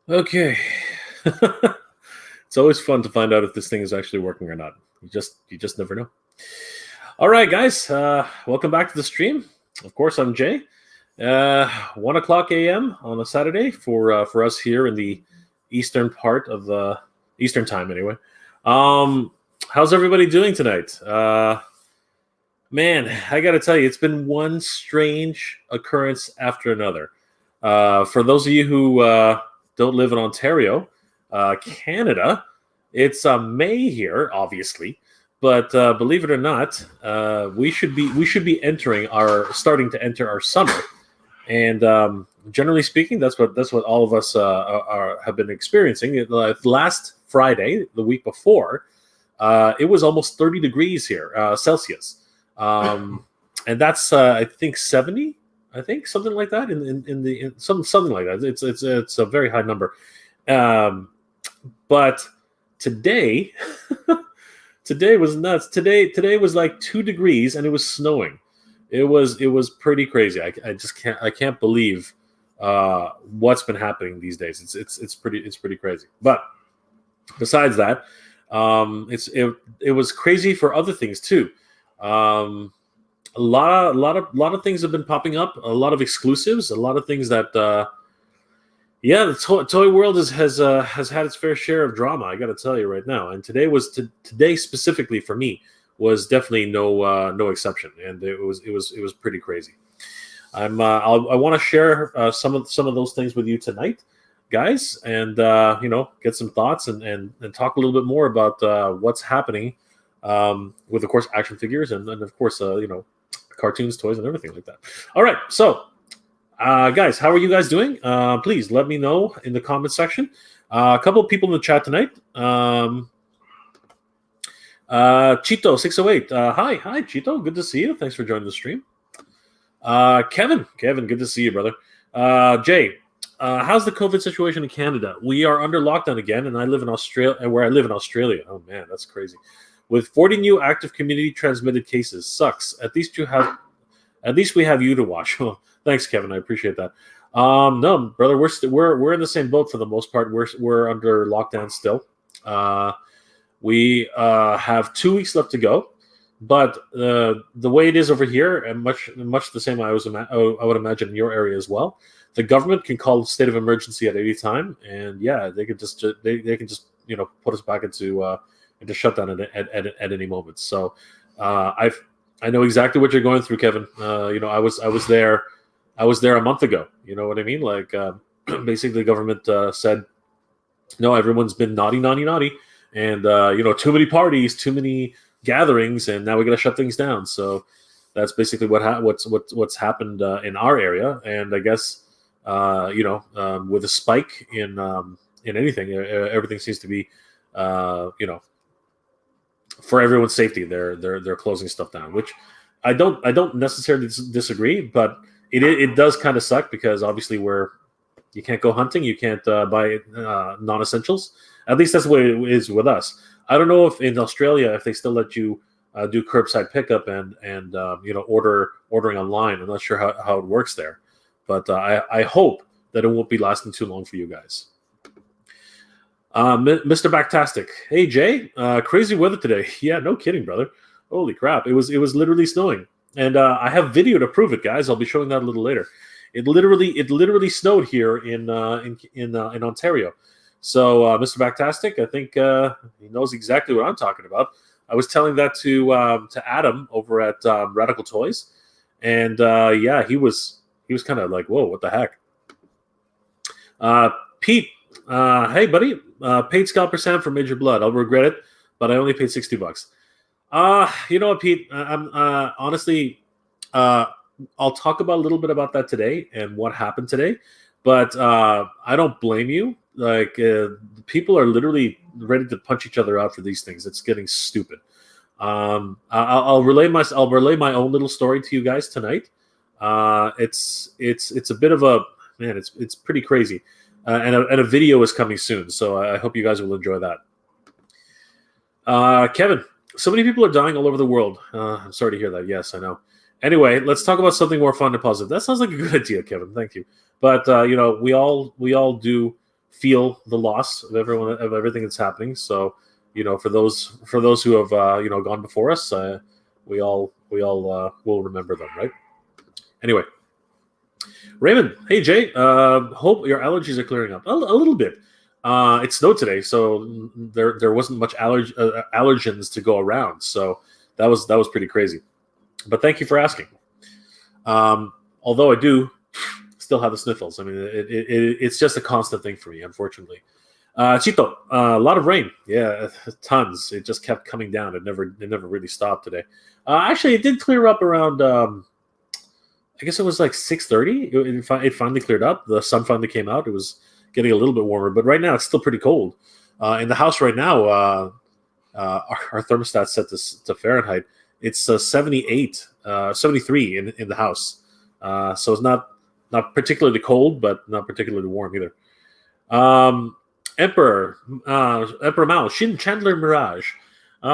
Okay. It's always fun to find out if this thing is actually working or not. You just never know. All right, guys. Welcome back to the stream. Of course, I'm Jay. 1 o'clock a.m. on a Saturday for us here in the eastern part of the Eastern time, anyway. How's everybody doing tonight? Man, I got to tell you, it's been one strange occurrence after another. For those of you who don't live in Ontario, Canada, it's May here, obviously, but believe it or not, we should be starting to enter our summer, and generally speaking, that's what all of us have been experiencing. Last Friday, the week before, it was almost 30 degrees here, Celsius. And that's I think 70, something like that something like that. It's a very high number. But today today was nuts. Today was like 2 degrees and it was snowing. It was pretty crazy. I can't believe what's been happening these days. It's pretty crazy. But besides that, it was crazy for other things too. A lot of things have been popping up. A lot of exclusives. A lot of things that, the toy world has had its fair share of drama. I got to tell you right now. And today specifically for me was definitely no exception. And it was pretty crazy. I want to share some of those things with you tonight, guys, and get some thoughts and talk a little bit more about what's happening. With, of course, action figures and of course, cartoons, toys, and everything like that. All right, so guys, how are you guys doing? Please let me know in the comment section. A couple of people in the chat tonight. Chito608. Hi, Chito. Good to see you. Thanks for joining the stream. Kevin, good to see you, brother. Jay, how's the COVID situation in Canada? We are under lockdown again, and I live in Australia. Oh man, that's crazy. With 40 new active community transmitted cases. Sucks. At least we have you to watch. Well, thanks, Kevin. I appreciate that. No, brother, we're in the same boat for the most part. We're under lockdown still. We have 2 weeks left to go, but the way it is over here, and much the same I would imagine in your area as well. The government can call a state of emergency at any time, and they can just put us back into shutdown at any moment. So I know exactly what you're going through, Kevin. I was there a month ago. You know what I mean? Like basically the government said, no, everyone's been naughty, and too many parties, too many gatherings, and now we got to shut things down. So that's basically what's happened in our area. And I guess with a spike in anything, everything seems to be for everyone's safety, they're closing stuff down, which I don't necessarily disagree, but it does kind of suck because obviously you can't go hunting, you can't buy non-essentials. At least that's the way it is with us. I don't know if in Australia if they still let you do curbside pickup and ordering online. I'm not sure how it works there, but I hope that it won't be lasting too long for you guys. Mr. Backtastic. Hey, Jay. Crazy weather today. Yeah, no kidding, brother. Holy crap. It was literally snowing. And I have video to prove it, guys. I'll be showing that a little later. It literally snowed here in Ontario. So, Mr. Backtastic, I think he knows exactly what I'm talking about. I was telling that to Adam over at Radical Toys. And he was kind of like, whoa, what the heck? Pete, hey, buddy. Paid scalper Sam for Major Bludd. I'll regret it, but I only paid $60. You know what, Pete? I'm honestly, I'll talk about a little bit about that today and what happened today, but I don't blame you. Like people are literally ready to punch each other out for these things. It's getting stupid. I'll relay my own little story to you guys tonight. It's a bit of a man. It's pretty crazy. And a video is coming soon, so I hope you guys will enjoy that. Kevin, so many people are dying all over the world. I'm sorry to hear that. Yes, I know. Anyway, let's talk about something more fun and positive. That sounds like a good idea, Kevin. Thank you. But we all do feel the loss of everything that's happening. So, for those who have gone before us, we all will remember them, right? Anyway, Raymond, hey Jay, hope your allergies are clearing up a little bit. It snowed today, so there wasn't much allergens to go around. So that was pretty crazy. But thank you for asking. Although I do still have the sniffles. I mean, it's just a constant thing for me, unfortunately. Chito, a lot of rain. Yeah, tons. It just kept coming down. It never really stopped today. Actually, it did clear up around. I guess it was like 6:30. It finally cleared up. The sun finally came out. It was getting a little bit warmer, but right now it's still pretty cold. In the house right now, our thermostat's set to Fahrenheit. It's 78, 73 in the house. So it's not particularly cold, but not particularly warm either. Emperor Mao, Shin Chandler Mirage.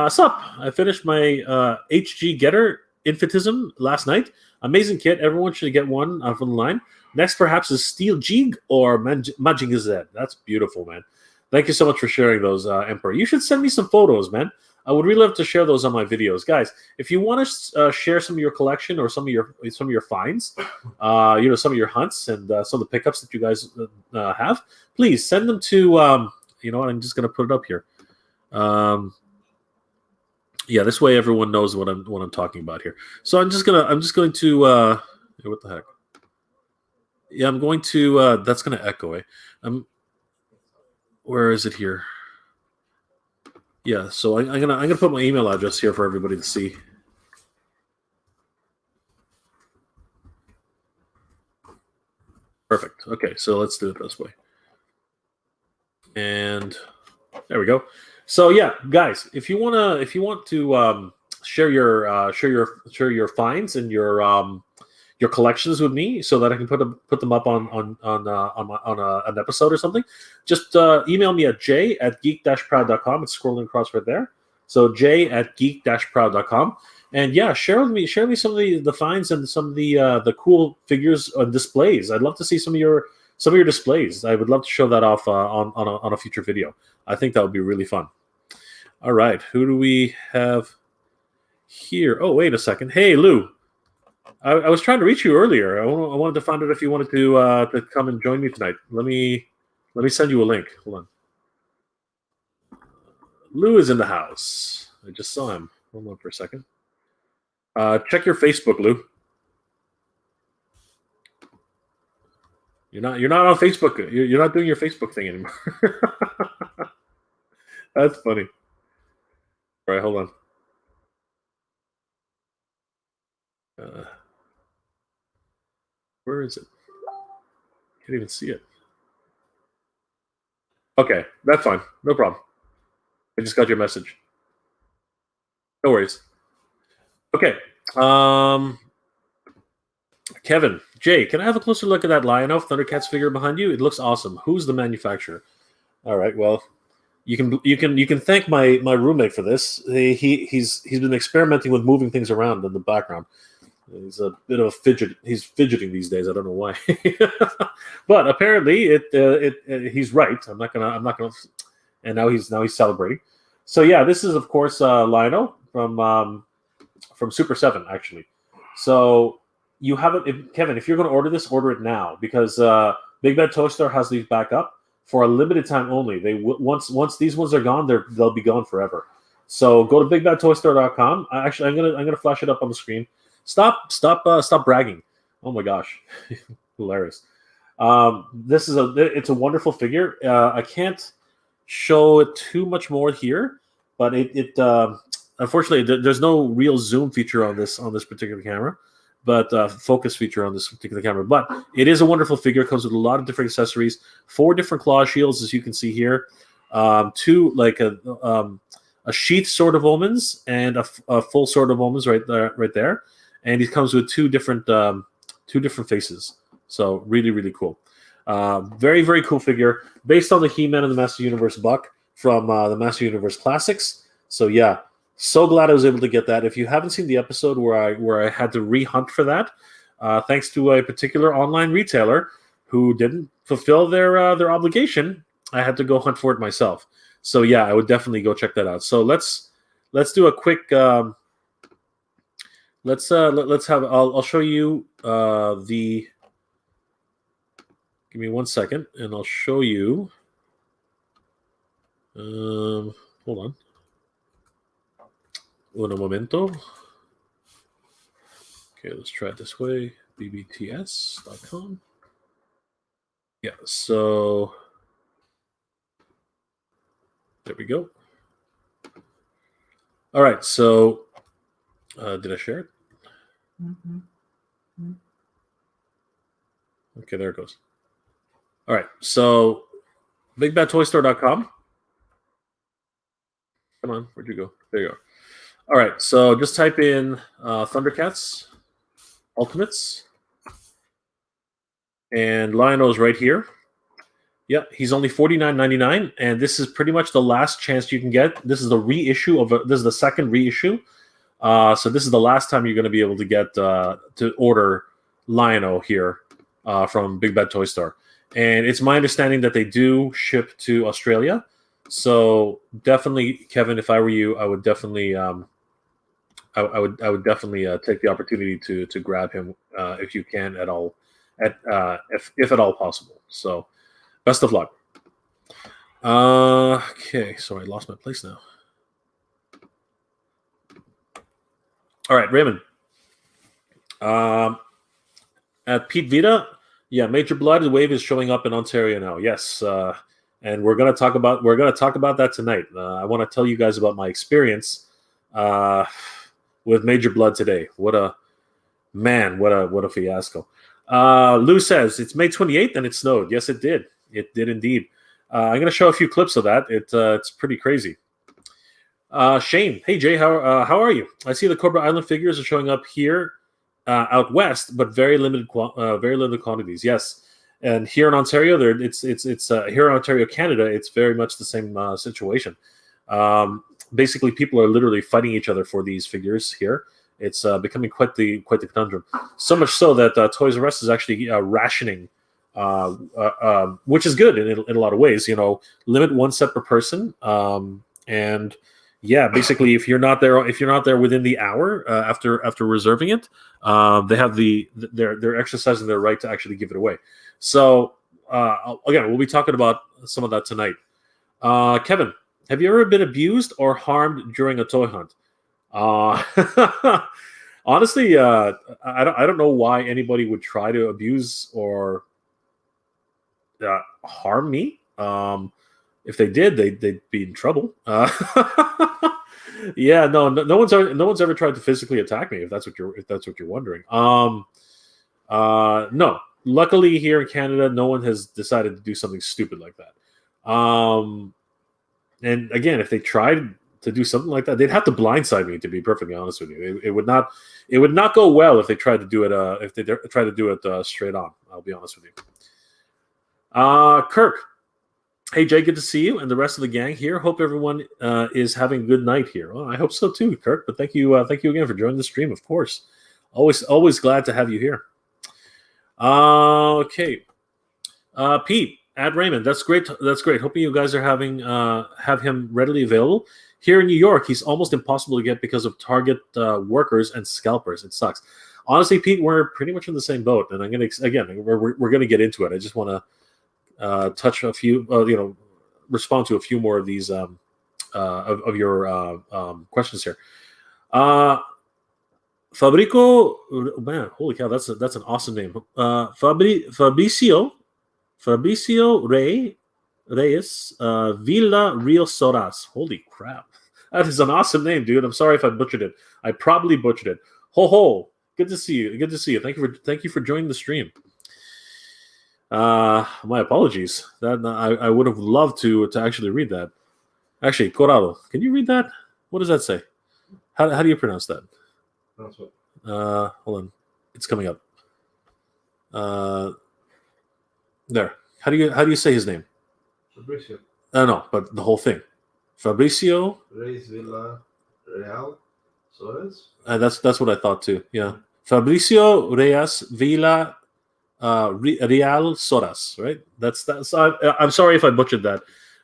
Sup? I finished my HG Getter Infantism last night. Amazing kit. Everyone should get one from the line. Next, perhaps, is Steel Jig or Majin Z. That's beautiful, man. Thank you so much for sharing those, Emperor. You should send me some photos, man. I would really love to share those on my videos, guys. If you want to share some of your collection or some of your finds, some of your hunts and some of the pickups that you guys have, please send them to. You know what? I'm just gonna put it up here. Yeah, this way everyone knows what I'm talking about here. So I'm just going to. What the heck? Yeah, I'm going to. That's going to echo. Where is it here? Yeah, so I'm gonna put my email address here for everybody to see. Perfect. Okay, so let's do it this way. And there we go. So yeah, guys, if you want to share your finds and your collections with me, so that I can put them up on an episode or something, just email me at j@geek-proud.com. It's scrolling across right there. So j@geek-proud.com, and yeah, share me some of the finds and some of the cool figures on displays. I'd love to see some of your displays. I would love to show that off on a future video. I think that would be really fun. All right, who do we have here? Oh, wait a second. Hey, Lou. I was trying to reach you earlier. I wanted to find out if you wanted to come and join me tonight. Let me send you a link. Hold on. Lou is in the house. I just saw him. Hold on for a second. Check your Facebook, Lou. You're not on Facebook. You're not doing your Facebook thing anymore. That's funny. All right, hold on. Where is it? Can't even see it. Okay, that's fine. No problem. I just got your message. No worries. Okay. Kevin, Jay, can I have a closer look at that Lionelf Thundercats figure behind you? It looks awesome. Who's the manufacturer? All right. Well, you can thank my roommate for this. He's been experimenting with moving things around in the background. He's a bit of a fidget. He's fidgeting these days. I don't know why, but apparently he's right. I'm not gonna. And now he's celebrating. So yeah, this is of course Lionel from Super 7 actually. So you have it, Kevin. If you're going to order this, order it now because Big Bad Toy Store has these back up for a limited time only. Once these ones are gone, they'll be gone forever. So go to bigbadtoystore.com. Actually, I'm gonna flash it up on the screen. Stop bragging. Oh my gosh. Hilarious. It's a wonderful figure. I can't show it too much more here, but it unfortunately there's no real zoom feature on this particular camera, but focus feature on this particular camera. But it is a wonderful figure. It comes with a lot of different accessories, 4 different claw shields, as you can see here, 2 like a sheath sword of omens and a full sword of omens right there. And he comes with 2 different faces. So really, really cool. Very, very cool figure based on the He-Man and the Master Universe buck from the Master Universe Classics. So yeah, So glad I was able to get that. If you haven't seen the episode where I had to re-hunt for that, thanks to a particular online retailer who didn't fulfill their obligation, I had to go hunt for it myself. So yeah, I would definitely go check that out. So let's do a quick. Let's have. I'll show you the. Give me 1 second, and I'll show you. Hold on. Un momento. Okay, let's try it this way. bbts.com. Yeah, so there we go. All right, so did I share it? Mm-hmm. Okay, there it goes. All right, so bigbadtoystore.com. Come on, where'd you go? There you go. All right, so just type in Thundercats Ultimates, and Lionel's right here. Yeah, he's only $49.99, and this is pretty much the last chance you can get. This is the reissue of this is the second reissue. So this is the last time you're going to be able to get to order Lionel here from Big Bad Toy Store. And it's my understanding that they do ship to Australia. So definitely, Kevin, if I were you, I would definitely I would definitely take the opportunity to grab him if you can at all, if at all possible. So best of luck. Okay, so I lost my place now. All right, Raymond. At Pete Vita, yeah, Major Bludd wave is showing up in Ontario now. Yes, and we're gonna talk about that tonight. I want to tell you guys about my experience with Major Bludd today. What a fiasco. Lou says it's May 28th and it snowed. Yes, it did. It did indeed. I'm gonna show a few clips of that. It's pretty crazy. Shane, hey Jay, how are you? I see the Cobra Island figures are showing up here out west, but very limited quantities. Yes, and here in Ontario, it's here in Ontario, Canada, it's very much the same situation. Basically, people are literally fighting each other for these figures here. It's becoming quite the conundrum. So much so that Toys R Us is actually rationing, which is good in a lot of ways. You know, limit one set per person, and yeah, basically, if you're not there within the hour after reserving it, they have they're exercising their right to actually give it away. So again, we'll be talking about some of that tonight. Kevin, have you ever been abused or harmed during a toy hunt? Honestly, I don't know why anybody would try to abuse or harm me. If they did, they'd be in trouble. Yeah, no one's ever tried to physically attack me. If that's what you're wondering. No. Luckily, here in Canada, no one has decided to do something stupid like that. And again, if they tried to do something like that, they'd have to blindside me. To be perfectly honest with you, it would not go well if they tried to do it. If they try to do it straight on, I'll be honest with you. Kirk. Hey Jay, good to see you and the rest of the gang here. Hope everyone is having a good night here. Well, I hope so too, Kirk. But thank you again for joining the stream. Of course, always glad to have you here. Okay, Pete, add Raymond. That's great. Hoping you guys are have him readily available. Here in New York, he's almost impossible to get because of Target workers and scalpers. It sucks. Honestly, Pete, we're pretty much in the same boat, and we're gonna get into it. I just want to touch a few, respond to a few more of these of your questions here. Fabrico, man, holy cow, that's an awesome name. Fabricio Reyes Villa Real Soras. Holy crap, that is an awesome name, dude. I'm sorry if I butchered it. I probably butchered it. Ho. Good to see you. Thank you for joining the stream. My apologies. That I would have loved to actually read that. Actually, Corrado, can you read that? What does that say? How do you pronounce that? That's what. Hold on, it's coming up. There. How do you say his name? Fabricio. No, but the whole thing. Fabricio Reyes Villa Real Suarez? That's what I thought too. Yeah. Fabricio Reyes Vila Real Soras, right? That's. I'm sorry if I butchered that,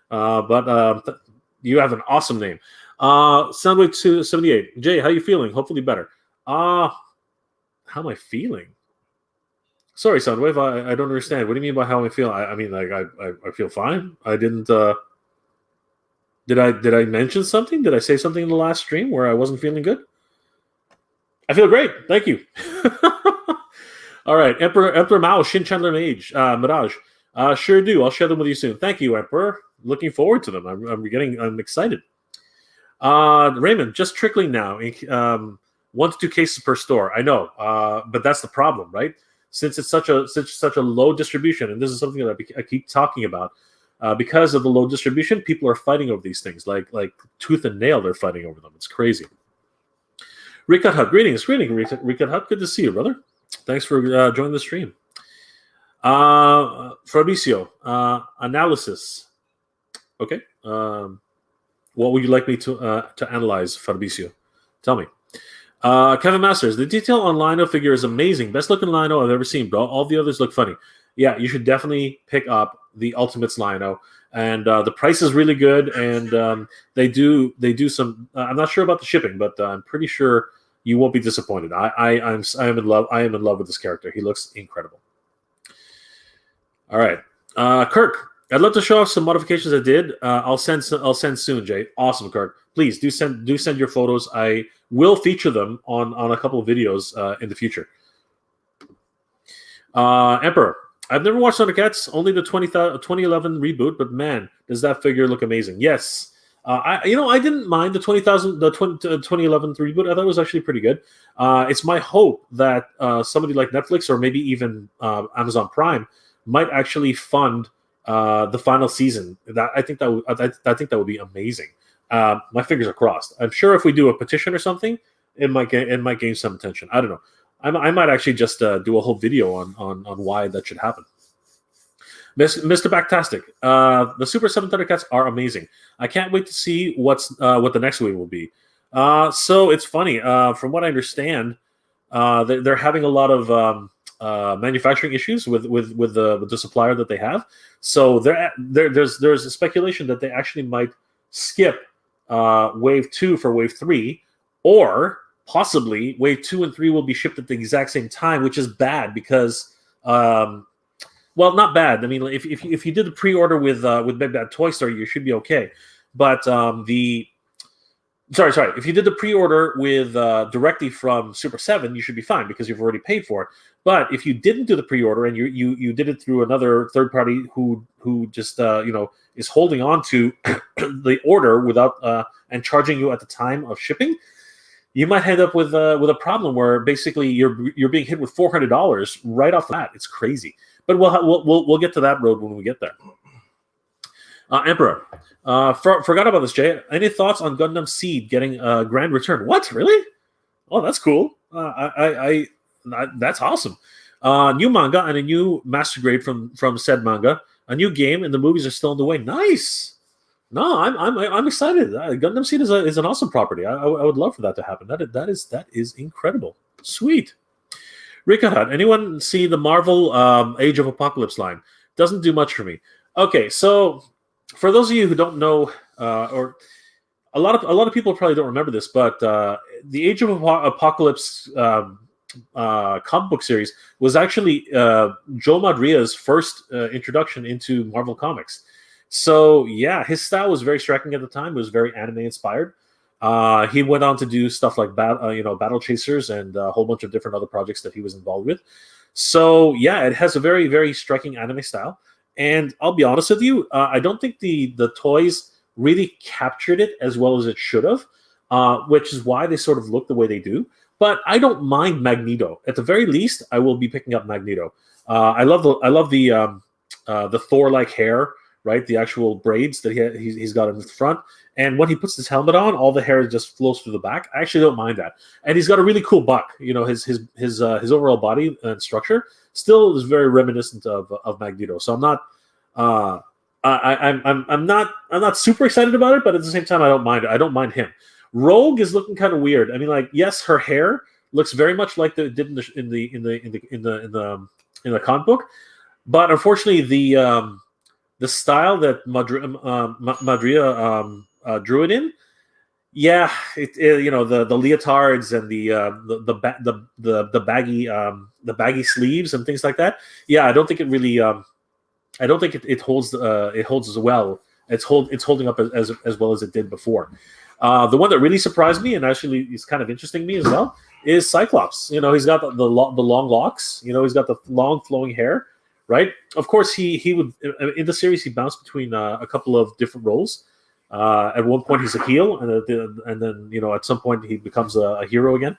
but you have an awesome name. Soundwave 278. Jay, how you feeling? Hopefully better. How am I feeling? Sorry, Soundwave, I don't understand. What do you mean by how I feel? I mean, like I feel fine. I didn't. Did I mention something? Did I say something in the last stream where I wasn't feeling good? I feel great. Thank you. All right, Emperor Mao, Shin Chandler Mage, Mirage. Sure do. I'll share them with you soon. Thank you, Emperor. Looking forward to them. I'm excited. Raymond, just trickling now. 1 to 2 cases per store. I know, but that's the problem, right? Since it's such a low distribution, and this is something that I keep talking about, because of the low distribution, people are fighting over these things like tooth and nail. They're fighting over them. It's crazy. Rikat Hut, greetings, Rikat Hut. Good to see you, brother. Thanks for joining the stream. Fabricio, analysis. Okay. What would you like me to analyze, Fabricio? Tell me. Kevin Masters, the detail on Lino figure is amazing. Best looking Lino I've ever seen, bro. All the others look funny. Yeah, you should definitely pick up the Ultimates Lino. And the price is really good. And they do some. I'm not sure about the shipping, but I'm pretty sure you won't be disappointed. I am in love. I am in love with this character. He looks incredible. All right, Kirk. I'd love to show off some modifications I did. I'll send soon, Jay. Awesome, Kirk. Please do send your photos. I will feature them on a couple of videos in the future. Emperor. I've never watched Thundercats, only the 2011 reboot, but man, does that figure look amazing. Yes. I didn't mind the 2011 reboot. I thought it was actually pretty good. It's my hope that somebody like Netflix or maybe even Amazon Prime might actually fund the final season. I think that would be amazing. My fingers are crossed. I'm sure if we do a petition or something, it might gain some attention. I don't know. I might actually just do a whole video on why that should happen. Mr. Backtastic, the Super 7 Thundercats are amazing. I can't wait to see what the next wave will be. So it's funny. From what I understand, they're having a lot of manufacturing issues with the supplier that they have. So there's a speculation that they actually might skip Wave 2 for Wave 3, or possibly Wave 2 and 3 will be shipped at the exact same time, which is bad because, well, not bad. I mean, if you did the pre-order with Big Bad Toy Store, you should be okay. But if you did the pre-order with directly from Super 7, you should be fine because you've already paid for it. But if you didn't do the pre-order and you did it through another third party who just is holding on to the order without and charging you at the time of shipping, you might end up with a problem where basically you're being hit with $400 right off the bat. It's crazy. But we'll get to that road when we get there. Emperor, forgot about this, Jay. Any thoughts on Gundam Seed getting a grand return? What, really? Oh, that's cool. That's awesome. New manga and a new master grade from said manga. A new game and the movies are still on the way. Nice. No, I'm excited. Gundam Seed is an awesome property. I would love for that to happen. That is incredible. Sweet. Rikahat, anyone see the Marvel Age of Apocalypse line? Doesn't do much for me. Okay, so for those of you who don't know, or a lot of people probably don't remember this, but the Age of Apocalypse comic book series was actually Joe Madria's first introduction into Marvel Comics. So yeah, his style was very striking at the time. It was very anime inspired. He went on to do stuff like Battle Chasers and a whole bunch of different other projects that he was involved with. So yeah, it has a very, very striking anime style. And I'll be honest with you, I don't think the toys really captured it as well as it should have, which is why they sort of look the way they do. But I don't mind Magneto. At the very least, I will be picking up Magneto. I love the Thor-like hair, right? The actual braids that he's got in the front. And when he puts his helmet on, all the hair just flows through the back. I actually don't mind that. And he's got a really cool buck. You know, his overall body and structure still is very reminiscent of Magneto. So I'm not I'm not super excited about it, but at the same time I don't mind him. Rogue is looking kind of weird. I mean, like, yes, her hair looks very much like it did in the comic book, but unfortunately, the style that Madria drew it in, yeah, the leotards and the baggy sleeves and things like that. Yeah, I don't think it really. I don't think it holds as well. It's holding up as well as it did before. The one that really surprised me and actually is kind of interesting me as well is Cyclops. He's got the long locks. He's got the long flowing hair. Right. Of course, he would in the series he bounced between a couple of different roles. At one point he's a heel, and then at some point he becomes a hero again.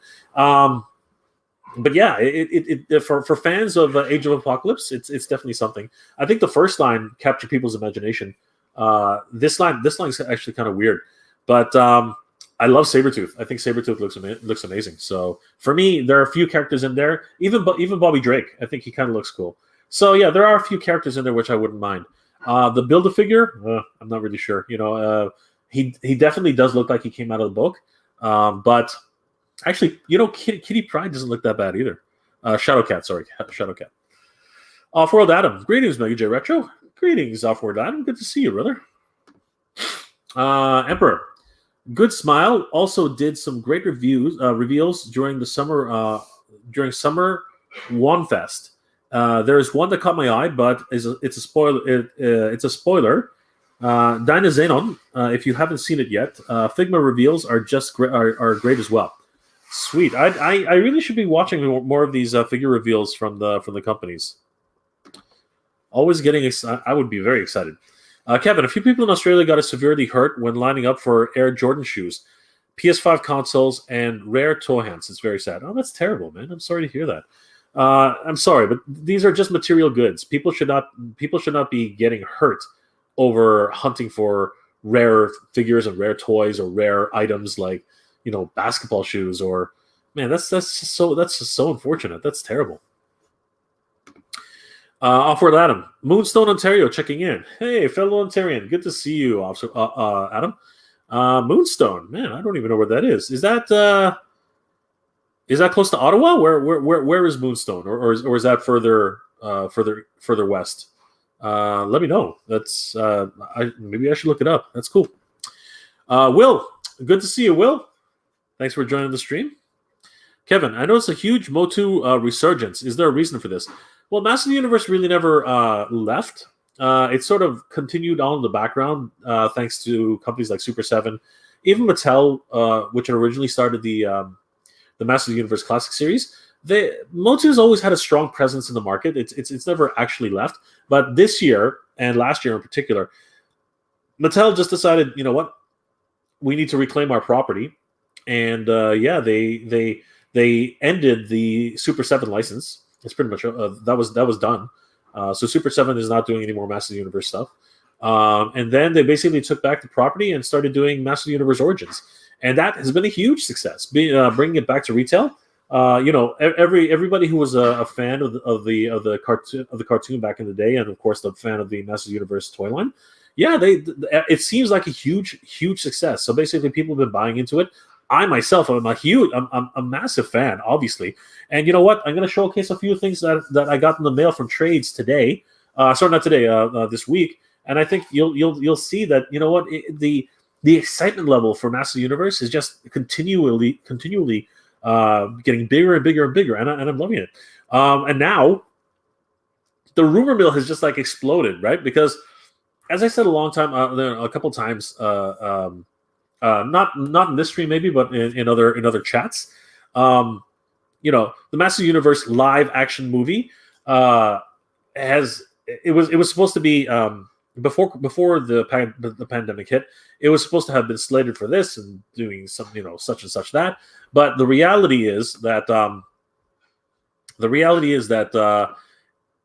But yeah, for fans of Age of Apocalypse, it's definitely something. I think the first line captured people's imagination. This line's actually kind of weird, but I love Sabretooth. I think Sabretooth looks amazing. So for me, there are a few characters in there. Even Bobby Drake, I think he kind of looks cool. So yeah, there are a few characters in there which I wouldn't mind. The Build-A-Figure, I'm not really sure. He definitely does look like he came out of the book, but. Actually, Kitty Pryde doesn't look that bad either. Shadowcat. Off-World Adam. Greetings, Mega J Retro. Greetings, Off-World Adam. Good to see you, brother. Emperor. Good smile. Also did some great reveals during the summer One Fest. There is one that caught my eye, but it's a spoiler. It's a spoiler. Dinah Xenon. If you haven't seen it yet, Figma reveals are great as well. Sweet. I really should be watching more of these figure reveals from the companies. Always getting excited. I would be very excited. Kevin, a few people in Australia got severely hurt when lining up for Air Jordan shoes, PS5 consoles, and rare toy hands. It's very sad. Oh, that's terrible, man. I'm sorry to hear that. I'm sorry, but these are just material goods. People should not be getting hurt over hunting for rare figures and rare toys or rare items like basketball shoes or man, that's just so unfortunate. That's terrible. Off-World Adam, Moonstone, Ontario, checking in. Hey, fellow Ontarian, good to see you, Adam. Moonstone, man, I don't even know where that is. Is that close to Ottawa? Where is Moonstone, or is that further west? Let me know. That's maybe I should look it up. That's cool. Will, good to see you, Will. Thanks for joining the stream. Kevin, I noticed a huge MOTU resurgence. Is there a reason for this? Well, Masters of the Universe really never left. It sort of continued on in the background thanks to companies like Super 7. Even Mattel, which originally started the Masters of the Universe Classic Series, MOTU's always had a strong presence in the market. It's never actually left. But this year, and last year in particular, Mattel just decided, you know what? We need to reclaim our property. And they ended the Super 7 license. It's pretty much that was done. So Super 7 is not doing any more Masters of the Universe stuff. And then they basically took back the property and started doing Masters of the Universe Origins, and that has been a huge success. Bringing it back to retail. Everybody who was a fan of the cartoon back in the day, and of course the fan of the Masters of the Universe toy line. Yeah, it seems like a huge success. So basically, people have been buying into it. I myself am I'm a massive fan, obviously. And you know what? I'm going to showcase a few things that I got in the mail from trades today. Sorry, not today. This week. And I think you'll see that the excitement level for Masters of the Universe is just continually getting bigger and bigger and bigger, and I'm loving it. And now the rumor mill has just exploded, right? Because as I said a couple times. Not in this stream maybe, but in other chats. The Masters of the Universe live action movie was supposed to be before the pandemic hit. It was supposed to have been slated for this and doing some such and such that. But the reality is that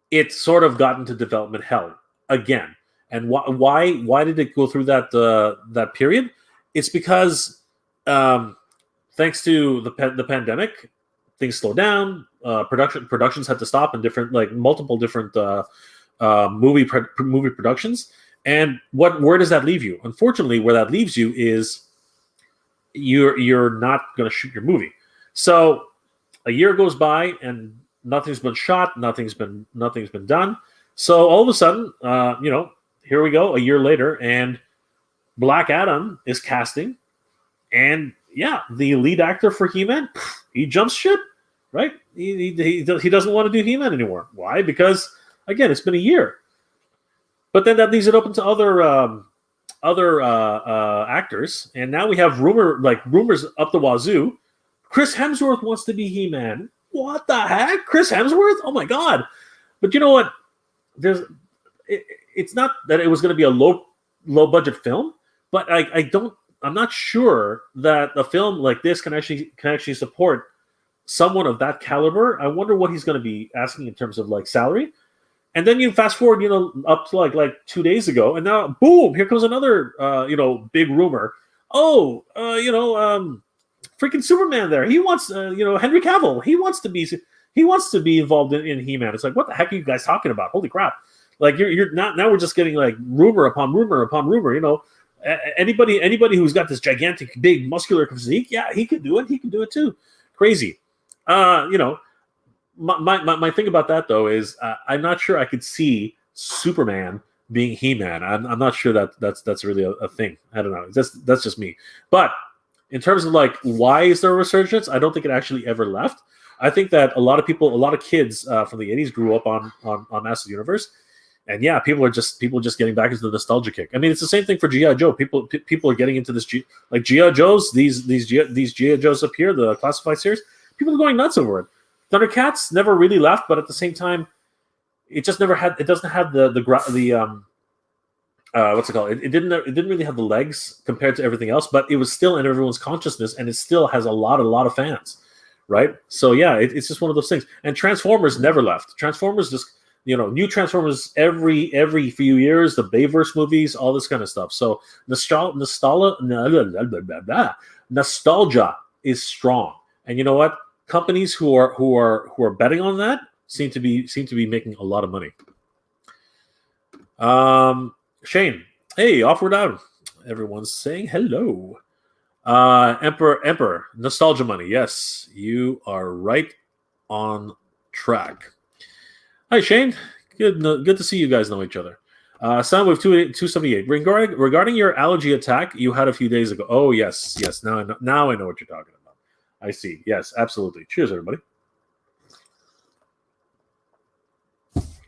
it sort of got into development hell again. And why did it go through that period? It's because thanks to the pandemic, things slowed down. Productions had to stop in multiple different movie productions. And where does that leave you? Unfortunately, where that leaves you is you're not going to shoot your movie. So a year goes by and nothing's been shot, nothing's been done. So all of a sudden, here we go, a year later, and Black Adam is casting, and yeah, the lead actor for He-Man, he jumps ship, right? He doesn't want to do He-Man anymore. Why? Because again, it's been a year. But then that leaves it open to other actors, and now we have rumors up the wazoo. Chris Hemsworth wants to be He-Man. What the heck, Chris Hemsworth? Oh my god! But you know what? It's not that it was going to be a low budget film, but I'm not sure that a film like this can actually support someone of that caliber. I wonder what he's going to be asking in terms of like salary. And then you fast forward, up to like 2 days ago, and now boom, here comes another big rumor. Oh, freaking Superman there. He wants Henry Cavill. He wants to be involved in He-Man. It's like, what the heck are you guys talking about? Holy crap. Like you're not, now we're just getting like rumor upon rumor upon rumor, Anybody who's got this gigantic, big, muscular physique, yeah, he could do it. He can do it too. Crazy. My thing about that though is I'm not sure I could see Superman being He-Man. I'm not sure that's really a thing. I don't know. That's just me. But in terms of like why is there a resurgence, I don't think it actually ever left. I think that a lot of kids from the 80s grew up on Master Universe. And yeah, people are just getting back into the nostalgia kick. I mean, it's the same thing for G.I. Joe. People are getting into this like G.I. Joes. These G.I. Joes up here, the classified series. People are going nuts over it. Thundercats never really left, but at the same time, it just never had. It doesn't have the what's it called? It didn't really have the legs compared to everything else, but it was still in everyone's consciousness, and it still has a lot of fans, right? So yeah, it's just one of those things. And Transformers never left. Transformers just. New Transformers every few years, the Bayverse movies, all this kind of stuff. So nostalgia is strong, and you know what? Companies who are betting on that seem to be making a lot of money. Shane, hey, Offward Out. Everyone's saying hello. Emperor, nostalgia money. Yes, you are right on track. Hi, Shane. Good to see you guys know each other. Soundwave 278. Regarding your allergy attack you had a few days ago. Oh, yes. Now I know what you're talking about. I see. Yes, absolutely. Cheers, everybody.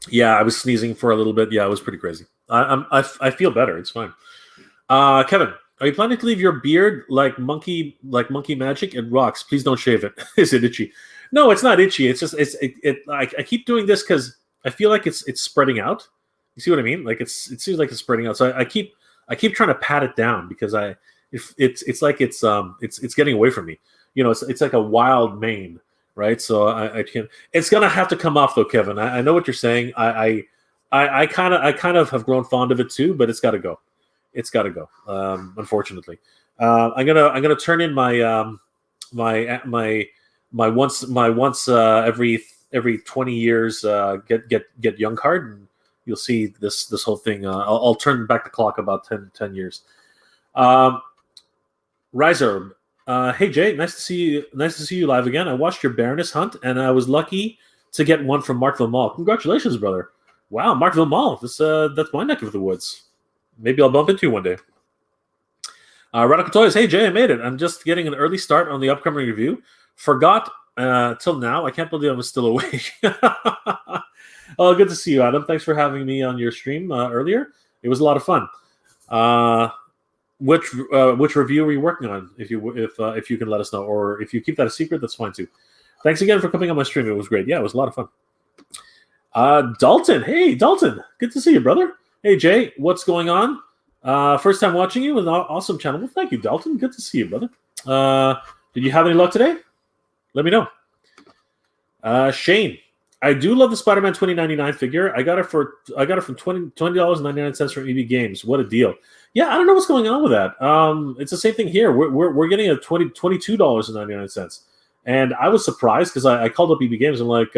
Yeah, I was sneezing for a little bit. Yeah, it was pretty crazy. I feel better. It's fine. Kevin, are you planning to leave your beard like monkey magic? It rocks. Please don't shave it. Is it itchy? No, it's not itchy. It's just I keep doing this because I feel like it's spreading out. You see what I mean? Like it seems like it's spreading out. So I keep trying to pat it down because it's like it's getting away from me. It's like a wild mane, right? So I can't. It's gonna have to come off though, Kevin. I know what you're saying. I kind of have grown fond of it too, but it's got to go. It's got to go. Unfortunately, I'm gonna turn in my once every 20 years get young card, and you'll see this whole thing. I'll turn back the clock about 10 years. Riser, hey Jay, nice to see you live again. I watched your Baroness hunt, and I was lucky to get one from Markville Mall. Congratulations, brother! Wow, Markville Mall. That's my neck of the woods. Maybe I'll bump into you one day. Radical Toys, hey Jay, I made it. I'm just getting an early start on the upcoming review. Forgot till now. I can't believe I'm still awake. Oh, good to see you, Adam. Thanks for having me on your stream earlier. It was a lot of fun. Which review are you working on? If you can let us know, or if you keep that a secret, that's fine too. Thanks again for coming on my stream. It was great. Yeah, it was a lot of fun. Dalton, hey Dalton, good to see you, brother. Hey Jay, what's going on? First time watching you, an awesome channel. Well, thank you, Dalton. Good to see you, brother. Did you have any luck today? Let me know. Shane, I do love the Spider-Man 2099 figure. I got it from $20.99 from EB Games. What a deal! Yeah, I don't know what's going on with that. It's the same thing here. We're getting a $22.99, and I was surprised because I called up EB Games. I'm like,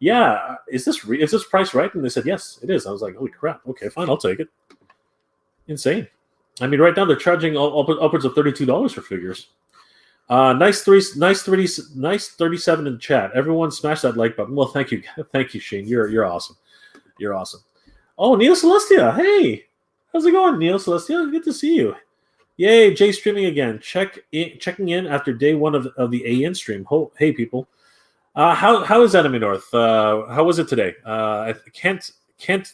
yeah, is this price right? And they said yes, it is. I was like, holy crap! Okay, fine, I'll take it. Insane. I mean, right now they're charging upwards of $32 for figures. Nice 37 in chat. Everyone smash that like button. Well, thank you, Shane. You're awesome. You're awesome. Oh, Neo Celestia. Hey, how's it going, Neo Celestia? Good to see you. Yay, Jay streaming again. Checking in after day one of the AN stream. Hey, people. How is Enemy North? How was it today? I can't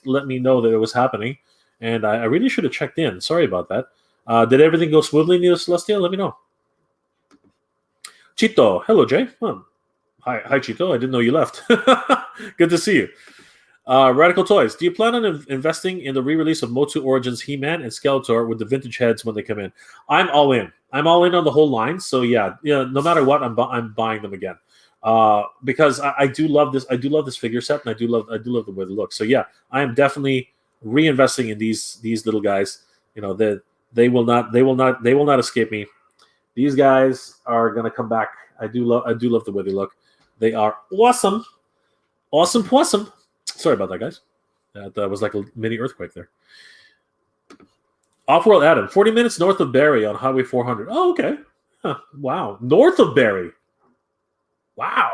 let me know that it was happening, and I really should have checked in. Sorry about that. Did everything go smoothly, Neo Celestia? Let me know. Chito, hello, Jay. Hi, Chito. I didn't know you left. Good to see you. Radical Toys. Do you plan on investing in the re-release of MOTU Origins He-Man and Skeletor with the vintage heads when they come in? I'm all in. I'm all in on the whole line. So yeah, no matter what, I'm buying them again. Because I do love this. I do love this figure set, and I do love the way they look. So yeah, I am definitely reinvesting in these little guys. You know, they will not escape me. These guys are gonna come back. I do love the way they look. They are awesome. Awesome possum. Sorry about that, guys. That was like a mini earthquake there. Off-World Adam, 40 minutes north of Barrie on Highway 400. Oh, okay. Huh. Wow. North of Barrie. Wow.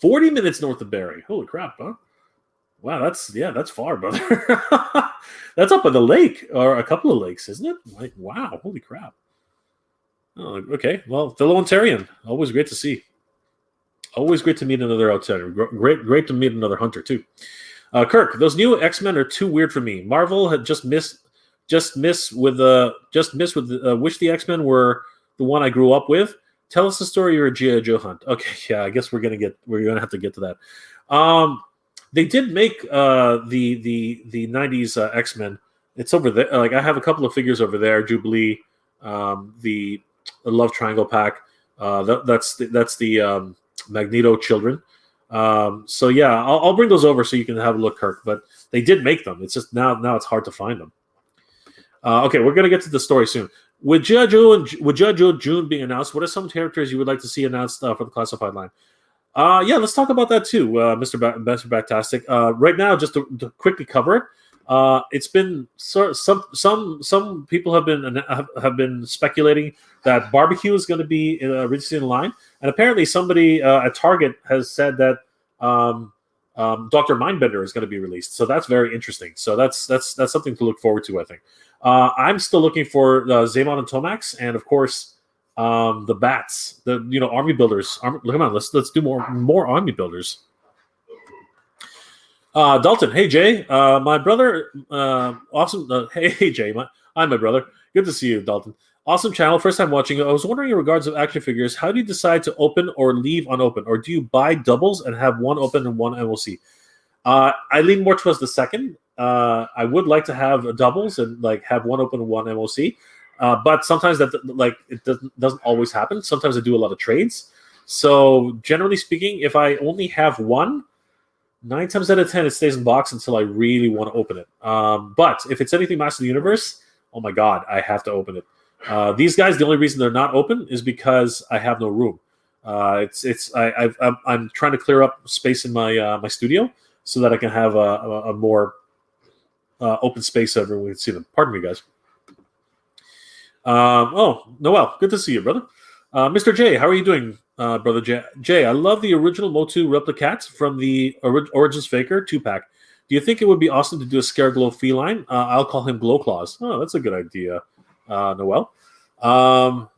40 minutes north of Barrie. Holy crap, huh? Wow, that's far, brother. That's up by the lake, or a couple of lakes, isn't it? Like, wow, holy crap. Oh, okay. Well, fellow Ontarian, always great to see. Always great to meet another outsider. Great to meet another hunter too. Kirk, those new X-Men are too weird for me. Marvel had just missed with wish the X-Men were the one I grew up with. Tell us the story of your G.I. Joe hunt. Okay, yeah, I guess we're gonna have to get to that. They did make the 90s X-Men. It's over there. Like, I have a couple of figures over there. Jubilee, the Love Triangle pack. That's the Magneto children. So yeah, I'll bring those over so you can have a look, Kirk. But they did make them. It's just now it's hard to find them. Okay, we're gonna get to the story soon. With G.I. Joe June being announced, what are some characters you would like to see announced for the classified line? Yeah, let's talk about that too, Mr. Backtastic. Right now, just to quickly cover it, it's been some people have been speculating that Barbecue is going to be released in line, and apparently somebody at Target has said that Dr. Mindbender is going to be released. So that's very interesting. So that's something to look forward to, I think. I'm still looking for Zaymon and Tomax, and of course the Bats, the army builders. Come on, let's do more army builders. Dalton, hey Jay, my brother, awesome. Hey Jay, I'm my brother. Good to see you, Dalton. Awesome channel. First time watching. I was wondering in regards of action figures, how do you decide to open or leave unopened, or do you buy doubles and have one open and one MOC? I lean more towards the second. I would like to have doubles and like have one open and one MOC, but sometimes that it doesn't always happen. Sometimes I do a lot of trades. So generally speaking, if I only have one, 9 times out of 10 it stays in box until I really want to open it. But if it's anything Master of the Universe, oh my god, I have to open it. These guys, the only reason they're not open is because I have no room. I'm trying to clear up space in my studio so that I can have a more open space so everyone can see them. Pardon me, guys. Noel, good to see you, brother. Mr. J, how are you doing, brother Jay? I love the original MOTU Replicats from the Origins Faker 2-pack. Do you think it would be awesome to do a Scareglow feline? I'll call him Glowclaws. Oh, that's a good idea, Noel. On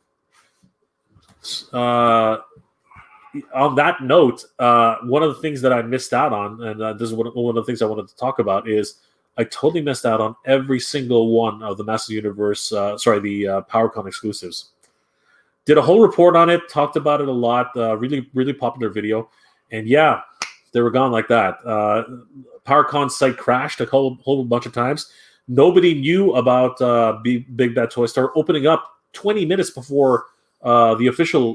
that note, one of the things that I missed out on, and this is one of the things I wanted to talk about, is I totally missed out on every single one of the Master Universe, the PowerCon exclusives. Did a whole report on it, talked about it a lot, really, really popular video. And yeah, they were gone like that. PowerCon site crashed a whole bunch of times. Nobody knew about Big Bad Toy Store opening up 20 minutes before the official,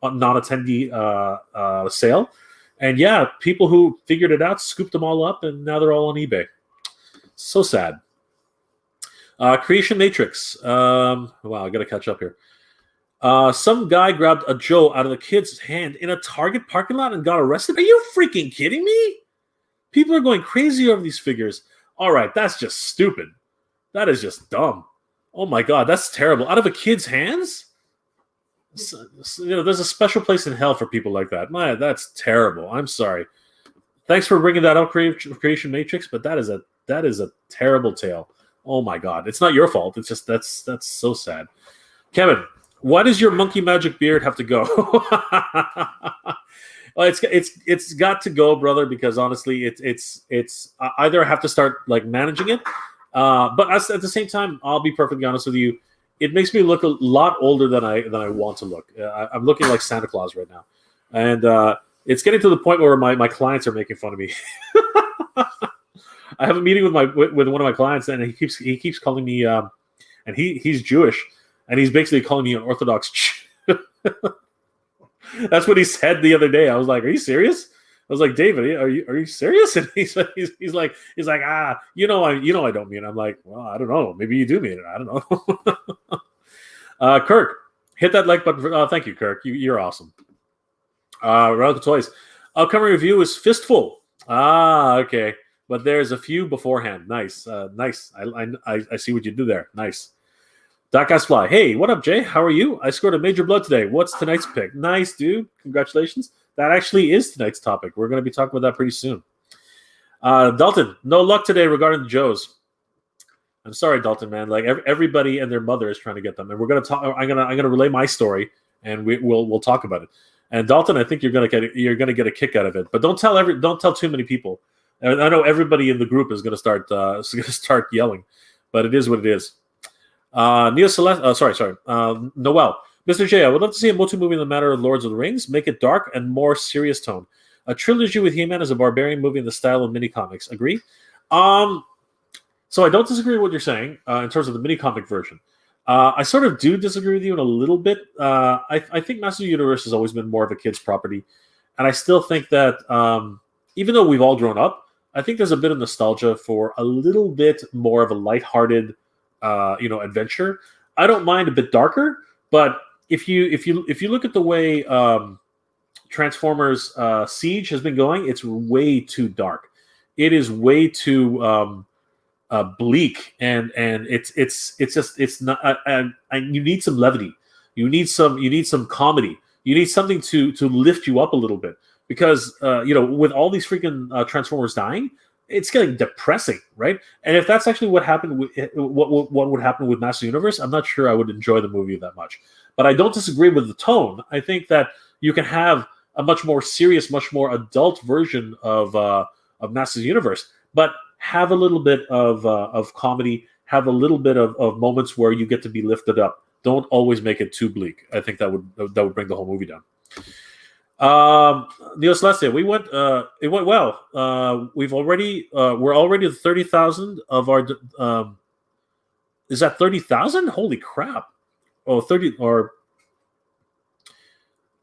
non-attendee sale. And yeah, people who figured it out scooped them all up, and now they're all on eBay. So sad. Creation Matrix. Wow, I got to catch up here. Some guy grabbed a Joe out of the kid's hand in a Target parking lot and got arrested. Are you freaking kidding me? People are going crazy over these figures. All right, that's just stupid. That is just dumb. Oh my god, that's terrible. Out of a kid's hands? There's a special place in hell for people like that. That's terrible. I'm sorry. Thanks for bringing that up, Creation Matrix, but that is a terrible tale. Oh my god, it's not your fault. It's just that's so sad. Kevin, why does your monkey magic beard have to go? Well, it's got to go, brother, because honestly, it's either I have to start like managing it, but at the same time, I'll be perfectly honest with you. It makes me look a lot older than I want to look. I'm looking like Santa Claus right now, and it's getting to the point where my clients are making fun of me. I have a meeting with one of my clients, and he keeps calling me, and he's Jewish, and he's basically calling me an Orthodox Jew. That's what he said the other day. I was like, "Are you serious?" I was like, "David, are you serious?" And he's like, you know, I don't mean it. I'm like, "Well, I don't know. Maybe you do mean it. I don't know." Kirk, hit that like button. Thank you, Kirk. You're awesome. Radical Toys. Upcoming review is Fistful. Okay. But there's a few beforehand. Nice. Nice. I see what you do there. Nice. Dark Fly. Hey, what up, Jay? How are you? I scored a major blood today. What's tonight's pick? Nice, dude. Congratulations. That actually is tonight's topic. We're going to be talking about that pretty soon. Dalton, no luck today regarding the Joes. I'm sorry, Dalton, man. Like everybody and their mother is trying to get them, and we're going to talk. I'm gonna relay my story, and we'll talk about it. And Dalton, I think you're gonna get a kick out of it, but don't tell too many people. And I know everybody in the group is gonna start yelling, but it is what it is. Noel, Mr. J, I would love to see a MOTU movie in the matter of Lords of the Rings. Make it dark and more serious tone. A trilogy with He-Man as a barbarian movie in the style of mini comics. Agree? So I don't disagree with what you're saying in terms of the mini comic version. I sort of do disagree with you in a little bit. I think Master Universe has always been more of a kid's property, and I still think that even though we've all grown up, I think there's a bit of nostalgia for a little bit more of a lighthearted, adventure. I don't mind a bit darker, but if you look at the way Transformers Siege has been going, it's way too dark. It is way too bleak, and it's not. And you need some levity. You need some comedy. You need something to lift you up a little bit, because with all these freaking Transformers dying, it's getting depressing, right? And if that's actually what happened with what would happen with Master Universe, I'm not sure I would enjoy the movie that much. But I don't disagree with the tone. I think that you can have a much more serious, much more adult version of Master's Universe, but have a little bit of comedy, have a little bit of moments where you get to be lifted up. Don't always make it too bleak. I think that would bring the whole movie down. Neil Celestia, it went well. We're already at 30,000 of our. Is that 30,000? Holy crap! Oh, 30 or.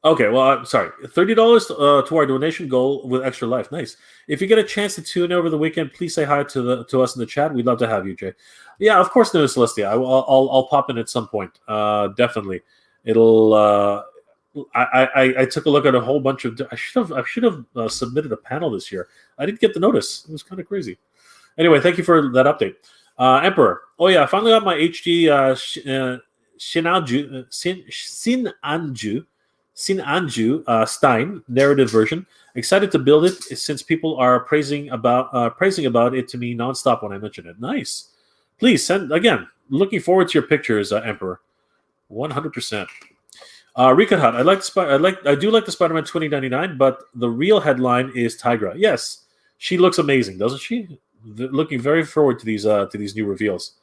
Okay, well, I'm sorry. $30 to our donation goal with Extra Life. Nice. If you get a chance to tune in over the weekend, please say hi to us in the chat. We'd love to have you, Jay. Yeah, of course, Neil Celestia. I'll pop in at some point. Definitely, it'll. I took a look at a whole bunch of. I should have submitted a panel this year. I didn't get the notice. It was kind of crazy. Anyway, thank you for that update, Emperor. Oh yeah, I finally got my HD Sin-Anju Stein narrative version. Excited to build it since people are praising about it to me nonstop when I mention it. Nice. Please send again. Looking forward to your pictures, Emperor. 100%. Rika Hut, I do like the Spider-Man 2099, but the real headline is Tigra. Yes, she looks amazing, doesn't she? Looking very forward to these new reveals.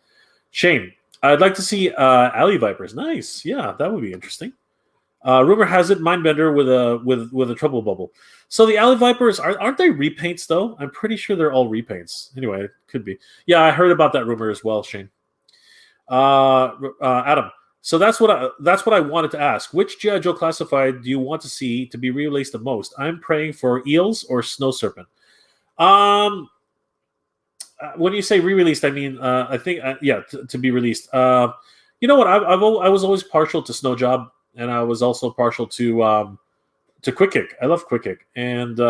Shane, I'd like to see Alley Vipers. Nice, yeah, that would be interesting. Rumor has it Mindbender with a trouble bubble. So the Alley Vipers aren't they repaints though? I'm pretty sure they're all repaints. Anyway, it could be. Yeah, I heard about that rumor as well, Shane. Adam. So that's what I wanted to ask. Which G.I. Joe classified do you want to see to be released the most? I'm praying for Eels or Snow Serpent. When you say re-released, I mean I think to be released. You know what? I was always partial to Snow Job, and I was also partial to Quick Kick. I love Quick Kick, and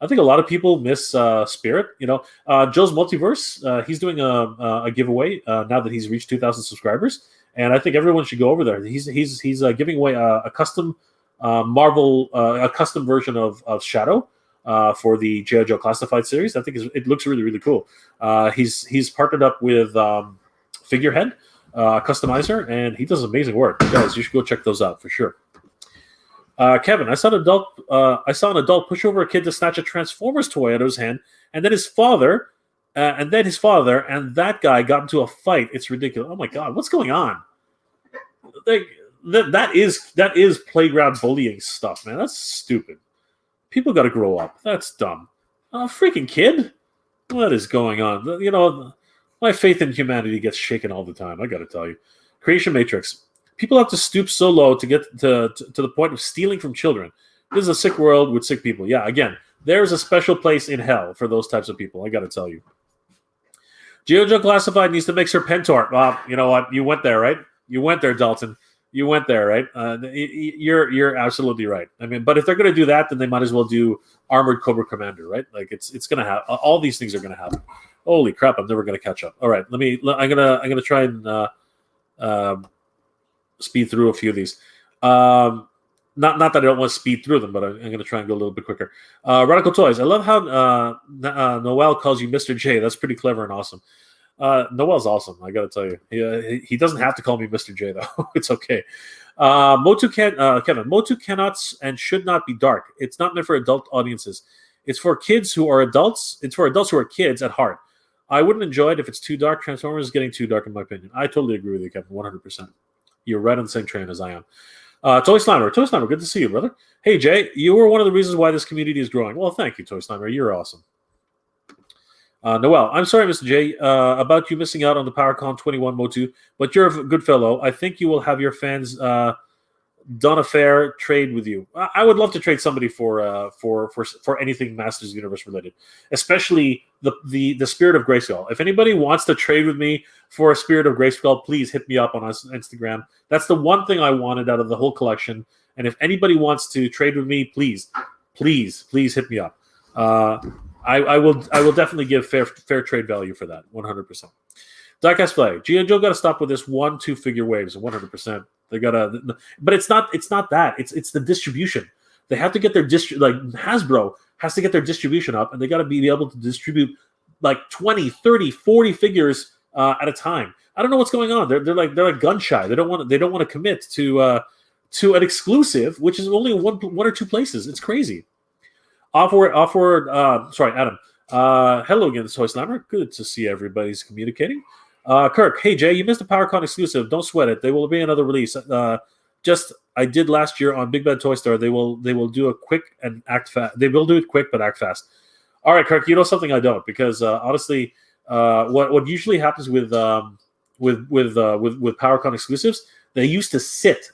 I think a lot of people miss Spirit. Joe's Multiverse. He's doing a giveaway now that he's reached 2,000 subscribers, and I think everyone should go over there. He's giving away a custom Marvel, a custom version of Shadow for the G.I. Joe Classified series. I think it looks really, really cool. He's partnered up with Figurehead, customizer, and he does amazing work. Guys, you should go check those out for sure. Kevin, I saw an adult push over a kid to snatch a Transformers toy out of his hand, and then his father, and that guy got into a fight. It's ridiculous. Oh my god, what's going on? That is playground bullying stuff, man. That's stupid. People got to grow up. That's dumb. Freaking kid, what is going on? My faith in humanity gets shaken all the time. I got to tell you, Creation Matrix. People have to stoop so low to get to the point of stealing from children. This is a sick world with sick people. Yeah, again, there's a special place in hell for those types of people. I got to tell you. G.I. Joe Classified needs to make Sir Pentor. Well, you know what? You went there, right? You went there, Dalton. You went there, right? You're absolutely right. I mean, but if they're going to do that, then they might as well do Armored Cobra Commander, right? Like it's going to happen. All these things are going to happen. Holy crap! I'm never going to catch up. All right, I'm gonna try and speed through a few of these. Not that I don't want to speed through them, but I'm going to try and go a little bit quicker. Radical Toys. I love how Noel calls you Mr. J. That's pretty clever and awesome. Noel's awesome. I got to tell you. He doesn't have to call me Mr. J though. It's okay. MOTU cannot and should not be dark. It's not meant for adult audiences. It's for kids who are adults. It's for adults who are kids at heart. I wouldn't enjoy it if it's too dark. Transformers is getting too dark in my opinion. I totally agree with you, Kevin. 100%. You're right on the same train as I am. Toy Slimer, good to see you, brother. Hey, Jay, you were one of the reasons why this community is growing. Well, thank you, Toy Slimer. You're awesome. Noel, I'm sorry, Mr. J, about you missing out on the PowerCon 21 MOTU, but you're a good fellow. I think you will have your fans done a fair trade with you. I would love to trade somebody for anything Masters of the Universe related, especially the Spirit of Grayskull. If anybody wants to trade with me for a Spirit of Grayskull, please hit me up on Instagram. That's the one thing I wanted out of the whole collection. And if anybody wants to trade with me, please hit me up. I will definitely give fair trade value for that. 100%. Diecast Play. G.I. Joe got to stop with this 1-2 figure waves. 100%. They gotta, but it's not that. It's the distribution. They have to get their Hasbro has to get their distribution up, and they got to be able to distribute like 20, 30, 40 figures at a time. I don't know what's going on. They're like gun shy. They don't want to commit to an exclusive, which is only one or two places. It's crazy. Sorry, Adam. Hello again, Toy Slammer. Good to see everybody's communicating. Kirk, hey Jay, you missed a PowerCon exclusive. Don't sweat it. There will be another release. Just I did last year on Big Bad Toy Store. They will do a quick and act fast. They will do it quick but act fast. All right, Kirk. You know something I don't, because honestly, what usually happens with PowerCon exclusives, they used to sit.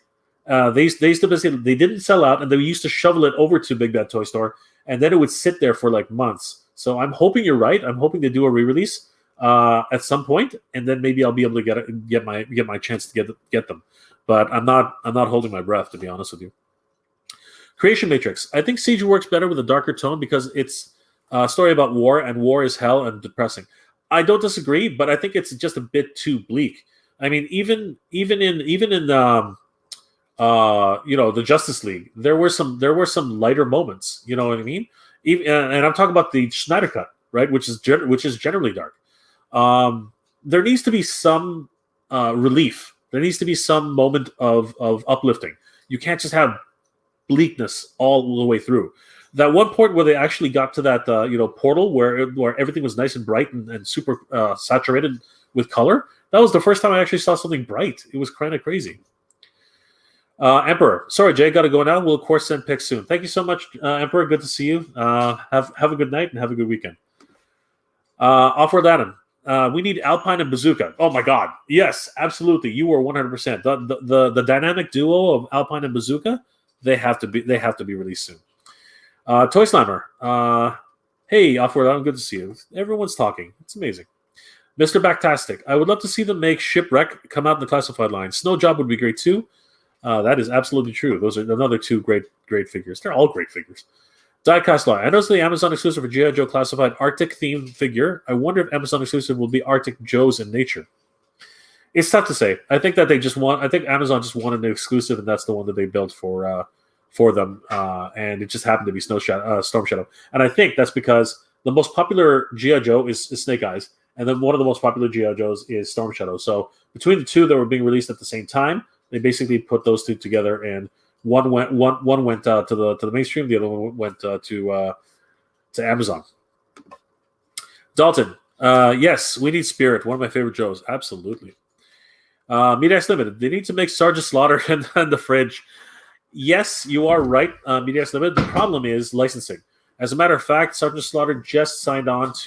They used to basically, they didn't sell out, and they used to shovel it over to Big Bad Toy Store, and then it would sit there for like months. So I'm hoping you're right. I'm hoping to do a re-release at some point, and then maybe I'll be able to get my chance to get them. But I'm not holding my breath, to be honest with you. Creation Matrix. I think Siege works better with a darker tone because it's a story about war, and war is hell and depressing. I don't disagree, but I think it's just a bit too bleak. I mean, even in the Justice League, there were some lighter moments. You know what I mean? And I'm talking about the Snyder Cut, right? Which is generally dark. There needs to be some relief. There needs to be some moment of uplifting. You can't just have bleakness all the way through. That one point where they actually got to that portal where everything was nice and bright and super saturated with color. That was the first time I actually saw something bright. It was kind of crazy. Emperor, sorry Jay, got to go now. We'll of course send pics soon. Thank you so much, Emperor. Good to see you. Have a good night and have a good weekend. Offward Adam. We need Alpine and Bazooka. Oh my God, yes, absolutely. You were 100%. The dynamic duo of Alpine and Bazooka. They have to be released soon. Toy Slammer. Hey, Offward Adam. Good to see you. Everyone's talking. It's amazing. Mr. Backtastic. I would love to see them make Shipwreck come out in the classified line. Snow Job would be great too. That is absolutely true. Those are another two great figures. They're all great figures. Diecast Law. I noticed the Amazon exclusive for G.I. Joe classified Arctic themed figure. I wonder if Amazon exclusive will be Arctic Joes in nature. It's tough to say. I think that they just want. I think Amazon just wanted an exclusive, and that's the one that they built for them. And it just happened to be Storm Shadow. And I think that's because the most popular G.I. Joe is Snake Eyes, and then one of the most popular G.I. Joes is Storm Shadow. So between the two that were being released at the same time, they basically put those two together, and one went to the mainstream, the other one went to Amazon. Dalton, yes, we need Spirit. One of my favorite Joes, absolutely. Medex Limited, they need to make Sergeant Slaughter and the fridge. Yes, you are right, Medex Limited. The problem is licensing. As a matter of fact, Sergeant Slaughter just signed off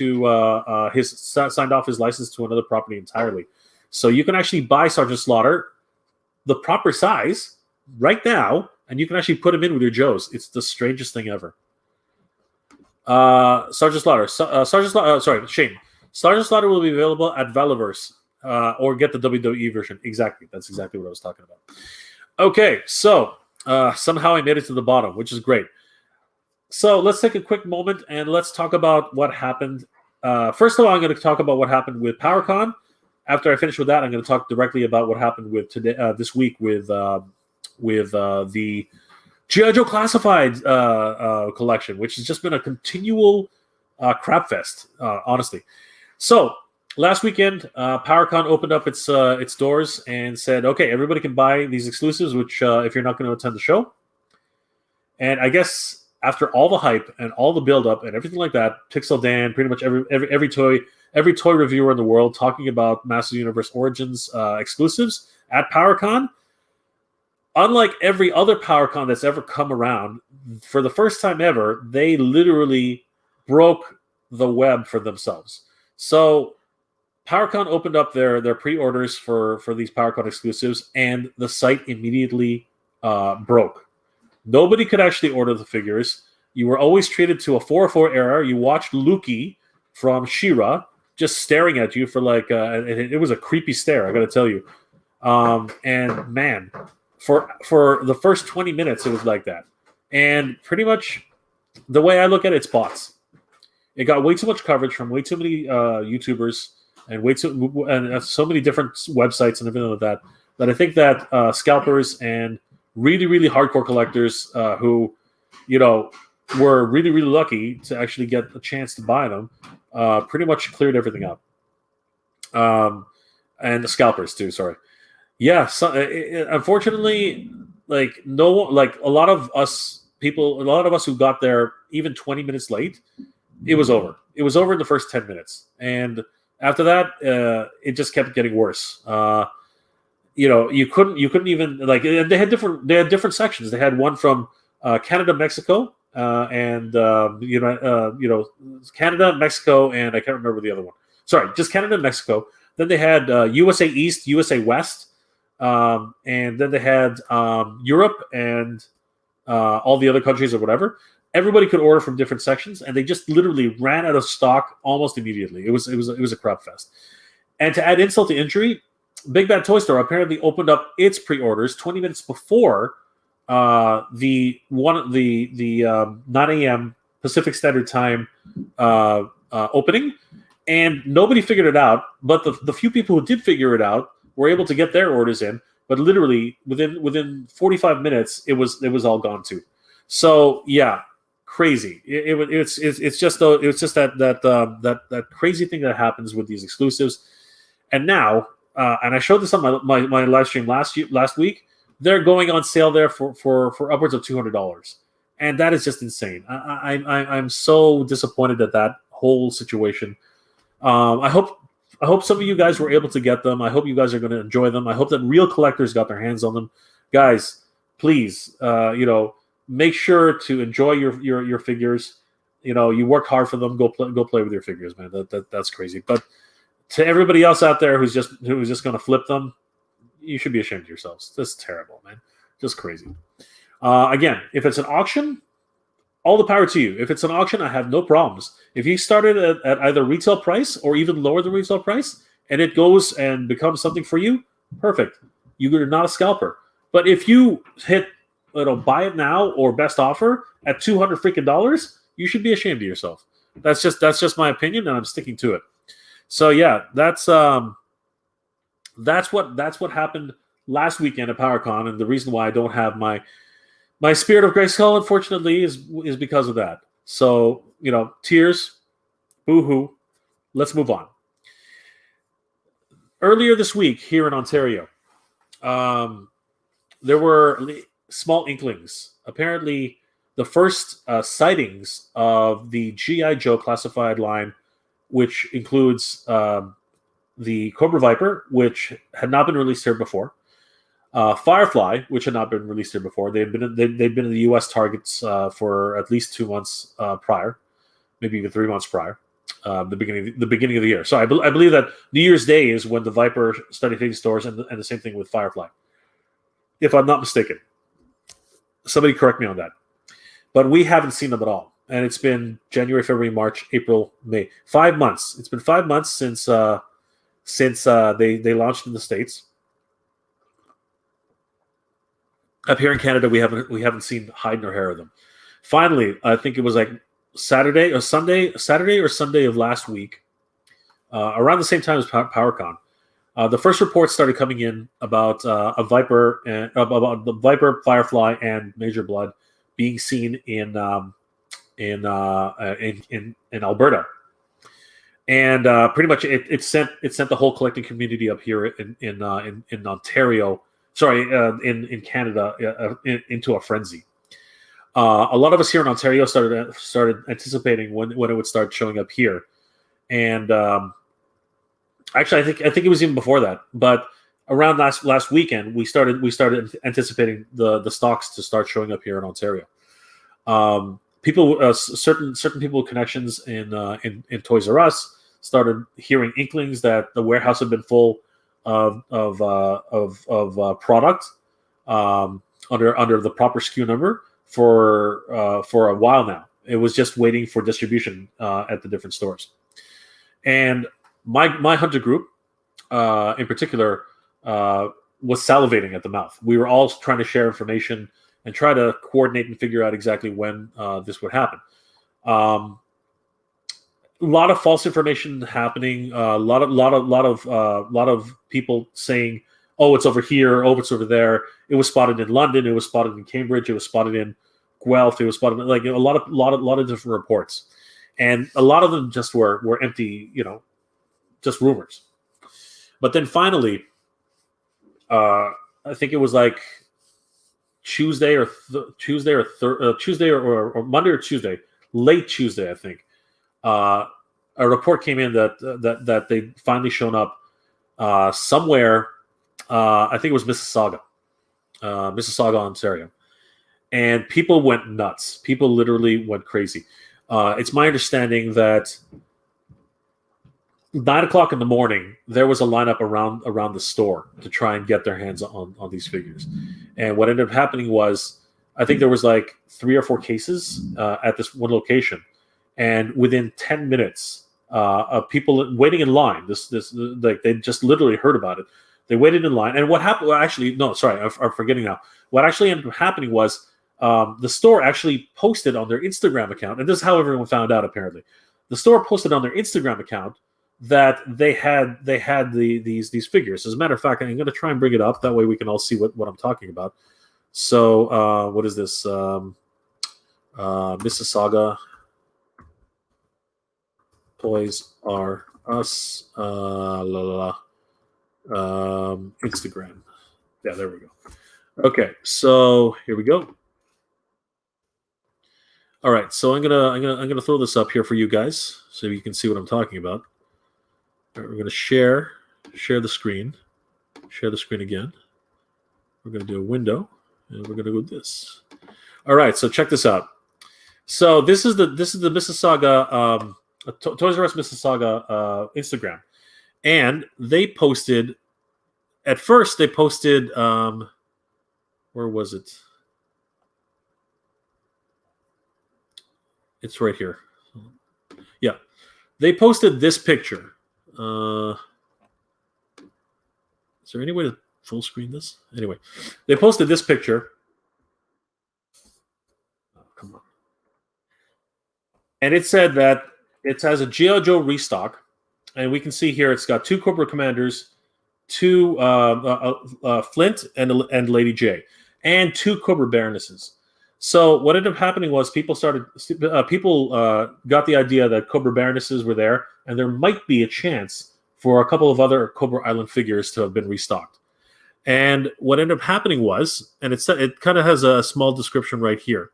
his license to another property entirely. So you can actually buy Sergeant Slaughter the proper size right now, and you can actually put him in with your Joes. It's the strangest thing ever. Sergeant Slaughter. Shane. Sergeant Slaughter will be available at Valiverse, or get the WWE version. Exactly. That's exactly what I was talking about. Okay, so somehow I made it to the bottom, which is great. So let's take a quick moment and let's talk about what happened. First of all, I'm going to talk about what happened with PowerCon. After I finish with that, I'm going to talk directly about what happened with today, this week with the G.I. Joe Classified collection, which has just been a continual crap fest, honestly. So last weekend, PowerCon opened up its doors and said, "Okay, everybody can buy these exclusives." Which, if you're not going to attend the show, and I guess after all the hype and all the build-up and everything like that, Pixel Dan, pretty much every toy reviewer in the world talking about Masters Universe Origins exclusives at PowerCon. Unlike every other PowerCon that's ever come around, for the first time ever, they literally broke the web for themselves. So PowerCon opened up their pre-orders for these PowerCon exclusives, and the site immediately broke. Nobody could actually order the figures. You were always treated to a 404 error. You watched Luki from She-Ra just staring at you for like it was a creepy stare, I got to tell you. And man, for the first 20 minutes, it was like that. And pretty much the way I look at it, it's bots. It got way too much coverage from way too many YouTubers and so many different websites and everything like that. That I think that scalpers and really, really hardcore collectors who, were really, really lucky to actually get a chance to buy them, pretty much cleared everything up. And the scalpers too. Sorry. Yeah. So, unfortunately, a lot of us who got there even 20 minutes late, it was over. It was over in the first 10 minutes, and after that, it just kept getting worse. You couldn't even they had different sections. They had one from Canada, Mexico, and Canada, Mexico, and I can't remember the other one. Sorry, just Canada and Mexico. Then they had USA East, USA West, and then they had Europe and all the other countries or whatever. Everybody could order from different sections, and they just literally ran out of stock almost immediately. It was a crap fest. And to add insult to injury, Big Bad Toy Store apparently opened up its pre-orders 20 minutes before the 9 a.m. Pacific Standard Time opening, and nobody figured it out. But the few people who did figure it out were able to get their orders in. But literally within 45 minutes, it was all gone too. So yeah, crazy. It's just that crazy thing that happens with these exclusives, and now. And I showed this on my live stream last week. They're going on sale there for upwards of $200, and that is just insane. I'm so disappointed at that whole situation. I hope some of you guys were able to get them. I hope you guys are going to enjoy them. I hope that real collectors got their hands on them. Guys, please, make sure to enjoy your figures. You work hard for them. Go play with your figures, man. That's crazy, but. To everybody else out there who's just going to flip them, you should be ashamed of yourselves. That's terrible, man. Just crazy. Again, if it's an auction, all the power to you. If it's an auction, I have no problems. If you started at either retail price or even lower than retail price, and it goes and becomes something for you, perfect. You're not a scalper. But if you hit buy it now or best offer at $200 freaking dollars, you should be ashamed of yourself. That's just my opinion, and I'm sticking to it. So yeah, that's what happened last weekend at PowerCon, and the reason why I don't have my Spirit of Grayskull, unfortunately, is because of that. So tears, boo-hoo. Let's move on. Earlier this week here in Ontario, there were small inklings. Apparently, the first sightings of the G.I. Joe classified line, which includes the Cobra Viper, which had not been released here before, Firefly, which had not been released here before. They'd been in the U.S. targets for at least 2 months prior, maybe even 3 months prior. The beginning of the year. So I believe that New Year's Day is when the Viper started hitting stores, and the same thing with Firefly, if I'm not mistaken. Somebody correct me on that. But we haven't seen them at all, and it's been January, February, March, April, May. 5 months. It's been 5 months since they launched in the States. Up here in Canada, we haven't seen hide nor hair of them. Finally, I think it was like Saturday or Sunday of last week, around the same time as PowerCon, the first reports started coming in about a Viper and about the Viper, Firefly, and Major Bludd being seen in Alberta, and pretty much it sent the whole collecting community up here in Ontario, in Canada, into a frenzy. A lot of us here in Ontario started anticipating when it would start showing up here, and actually, I think it was even before that. But around last weekend, we started anticipating the stocks to start showing up here in Ontario. Certain people with connections in Toys R Us started hearing inklings that the warehouse had been full of product under the proper SKU number for a while now. It was just waiting for distribution at the different stores. And my hunter group, in particular, was salivating at the mouth. We were all trying to share information and try to coordinate and figure out exactly when this would happen. A lot of false information happening. A lot of people saying, "Oh, it's over here. Oh, it's over there." It was spotted in London. It was spotted in Cambridge. It was spotted in Guelph. It was spotted in, a lot of different reports, and a lot of them just were empty, just rumors. But then finally, I think it was like Tuesday or Monday or Tuesday, late Tuesday, I think. A report came in that they finally shown up somewhere. I think it was Mississauga, Ontario, and people went nuts. People literally went crazy. It's my understanding that 9:00 in the morning there was a lineup around the store to try and get their hands on these figures, and what ended up happening was I think there was like 3 or 4 cases at this one location, and within 10 minutes of people waiting in line, this like they just literally heard about it. They waited in line, and what happened? Well, actually, no, sorry, I'm forgetting now. What actually ended up happening was the store actually posted on their Instagram account, and this is how everyone found out. Apparently, the store posted on their Instagram account that they had these figures. As a matter of fact, I'm going to try and bring it up. That way, we can all see what I'm talking about. So, what is this? Mississauga Toys R Us. Instagram. Yeah, there we go. Okay, so here we go. All right, so I'm gonna throw this up here for you guys so you can see what I'm talking about. All right, we're gonna share the screen. Share the screen again. We're gonna do a window, and we're gonna go this. All right, so check this out. So this is the Mississauga Toys R Us Mississauga Instagram. And they posted, at first they posted, where was it? It's right here. Yeah. They posted this picture. Is there any way to full screen this? Anyway, they posted this picture and it said that it has a G.I. Joe restock, and we can see here it's got 2 Cobra Commanders, 2 Flint and Lady J, and 2 Cobra Baronesses. So what ended up happening was people got the idea that Cobra Baronesses were there, and there might be a chance for a couple of other Cobra Island figures to have been restocked. And what ended up happening was, and it kind of has a small description right here.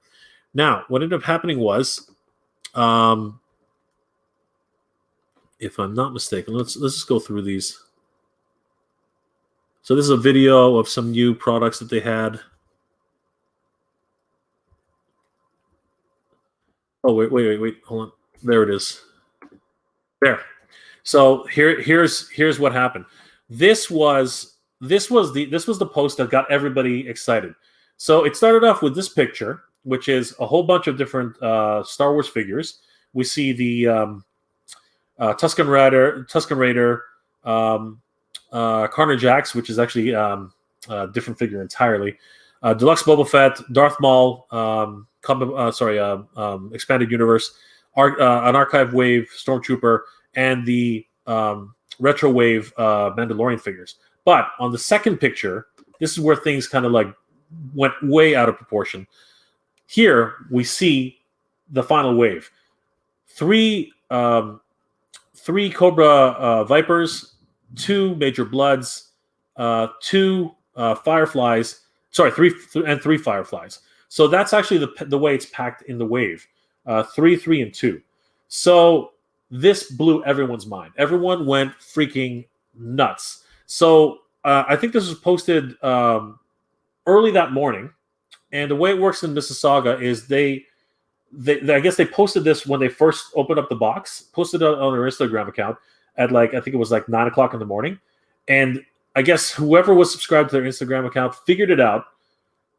Now, what ended up happening was, if I'm not mistaken, let's just go through these. So this is a video of some new products that they had. Oh, wait. Hold on. There it is. There. So here's what happened. This was the post that got everybody excited. So it started off with this picture, which is a whole bunch of different Star Wars figures. We see the Tusken Raider, Carnage Jax, which is actually a different figure entirely. Deluxe Boba Fett, Darth Maul, Expanded Universe, an Archive Wave Stormtrooper, and the Retro Wave Mandalorian figures. But on the second picture, this is where things kind of like went way out of proportion. Here we see the final wave: three Cobra Vipers, 2 Major Bloods, 2 Fireflies. Sorry, 3 Fireflies. So that's actually the way it's packed in the wave: 3, 3, and 2. So this blew everyone's mind. Everyone went freaking nuts. So I think this was posted early that morning, and the way it works in Mississauga is they I guess they posted this when they first opened up the box, posted it on their Instagram account at I think it was 9 o'clock in the morning, and I guess whoever was subscribed to their Instagram account figured it out,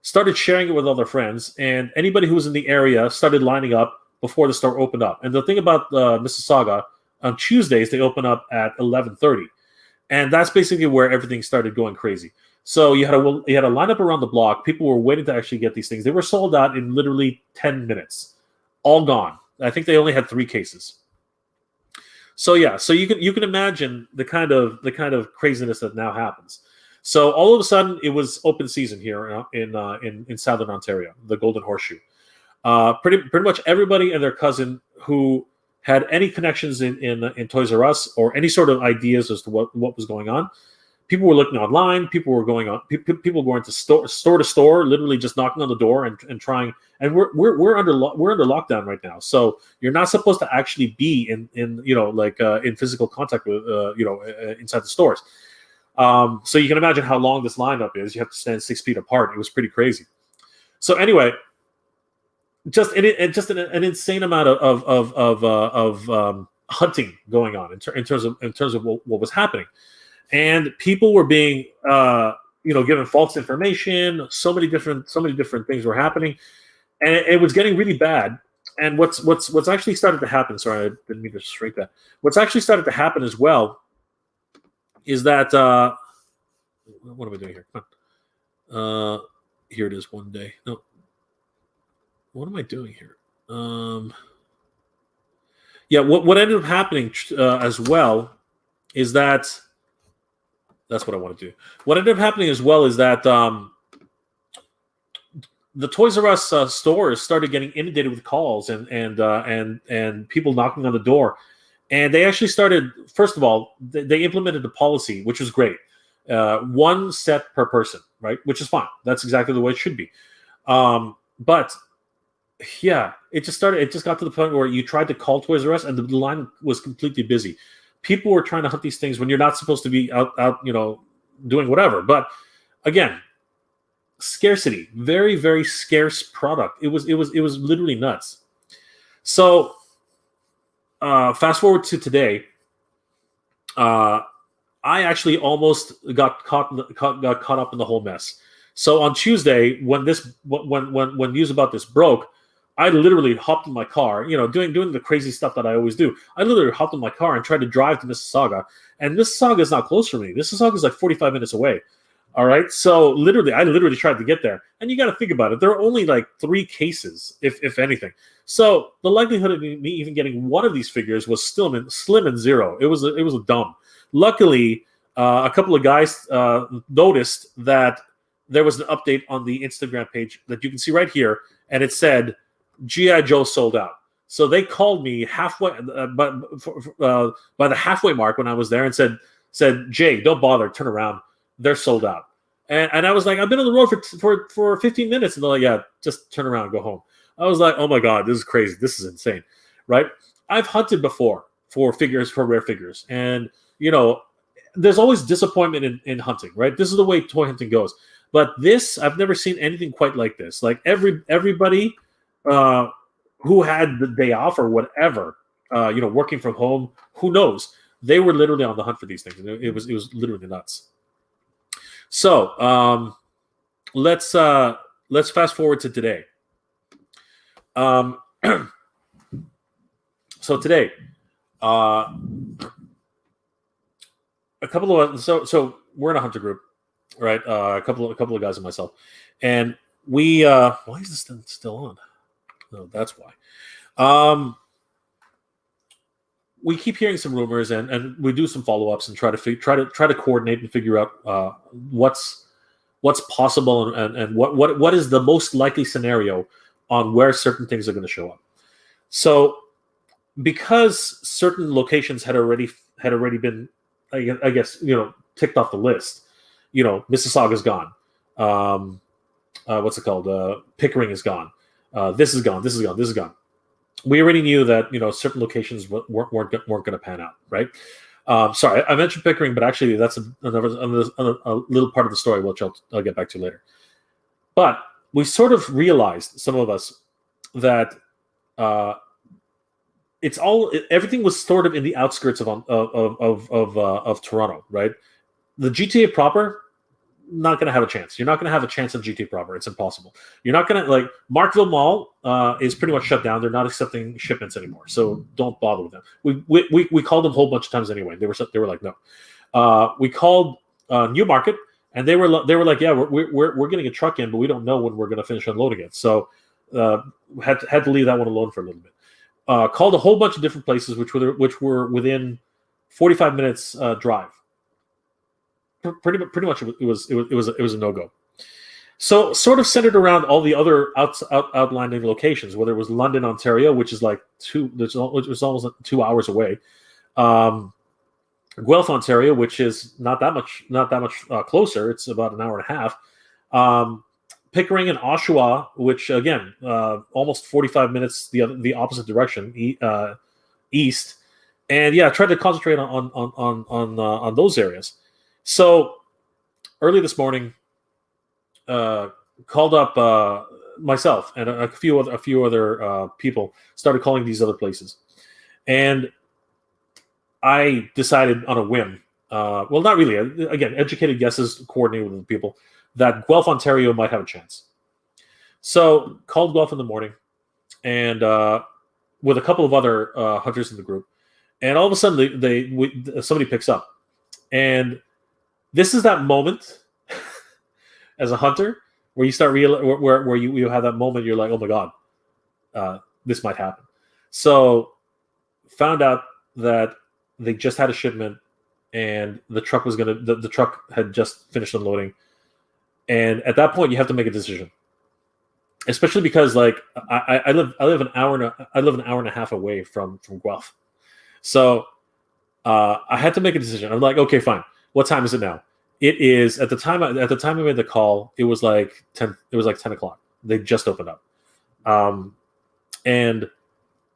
started sharing it with all their friends, and anybody who was in the area started lining up before the store opened up. And the thing about Mississauga, on Tuesdays they open up at 11:30, and that's basically where everything started going crazy. So you had a lineup around the block. People were waiting to actually get these things. They were sold out in literally 10 minutes, all gone. I think they only had 3 cases. So yeah, so you can imagine the kind of craziness that now happens. So all of a sudden, it was open season here in Southern Ontario, the Golden Horseshoe. Pretty much everybody and their cousin who had any connections in Toys R Us or any sort of ideas as to what was going on. People were looking online. People were going to store to store, literally just knocking on the door and trying. And we're under lockdown right now, so you're not supposed to actually be in physical contact with inside the stores. So you can imagine how long this lineup is. You have to stand 6 feet apart. It was pretty crazy. So anyway, just an insane amount of hunting going on in terms of what was happening, and people were being given false information. So many different things were happening, and it was getting really bad. And what's actually started to happen? Sorry, I didn't mean to shrink that. What's actually started to happen as well is that what am I doing here? Come on. Here it is. One day. No. What am I doing here? Yeah. What ended up happening as well is that that's what I want to do. What ended up happening as well is that the Toys R Us stores started getting inundated with calls and people knocking on the door. And they actually started, first of all, they implemented a policy, which was great. 1 set per person, right? Which is fine. That's exactly the way it should be. But yeah, it just got to the point where you tried to call Toys R Us and the line was completely busy. People were trying to hunt these things when you're not supposed to be out, doing whatever. But again, scarcity, very, very scarce product. It was literally nuts. So fast forward to today, I actually almost got caught up in the whole mess. So on Tuesday, when news about this broke, I literally hopped in my car, doing the crazy stuff that I always do. I literally hopped in my car and tried to drive to Mississauga, and Mississauga is not close for me. Mississauga is like 45 minutes away. All right. So literally, I literally tried to get there, and you got to think about it. There are only like 3 cases, if anything. So the likelihood of me even getting one of these figures was still slim and zero. It was a dumb. Luckily, a couple of guys noticed that there was an update on the Instagram page that you can see right here, and it said GI Joe sold out. So they called me halfway, by the halfway mark when I was there, and said Jay, don't bother, turn around, they're sold out. And I was like, I've been on the road for 15 minutes, and they're like, yeah, just turn around, go home. I was like, oh my god, this is crazy, this is insane, right? I've hunted before for rare figures, and there's always disappointment in hunting, right? This is the way toy hunting goes. But this, I've never seen anything quite like this. Like everybody who had the day off or whatever, working from home, who knows? They were literally on the hunt for these things. And it was literally nuts. So let's fast forward to today. So today, a couple of so we're in a hunter group, right? A couple of guys and myself, and we why is this thing still on? No, that's why. We keep hearing some rumors, and we do some follow-ups and try to coordinate and figure out what's possible and what is the most likely scenario on where certain things are going to show up. So because certain locations had already been, I guess, ticked off the list. Mississauga's gone. What's it called? Pickering is gone. This is gone. This is gone. This is gone. We already knew that certain locations weren't going to pan out, right? Sorry, I mentioned Pickering, but actually that's a little part of the story, which I'll get back to later. But we sort of realized, some of us, that everything was sort of in the outskirts of Toronto, right? The GTA proper, not going to have a chance. You're not going to have a chance in GTA proper. It's impossible. You're not going to Markville Mall is pretty much shut down. They're not accepting shipments anymore, so don't bother with them. We called them a whole bunch of times anyway. They were like no. We called Newmarket, and they were like, yeah, we're getting a truck in, but we don't know when we're going to finish unloading it. So had to leave that one alone for a little bit. Called a whole bunch of different places, which were within 45 minutes drive. Pretty much, it was a no-go. So sort of centered around all the other outlying locations, whether it was London, Ontario, which is like which was almost 2 hours away. Guelph, Ontario, which is not that much closer. It's about an hour and a half. Pickering and Oshawa, which again, almost 45 minutes the opposite direction, east. And yeah, I tried to concentrate on those areas. So early this morning, called up myself and a few other people, started calling these other places, and I decided on a whim. Well, not really. Again, educated guesses, coordinated with the people, that Guelph, Ontario might have a chance. So called Guelph in the morning, and with a couple of other hunters in the group, and all of a sudden somebody picks up, and this is that moment as a hunter where you start where you have that moment. You're like, oh my god, this might happen. So found out that they just had a shipment, and the truck was the truck had just finished unloading. And at that point, you have to make a decision, especially because I live an hour and a half away from Guelph, so I had to make a decision. I'm like, okay, fine. What time is it now? It is at the time I made the call. It was like 10. It was like 10 o'clock. They just opened up, and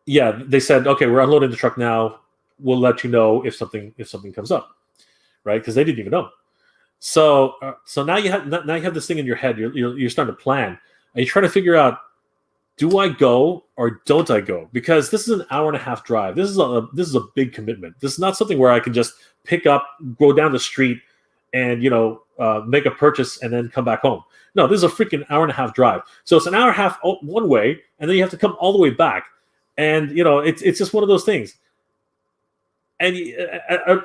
yeah, they said, okay, we're unloading the truck now. We'll let you know if something comes up, right? Because they didn't even know. So now you have this thing in your head. You're starting to plan, and you're trying to figure out, do I go or don't I go? Because this is an hour and a half drive. This is a big commitment. This is not something where I can just pick up, go down the street, and make a purchase and then come back home. No, this is a freaking hour and a half drive. So it's an hour and a half one way, and then you have to come all the way back. And it's just one of those things. And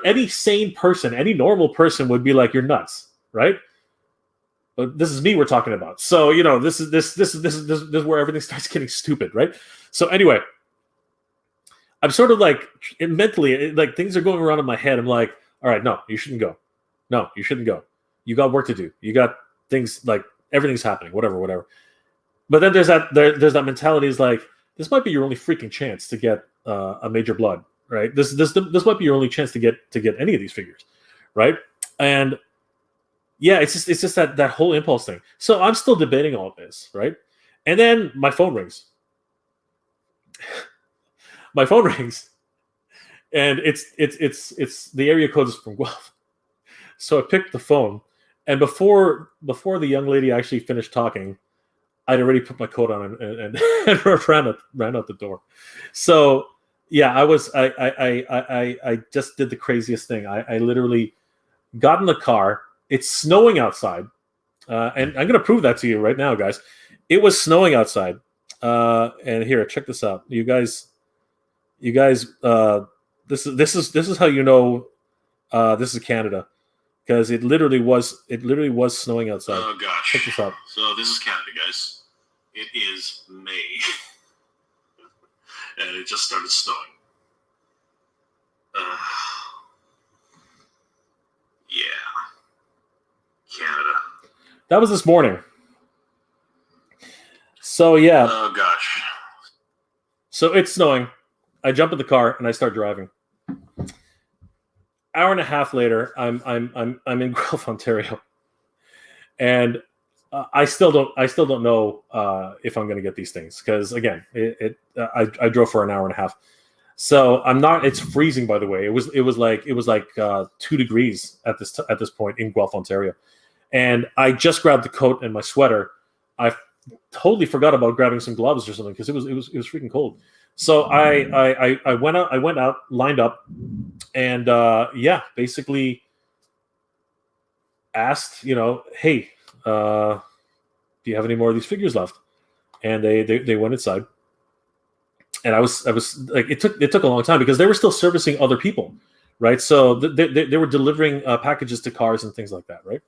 any sane person, any normal person would be like, you're nuts, right? But this is me we're talking about. So this is where everything starts getting stupid, right? So anyway, I'm sort of like mentally, like things are going around in my head. I'm like, all right, no, you shouldn't go. No, you shouldn't go. You got work to do. You got things like everything's happening, whatever. But then there's that mentality is like, this might be your only freaking chance to get a major Bludd, right? This might be your only chance to get any of these figures, right? And yeah, it's just that whole impulse thing. So I'm still debating all of this, right? And then my phone rings. My phone rings, and it's the area code is from Guelph. So I picked the phone, and before the young lady actually finished talking, I'd already put my coat on and ran out the door. So yeah, I just did the craziest thing. I literally got in the car. It's snowing outside, and I'm gonna prove that to you right now, guys. It was snowing outside, and here, check this out, you guys. This is how you know this is Canada, because it literally was snowing outside. Oh gosh! Check this out. So this is Canada, guys. It is May, and it just started snowing. Yeah, Canada. That was this morning. So yeah. Oh gosh. So it's snowing. I jump in the car and I start driving. Hour and a half later, I'm in Guelph, Ontario, and I still don't know if I'm going to get these things, because again, I drove for an hour and a half, so I'm not. It's freezing, by the way. It was like 2 degrees at this point in Guelph, Ontario, and I just grabbed the coat and my sweater. I totally forgot about grabbing some gloves or something because it was freaking cold. So I went out, lined up, and basically asked, hey, do you have any more of these figures left? And they went inside, and I was like, it took a long time because they were still servicing other people, right? So they were delivering packages to cars and things like that, right?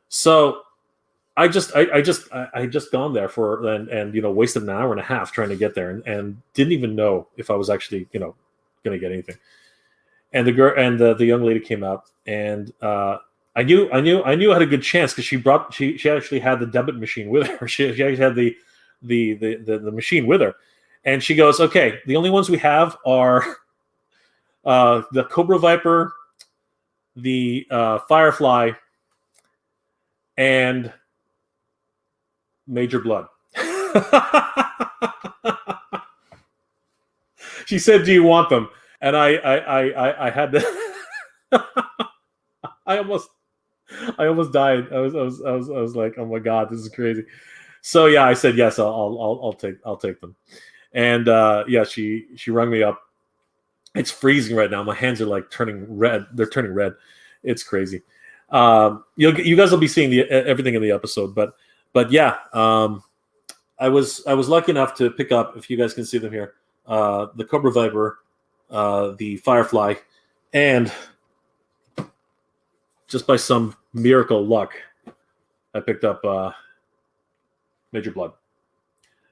So I just gone there for and wasted an hour and a half trying to get there and didn't even know if I was actually going to get anything. And the girl and the young lady came out, and I knew I had a good chance because she actually had the debit machine with her. She actually had the machine with her, and she goes, okay, the only ones we have are the Cobra Viper, the Firefly, and Major Bludd. She said, do you want them? And I had to I almost died. I was like, oh my god, this is crazy. So yeah, I said yes, I'll take them. And she rung me up. It's freezing right now. My hands are like turning red. They're turning red. It's crazy. You guys will be seeing everything in the episode, but yeah, I was lucky enough to pick up, if you guys can see them here, the Cobra Viper, the Firefly, and just by some miracle luck, I picked up Major Bludd.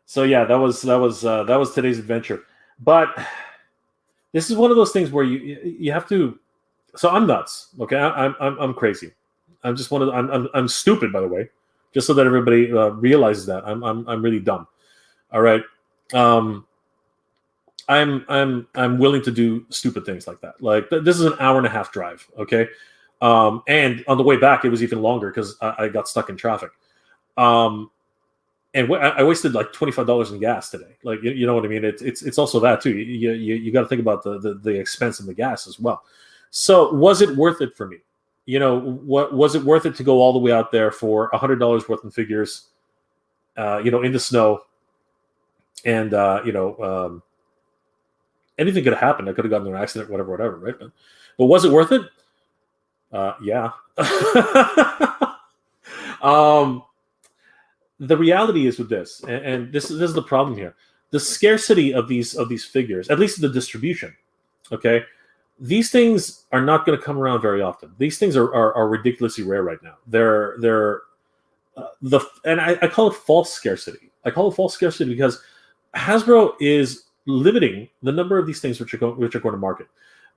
So yeah, that was today's adventure. But this is one of those things where you have to. So I'm nuts. Okay, I'm crazy. I'm just one of I'm stupid, by the way. Just so that everybody realizes that I'm really dumb. All right. I'm willing to do stupid things like that. Like this is an hour and a half drive. Okay. And on the way back, it was even longer because I got stuck in traffic. And I wasted like $25 in gas today. Like, you know what I mean? It's also that too. You got to think about the expense of the gas as well. So was it worth it for me? What was it worth it to go all the way out there for $100 worth in figures, in the snow, and anything could have happened. I could have gotten in an accident, whatever, right? But was it worth it? Yeah. The reality is with this, and this is the problem here: the scarcity of these figures, at least the distribution. Okay. These things are not going to come around very often. These things are ridiculously rare right now. They're I call it false scarcity. I call it false scarcity because Hasbro is limiting the number of these things which are going to market.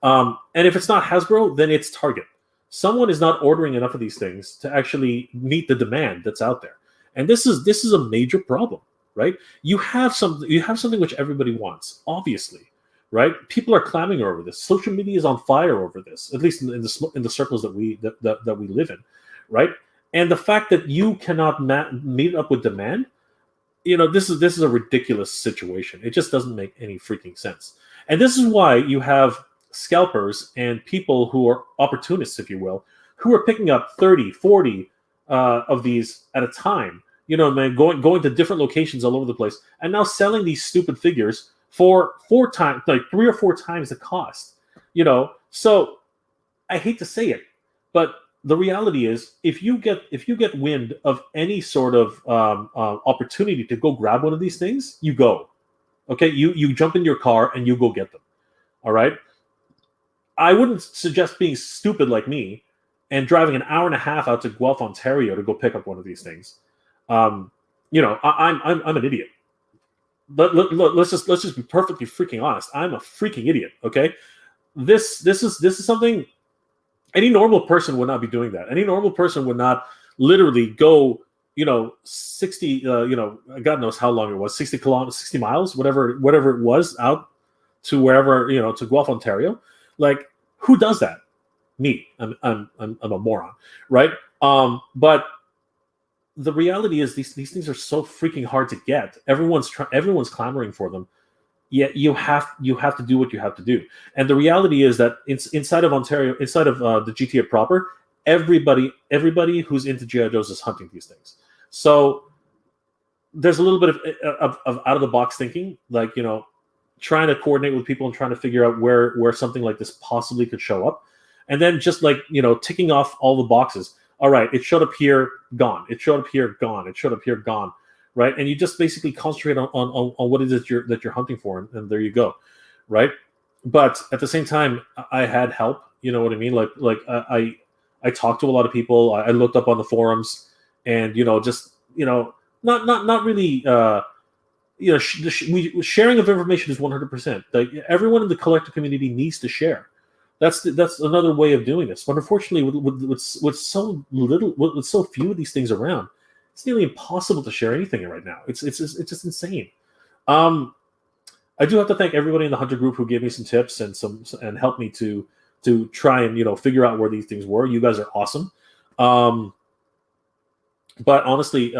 And if it's not Hasbro, then it's Target. Someone is not ordering enough of these things to actually meet the demand that's out there, and this is a major problem, right? You have something which everybody wants, obviously, right? People are clamoring over this. Social media is on fire over this, at least in the circles that we live in, right? And the fact that you cannot meet up with demand, this is a ridiculous situation. It just doesn't make any freaking sense. And this is why you have scalpers and people who are opportunists, if you will, who are picking up 30, 40 of these at a time, man, going to different locations all over the place, and now selling these stupid figures for 3 or 4 times the cost. So I hate to say it, but the reality is, if you get wind of any sort of opportunity to go grab one of these things, you go. Okay, you jump in your car and you go get them. All right. I wouldn't suggest being stupid like me and driving an hour and a half out to Guelph, Ontario to go pick up one of these things. I'm an idiot. But let's just be perfectly freaking honest. I'm a freaking idiot. Okay, this is something any normal person would not be doing. That any normal person would not literally go 60 God knows how long it was, 60 kilometers, 60 miles, whatever it was, out to wherever, to Guelph, Ontario. Like, who does that? Me. I'm a moron, right? But the reality is these things are so freaking hard to get. Everyone's clamoring for them. Yet you have to do what you have to do. And the reality is that inside of Ontario, inside of the GTA proper, everybody who's into G.I. Joes is hunting these things. So there's a little bit of out of the box thinking, like, trying to coordinate with people and trying to figure out where something like this possibly could show up, and then just like ticking off all the boxes. All right, it showed up here, gone. It showed up here, gone. It showed up here, gone. Right, and you just basically concentrate on what it is that you're hunting for, and there you go, right? But at the same time, I had help. You know what I mean? Like I talked to a lot of people. I looked up on the forums, and not really. Sharing of information is 100%. Like, everyone in the collector community needs to share. That's another way of doing this. But unfortunately, with so few of these things around, it's nearly impossible to share anything right now. It's just insane. I do have to thank everybody in the Hunter group who gave me some tips and helped me to try and figure out where these things were. You guys are awesome. But honestly,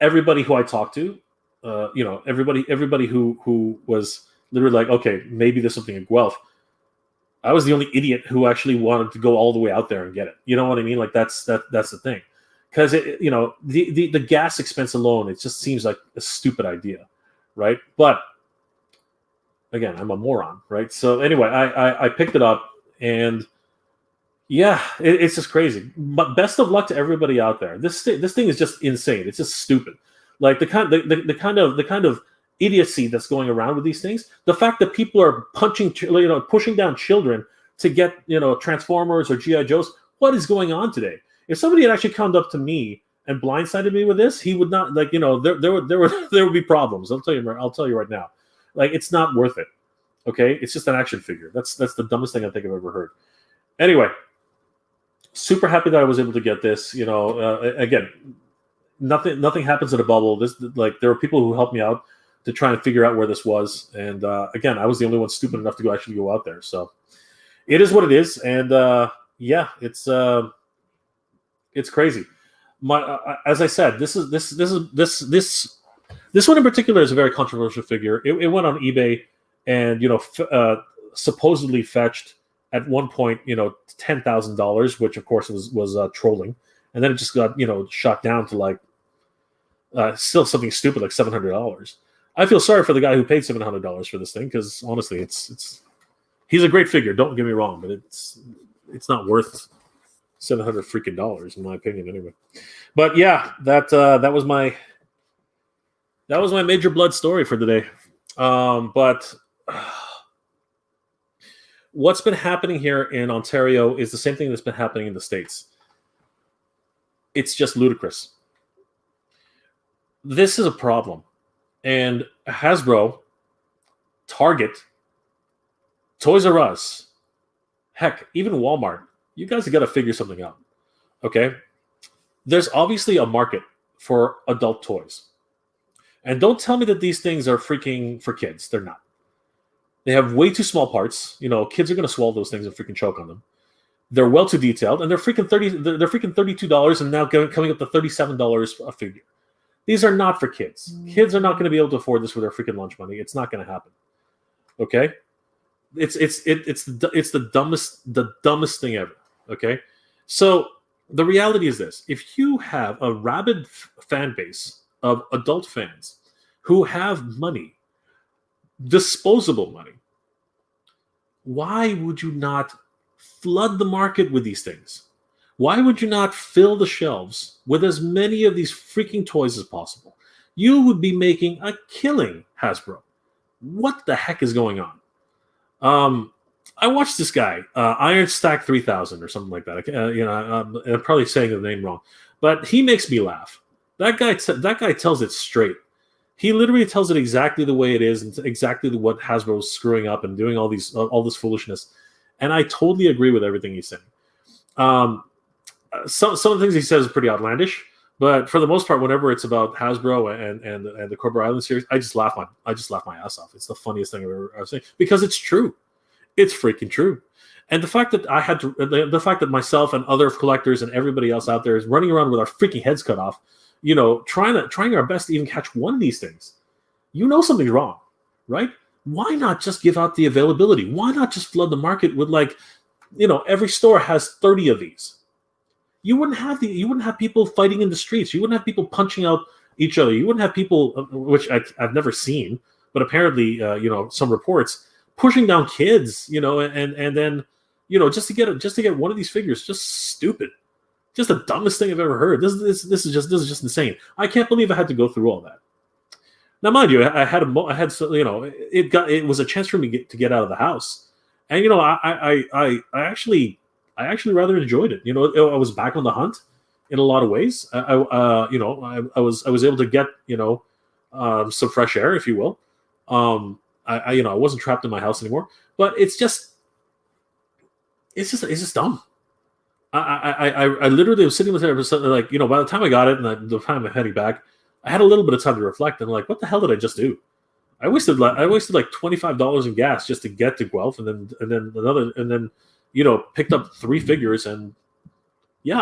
everybody who I talked to, everybody who was literally like, okay, maybe there's something in Guelph. I was the only idiot who actually wanted to go all the way out there and get it. You know what I mean? Like, that's the thing. Because the gas expense alone, it just seems like a stupid idea, right? But again, I'm a moron, right? So anyway, I picked it up, and yeah, it's just crazy. But best of luck to everybody out there. This thing is just insane. It's just stupid. Like the kind of idiocy that's going around with these things. The fact that people are pushing down children to get Transformers or GI Joes. What is going on today? If somebody had actually come up to me and blindsided me with this, he would not there would be problems. I'll tell you right now. Like, it's not worth it. Okay, it's just an action figure. That's the dumbest thing I think I've ever heard. Anyway, super happy that I was able to get this. Again, nothing happens in a bubble. There were people who helped me out to try and figure out where this was, and again, I was the only one stupid enough to actually go out there. So it is what it is, and yeah, it's crazy. As I said, this one in particular is a very controversial figure. It went on eBay, and supposedly fetched at one point $10,000, which of course was trolling, and then it just got shot down to like still something stupid like $700. I feel sorry for the guy who paid $700 for this thing, because honestly, he's a great figure. Don't get me wrong, but it's not worth $700 freaking dollars in my opinion, anyway. But yeah, that was my major Bludd story for the day. But what's been happening here in Ontario is the same thing that's been happening in the States. It's just ludicrous. This is a problem. And Hasbro, Target, Toys R Us, heck, even Walmart, you guys have got to figure something out. Okay? There's obviously a market for adult toys. And don't tell me that these things are freaking for kids. They're not. They have way too small parts. Kids are going to swallow those things and freaking choke on them. They're well too detailed, and they're freaking $32, and now coming up to $37 a figure. These are not for kids. Kids are not going to be able to afford this with their freaking lunch money. It's not going to happen. Okay, it's the dumbest thing ever. Okay, so the reality is this: if you have a rabid fan base of adult fans who have money, disposable money, why would you not flood the market with these things? Why would you not fill the shelves with as many of these freaking toys as possible? You would be making a killing, Hasbro. What the heck is going on? I watched this guy, Iron Stack 3000 or something like that. I'm probably saying the name wrong, but he makes me laugh. That guy tells it straight. He literally tells it exactly the way it is and exactly what Hasbro's screwing up and doing all this foolishness. And I totally agree with everything he's saying. Some of the things he says is pretty outlandish, but for the most part, whenever it's about Hasbro and the Cobra Island series, I just laugh my ass off. It's the funniest thing I've ever seen because it's true. It's freaking true. And the fact that the fact that myself and other collectors and everybody else out there is running around with our freaking heads cut off, trying our best to even catch one of these things, something's wrong, right? Why not just give out the availability? Why not just flood the market with every store has 30 of these? You wouldn't have people fighting in the streets. You wouldn't have people punching out each other. You wouldn't have people, which I've never seen, but apparently, some reports pushing down kids, and then, just to get one of these figures, just stupid, just the dumbest thing I've ever heard. This is just insane. I can't believe I had to go through all that. Now, mind you, it was a chance for me to get out of the house, and I actually rather enjoyed it. I was back on the hunt in a lot of ways. I was able to get some fresh air, if you will. I wasn't trapped in my house anymore. But it's just dumb. I literally was sitting there, by the time I got it and the time I'm heading back, I had a little bit of time to reflect and what the hell did I just do? I wasted like $25 in gas just to get to Guelph, and then picked up 3 figures, and yeah,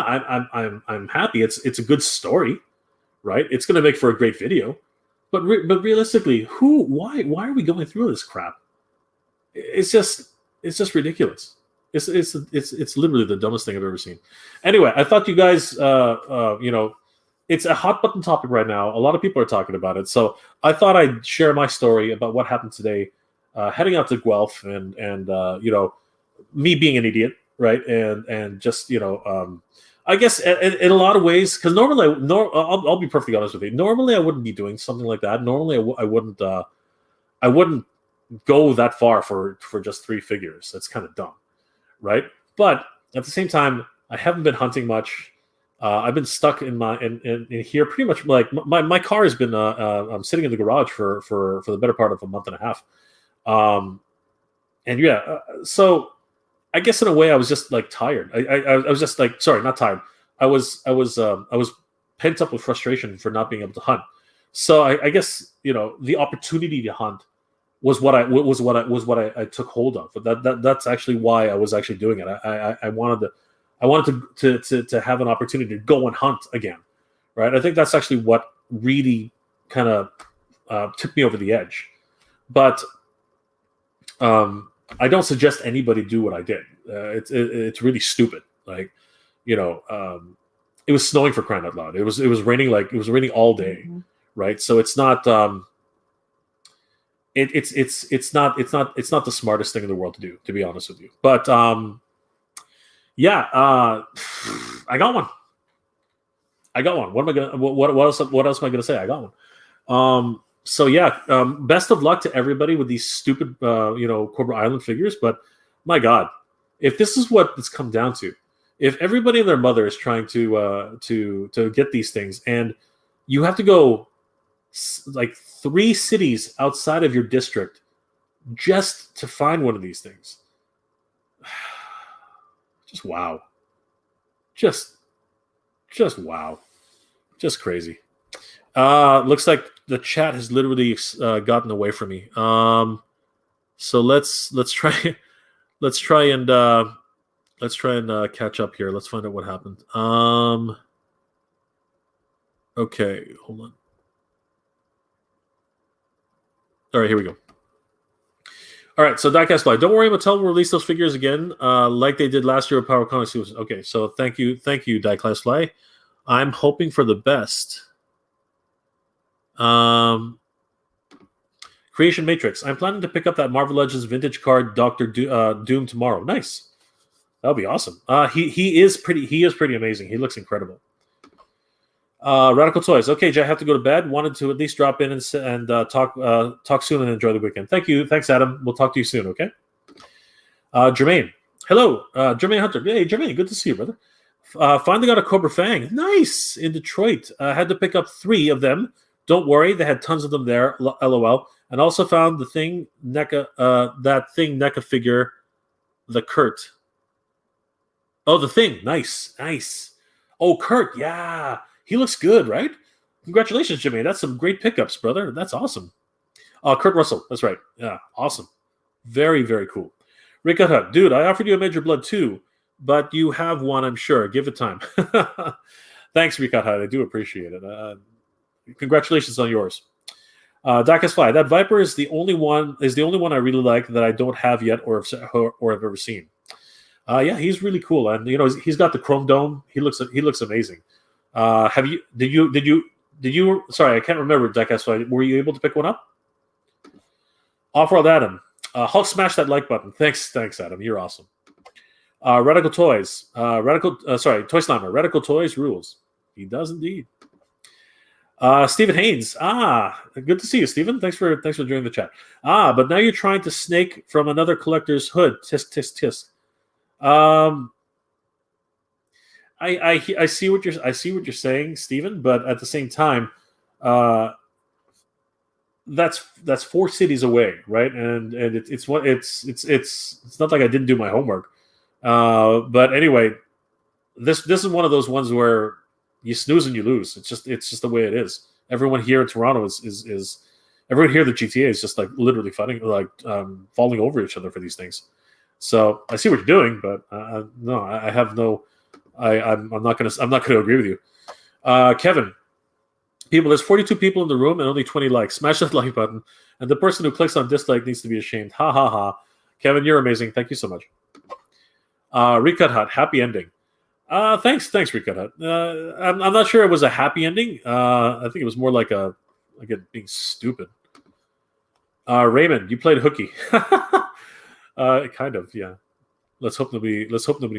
I'm happy. It's a good story, right? It's going to make for a great video, but realistically, why are we going through this crap? It's just ridiculous. It's literally the dumbest thing I've ever seen. Anyway, I thought you guys, it's a hot button topic right now. A lot of people are talking about it, so I thought I'd share my story about what happened today, heading out to Guelph, and me being an idiot, right? And just I guess in a lot of ways, because normally, I'll be perfectly honest with you. Normally, I wouldn't be doing something like that. Normally, I wouldn't go that far for just 3 figures. That's kind of dumb, right? But at the same time, I haven't been hunting much. I've been stuck in here pretty much. Like my car has been I'm sitting in the garage for the better part of a month and a half. And yeah, so I guess in a way I was just tired. I was just sorry, not tired. I was pent up with frustration for not being able to hunt. So I guess the opportunity to hunt was what I took hold of. But that's actually why I was actually doing it. I wanted to have an opportunity to go and hunt again, right? I think that's actually what really kind of took me over the edge. But I don't suggest anybody do what I did. It's really stupid. It was snowing for crying out loud. It was raining all day, right? So it's not it's not the smartest thing in the world to do, to be honest with you. But yeah, I got one. What else am I gonna say? I got one. So yeah, best of luck to everybody with these stupid, Cobra Island figures. But my God, if this is what it's come down to, If everybody and their mother is trying to get these things, and you have to go like 3 cities outside of your district just to find one of these things, just wow, just wow, just crazy. Looks like the chat has literally gotten away from me. So let's try and catch up here. Let's find out what happened. Okay, hold on. All right, here we go. All right, so Diecast Fly. Don't worry, Mattel will release those figures again, like they did last year with Power Comics. Okay, so thank you, Diecast Fly. I'm hoping for the best. Creation Matrix. I'm planning to pick up that Marvel Legends vintage card Doctor Doom tomorrow. Nice. That'll be awesome. He is pretty amazing. He looks incredible. Radical Toys. Okay, Jay, I have to go to bed. Wanted to at least drop in and talk soon and enjoy the weekend. Thank you. Thanks, Adam. We'll talk to you soon, okay? Jermaine. Hello, Jermaine Hunter. Hey, Jermaine, good to see you, brother. Finally got a Cobra Fang. Nice. In Detroit. Had to pick up 3 of them. Don't worry, they had tons of them there. LOL. And also found the thing NECA figure, the Kurt. Oh, the thing. Nice. Oh, Kurt. Yeah. He looks good, right? Congratulations, Jimmy. That's some great pickups, brother. That's awesome. Kurt Russell. That's right. Yeah. Awesome. Very, very cool. Rick Hut. Dude, I offered you a Major Bludd too, but you have one, I'm sure. Give it time. Thanks, Rick Hut. I do appreciate it. Congratulations on yours. Dacus Fly. That Viper is the only one I really like that I don't have yet or have ever seen. Yeah, he's really cool, and he's got the chrome dome. He looks amazing. Did you? Sorry, I can't remember. Dacus Fly. Were you able to pick one up? Off-World Adam. Hulk smash that like button. Thanks, Adam. You're awesome. Radical Toys. Toy Slammer. Radical Toys rules. He does indeed. Stephen Haynes. Good to see you, Stephen. Thanks for joining the chat. But now you're trying to snake from another collector's hood. Tisk, tisk, tisk. I see what you're saying, Stephen. But at the same time, that's 4 cities away, right? And it's not like I didn't do my homework. But anyway, this is one of those ones where you snooze and you lose. It's just the way it is. Everyone here in Toronto is everyone here at the GTA is just like literally fighting, like falling over each other for these things. So I see what you're doing, but no, I have no. I'm not gonna agree with you, Kevin. People, there's 42 people in the room and only 20 likes. Smash that like button, and the person who clicks on dislike needs to be ashamed. Ha ha ha. Kevin, you're amazing. Thank you so much. Recut Hut, happy ending. Thanks, Recut Hut. I'm not sure it was a happy ending. I think it was more like being stupid. Raymond, you played hooky. Kind of, yeah. Let's hope nobody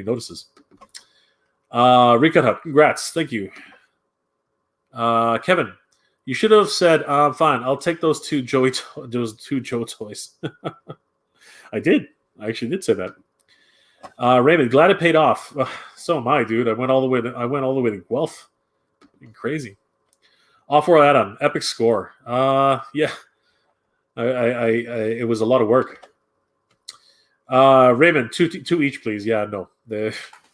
notices. Recut Hut, congrats. Thank you. Kevin, you should have said, fine, I'll take those two Joe toys. I did. I actually did say that. Raymond, glad it paid off. So am I, dude. I went all the way to Guelph. Being crazy. Off-World Adam, epic score. Yeah. It was a lot of work. Raymond, two each, please. Yeah, no.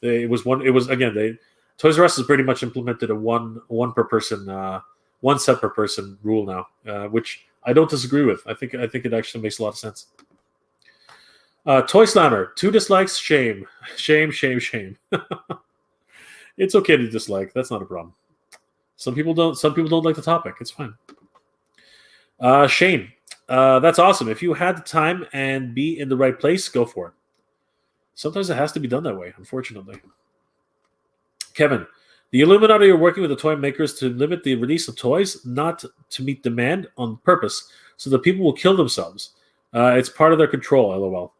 It was one. It was again. Toys R Us has pretty much implemented a one per person, one set per person rule now, which I don't disagree with. I think it actually makes a lot of sense. Toy Slammer, 2 dislikes, shame. It's okay to dislike. That's not a problem. Some people don't like the topic. It's fine. Shane, that's awesome. If you had the time and be in the right place, go for it. Sometimes it has to be done that way, unfortunately. Kevin, the Illuminati are working with the toy makers to limit the release of toys, not to meet demand on purpose, so that people will kill themselves. It's part of their control, LOL.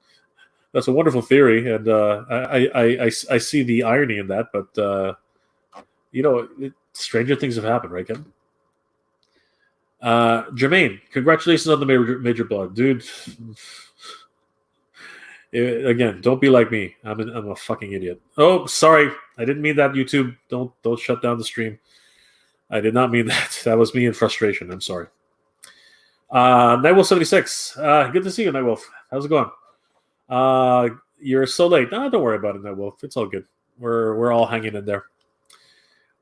That's a wonderful theory, and I see the irony in that, but stranger things have happened, right, Kevin? Jermaine, congratulations on the Major Bludd, dude. Again, don't be like me. I'm a fucking idiot. Oh, sorry, I didn't mean that. YouTube, don't shut down the stream. I did not mean that. That was me in frustration. I'm sorry. Nightwolf76. Good to see you, Nightwolf. How's it going? You're so late. No, don't worry about it, Nightwolf. It's all good. We're all hanging in there.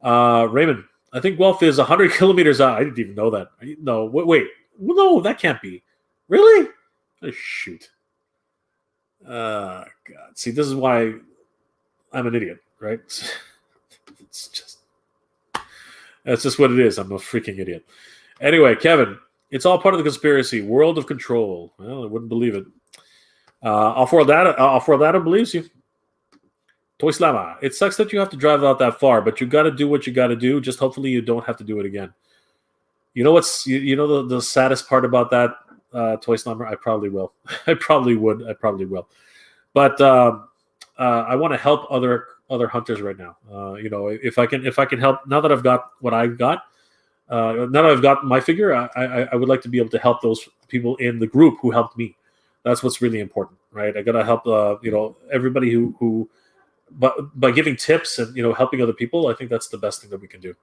Raymond, I think Guelph is 100 kilometers out. I didn't even know that. No, wait. No, that can't be. Really? Oh, shoot. God. See, this is why I'm an idiot, right? That's just what it is. I'm a freaking idiot. Anyway, Kevin, it's all part of the conspiracy. World of control. Well, I wouldn't believe it. Off World Adam believes you. Toy Slama. It sucks that you have to drive out that far, but you got to do what you got to do. Just hopefully you don't have to do it again. You know what's the saddest part about that, Toy Slama? I probably will. I probably will. But I want to help other hunters right now. If I can help now that I've got what I've got. Now that I've got my figure, I would like to be able to help those people in the group who helped me. That's what's really important, right? I gotta help everybody who by giving tips and helping other people. I think that's the best thing that we can do.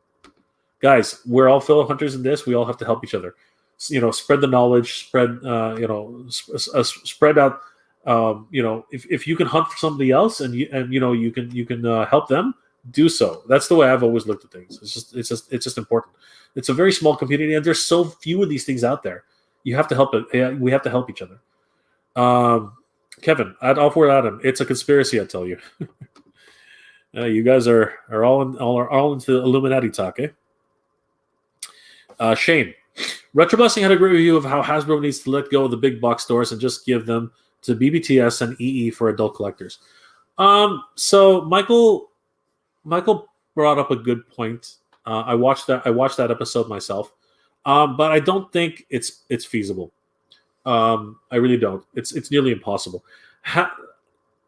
Guys, we're all fellow hunters in this. We all have to help each other. Spread the knowledge. Spread out. If you can hunt for somebody else and you can help them, do so. That's the way I've always looked at things. It's just important. It's a very small community, and there's so few of these things out there. You have to help it. We have to help each other. Kevin, at Offward Adam, it's a conspiracy. I tell you. You guys are all into Illuminati talk, eh? Shane, Retrobusting had a great review of how Hasbro needs to let go of the big box stores and just give them to BBTS and EE for adult collectors. So Michael brought up a good point. I watched that episode myself, but I don't think it's feasible. I really don't. It's nearly impossible.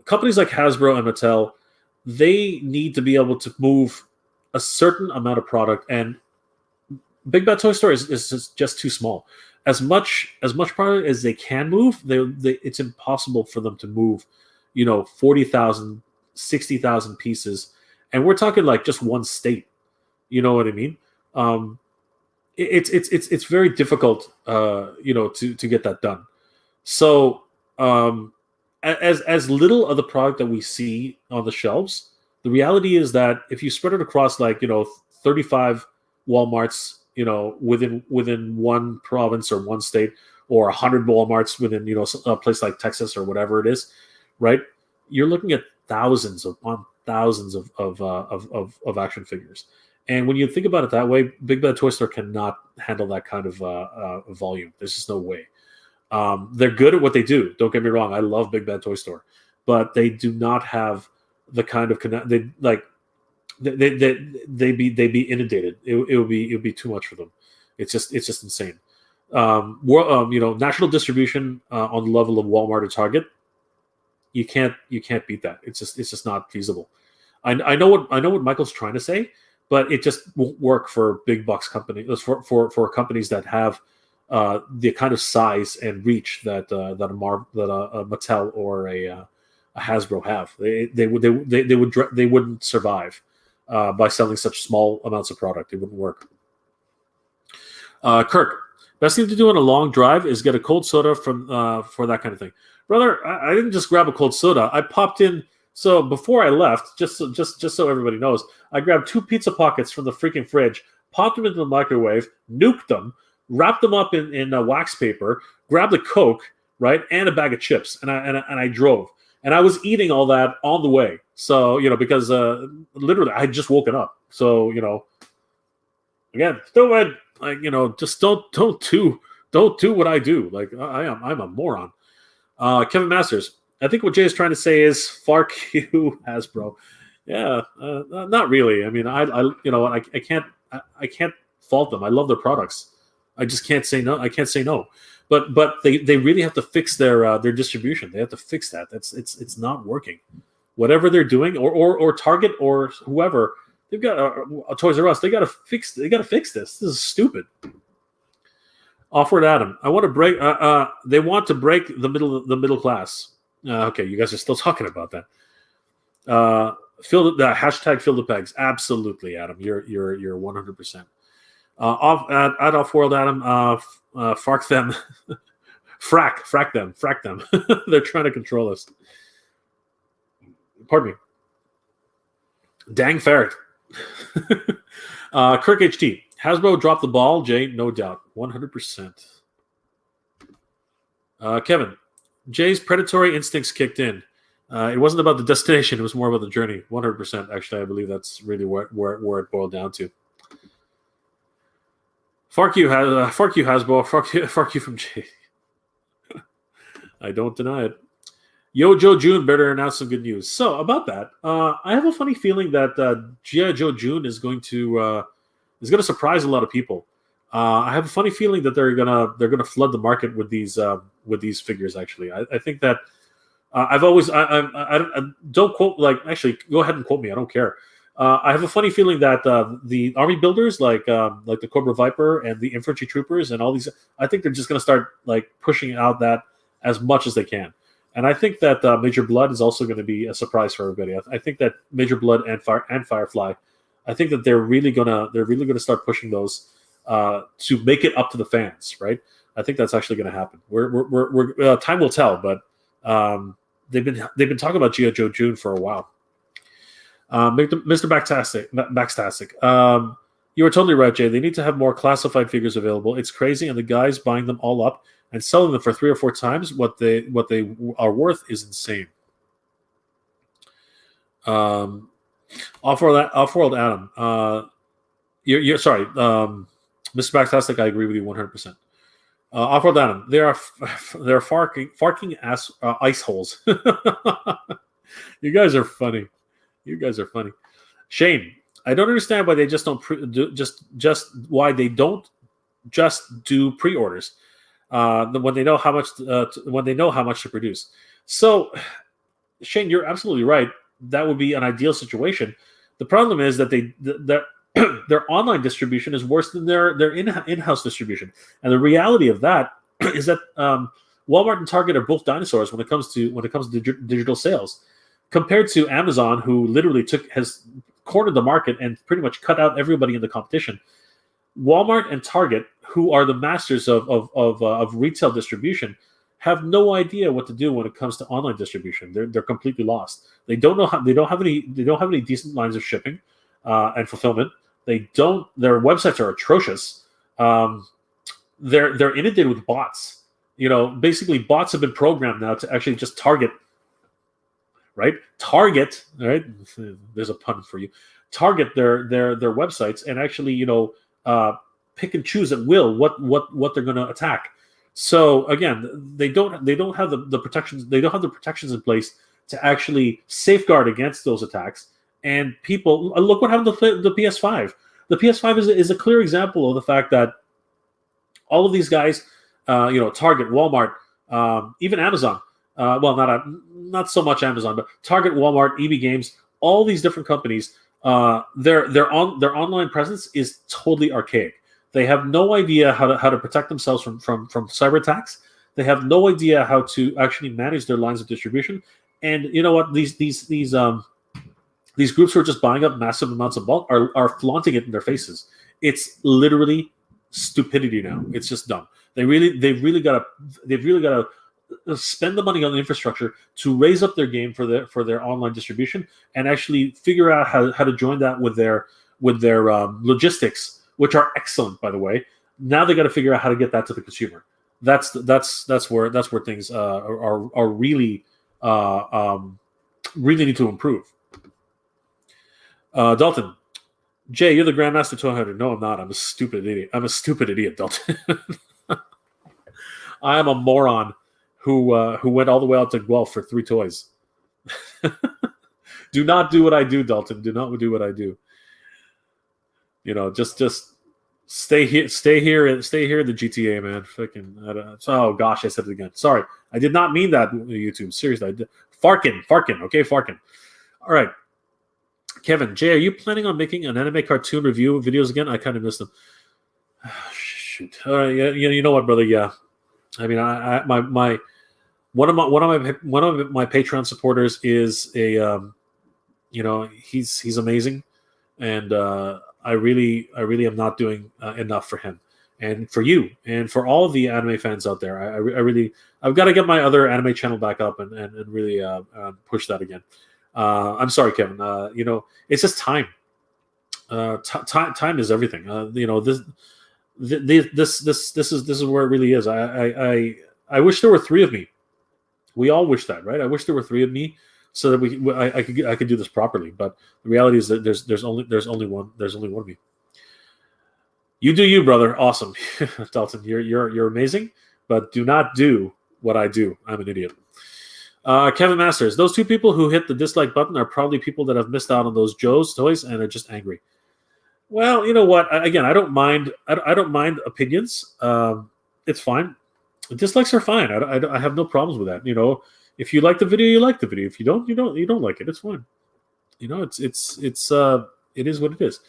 Companies like Hasbro and Mattel, they need to be able to move a certain amount of product, and Big Bad Toy Store is just too small. As much product as they can move, it's impossible for them to move, 40,000, 60,000 pieces, and we're talking like just one state. You know what I mean? It's very difficult, to get that done. So, as little of the product that we see on the shelves, the reality is that if you spread it across 35 Walmarts, within one province or one state, or 100 Walmarts within a place like Texas or whatever it is, right? You're looking at thousands of action figures. And when you think about it that way, Big Bad Toy Store cannot handle that kind of volume. There's just no way. They're good at what they do. Don't get me wrong. I love Big Bad Toy Store, but they do not have the kind of they'd be inundated. It would be too much for them. It's just insane. National distribution on the level of Walmart or Target, you can't beat that. It's just not feasible. I know what Michael's trying to say, but it just won't work for big box companies, for companies that have the kind of size and reach that a Mattel or a Hasbro have. They wouldn't survive by selling such small amounts of product. It wouldn't work. Kirk, best thing to do on a long drive is get a cold soda for that kind of thing, brother. I didn't just grab a cold soda. I popped in. So before I left, just so everybody knows, I grabbed 2 pizza pockets from the freaking fridge, popped them into the microwave, nuked them, wrapped them up in wax paper, grabbed a Coke, right, and a bag of chips, and I drove. And I was eating all that on the way. So, because literally I had just woken up. So, again, still just don't do what I do. Like I'm a moron. Kevin Masters, I think what Jay is trying to say is "Fark you, Hasbro." Yeah, not really. I mean, I can't fault them. I love their products. I just can't say no. I can't say no. But they really have to fix their distribution. They have to fix that. It's not working. Whatever they're doing, or Target or whoever, they've got a Toys R Us. They got to fix this. This is stupid. Offward Adam, I want to break. They want to break the middle class. Okay, you guys are still talking about that. Fill the hashtag fill the pegs. Absolutely, Adam. You're 100%. At off world, Adam. Fark them. frack them. They're trying to control us. Pardon me. Dang ferret. Kirk HT. Hasbro dropped the ball. Jay, no doubt. 100%. Kevin. Jay's predatory instincts kicked in. It wasn't about the destination. It was more about the journey. 100%. Actually, I believe that's really where it boiled down to. Fark you, Hasbro. Fark you from Jay. I don't deny it. Yo, Joe June better announce some good news. So about that, I have a funny feeling that G.I. Joe June is going to surprise a lot of people. I have a funny feeling that they're gonna flood the market with these figures. Actually, I think that I've always I don't quote, like, actually go ahead and quote me. I don't care. I have a funny feeling that the army builders like the Cobra Viper and the infantry troopers and all these, I think they're just gonna start like pushing out that as much as they can. And I think that Major Bludd is also going to be a surprise for everybody. I think that Major Bludd and Firefly, I think that they're really gonna start pushing those to make it up to the fans, right? I think that's actually going to happen. We're time will tell, but they've been talking about G.I. Joe June for a while. Mr. Backstastic, you were totally right, Jay. They need to have more classified figures available. It's crazy, and the guys buying them all up and selling them for 3 or 4 times what they are worth is insane. Off-world Adam, you're sorry, Mr. Backstastic. I agree with you 100%. Off-world Adam, they're farking ass ice holes. You guys are funny. Shane, I don't understand why they just don't why they don't just do pre-orders. When they know how much to produce. So, Shane, you're absolutely right. That would be an ideal situation. The problem is that their online distribution is worse than their in-house distribution. And the reality of that is that Walmart and Target are both dinosaurs when it comes to digital sales, compared to Amazon, who literally has cornered the market and pretty much cut out everybody in the competition. Walmart and Target, who are the masters of retail distribution, have no idea what to do when it comes to online distribution. They're completely lost. They don't have any decent lines of shipping and fulfillment. Their websites are atrocious. They're inundated with bots. Basically bots have been programmed now to actually just target. Right? Target, right? There's a pun for you. Target their websites and actually, pick and choose at will what they're going to attack. So again, they don't have the protections. They don't have the protections in place to actually safeguard against those attacks. And people, look what happened to the PS5. The PS5 is a clear example of the fact that all of these guys, Target, Walmart, even Amazon. Not so much Amazon, but Target, Walmart, EB Games, all these different companies, their online presence is totally archaic. They have no idea how to protect themselves from cyber attacks. They have no idea how to actually manage their lines of distribution. And you know what? These groups who are just buying up massive amounts of bulk are flaunting it in their faces. It's literally stupidity now. It's just dumb. They've really got to spend the money on the infrastructure to raise up their game for their online distribution and actually figure out how to join that with their logistics, which are excellent, by the way. Now they got to figure out how to get that to the consumer. That's where things are really need to improve. Dalton, Jay, you're the Grandmaster 200. No, I'm not. I'm a stupid idiot, Dalton. I am a moron who went all the way out to Guelph for 3 toys. Do not do what I do, Dalton. Do not do what I do. Just stay here in the GTA, man. Fucking, oh gosh, I said it again. Sorry, I did not mean that. YouTube, seriously, I did. Farkin, okay, Farkin. All right, Kevin, Jay, are you planning on making an anime cartoon review videos again? I kind of missed them. Shoot. All right, yeah, you know what, brother? Yeah, I mean, one of my Patreon supporters is a he's amazing, and I really am not doing enough for him and for you and for all of the anime fans out there. I've got to get my other anime channel back up and really push that again. I'm sorry, Kevin. It's just time. Time is everything. This is where it really is. I wish there were three of me. We all wish that, right? I wish there were three of me so that I could do this properly. But the reality is that there's only one of me. You do you, brother. Awesome, Dalton. You're amazing. But do not do what I do. I'm an idiot. Kevin Masters. Those two people who hit the dislike button are probably people that have missed out on those Joe's toys and are just angry. Well, you know what? Again, I don't mind. I don't mind opinions. It's fine. Dislikes are fine. I have no problems with that. If you like the video, you like the video. If you don't, you don't like it. It's fine. It is what it is.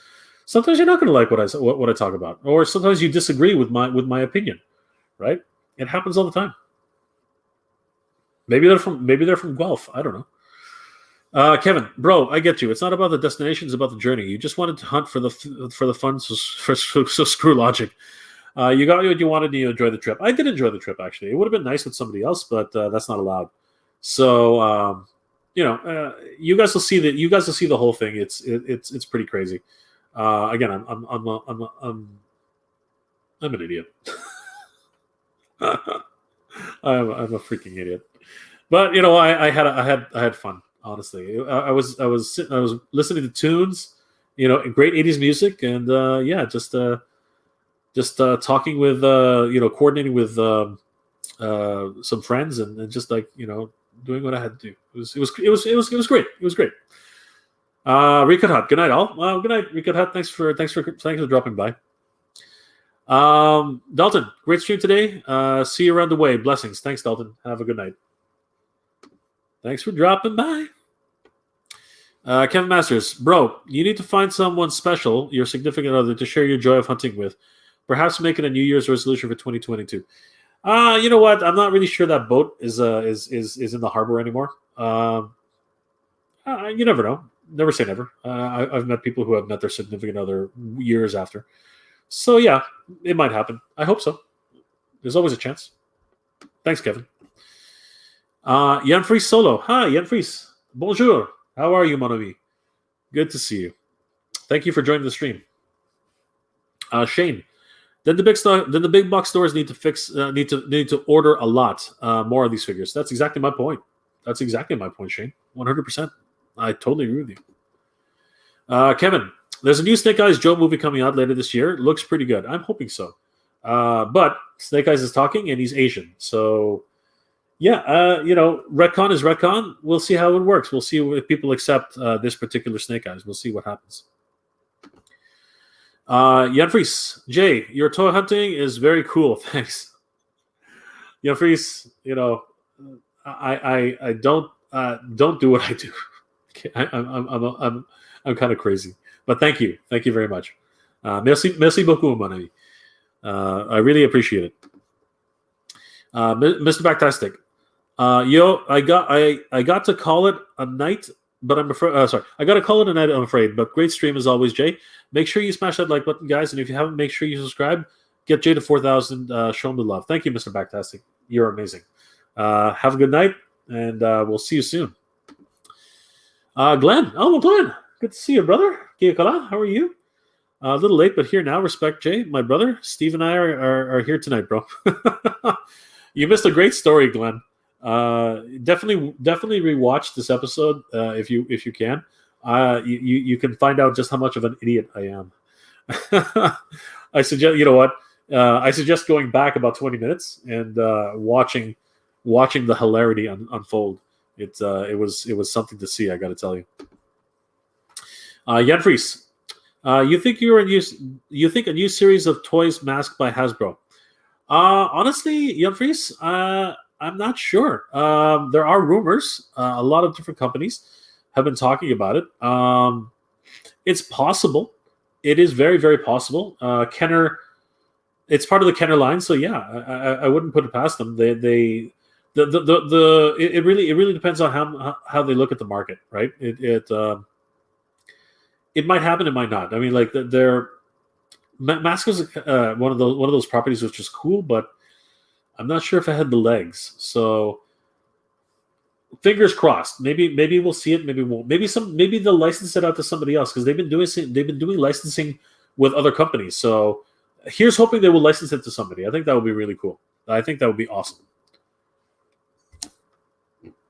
Sometimes you're not going to like what I talk about, or sometimes you disagree with my opinion, right? It happens all the time. Maybe they're from Guelph. I don't know. Kevin, bro, I get you. It's not about the destination; it's about the journey. You just wanted to hunt for the fun, so screw logic. You got what you wanted, and you enjoyed the trip. I did enjoy the trip, actually. It would have been nice with somebody else, but that's not allowed. So, you guys will see the whole thing. It's pretty crazy. Again, I'm an idiot. I'm a freaking idiot. But I had fun. Honestly, I was listening to tunes, great '80s music, and just talking with coordinating with some friends and just doing what I had to do. It was great. It was great. Ricut Hut. Good night, all. Good night, Ricut Hut. Thanks for dropping by. Dalton, great stream today. See you around the way. Blessings. Thanks, Dalton. Have a good night. Thanks for dropping by. Kevin Masters, bro, you need to find someone special, your significant other, to share your joy of hunting with. Perhaps make it a New Year's resolution for 2022. You know what? I'm not really sure that boat is in the harbor anymore. You never know. Never say never. I've met people who have met their significant other years after. So yeah, it might happen. I hope so. There's always a chance. Thanks, Kevin. Jan Fries Solo. Hi, Jan Fries. Bonjour. How are you, mon ami? Good to see you. Thank you for joining the stream. Shane. Then the big box stores need to order a lot more of these figures. That's exactly my point. Shane. 100%. I totally agree with you. Kevin, there's a new Snake Eyes Joe movie coming out later this year. Looks pretty good. I'm hoping so. But Snake Eyes is talking, and he's Asian. So, yeah, retcon is retcon. We'll see how it works. We'll see if people accept this particular Snake Eyes. We'll see what happens. Jan Fries, Jay, your toy hunting is very cool. Thanks. Jan Fries, I don't do what I do. Okay, I'm kind of crazy, but thank you very much. Merci beaucoup, mon ami. I really appreciate it. Mr. Backtastic, I got to call it a night, but I'm afraid. Sorry, I got to call it a night. I'm afraid, but great stream as always, Jay. Make sure you smash that like button, guys, and if you haven't, make sure you subscribe. Get Jay to 4,000. Show him the love. Thank you, Mr. Backtastic. You're amazing. Have a good night, and we'll see you soon. Glenn. Oh, Glenn. Good to see you, brother. How are you? A little late, but here now. Respect, Jay, my brother. Steve and I are here tonight, bro. You missed a great story, Glenn. Definitely rewatch this episode if you can. You can find out just how much of an idiot I am. I suggest I suggest going back about 20 minutes and watching the hilarity unfold. It was something to see. I got to tell you. Jan Fries, you think a new series of toys masked by Hasbro? Honestly, Jan Fries, I'm not sure. There are rumors. A lot of different companies have been talking about it. It's possible. It is very, very possible. Kenner, it's part of the Kenner line, so yeah, I wouldn't put it past them. They It really depends on how they look at the market, right? It might happen, it might not. I mean, like Mask is one of those properties which is cool, but I'm not sure if it had the legs. So fingers crossed. Maybe we'll see it. Maybe we won't. Maybe they'll license it out to somebody else because they've been doing licensing with other companies. So here's hoping they will license it to somebody. I think that would be really cool. I think that would be awesome.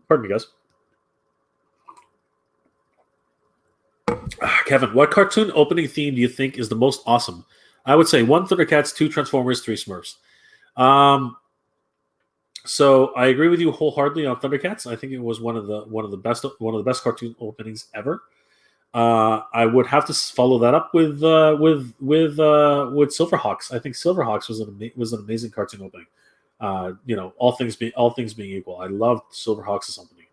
Pardon me, guys. Kevin, what cartoon opening theme do you think is the most awesome? I would say 1 Thundercats, 2 Transformers, 3 Smurfs. So I agree with you wholeheartedly on Thundercats. I think it was one of the best cartoon openings ever. I would have to follow that up with Silverhawks. I think Silverhawks was an amazing cartoon opening. All things being equal, I loved Silverhawks' opening.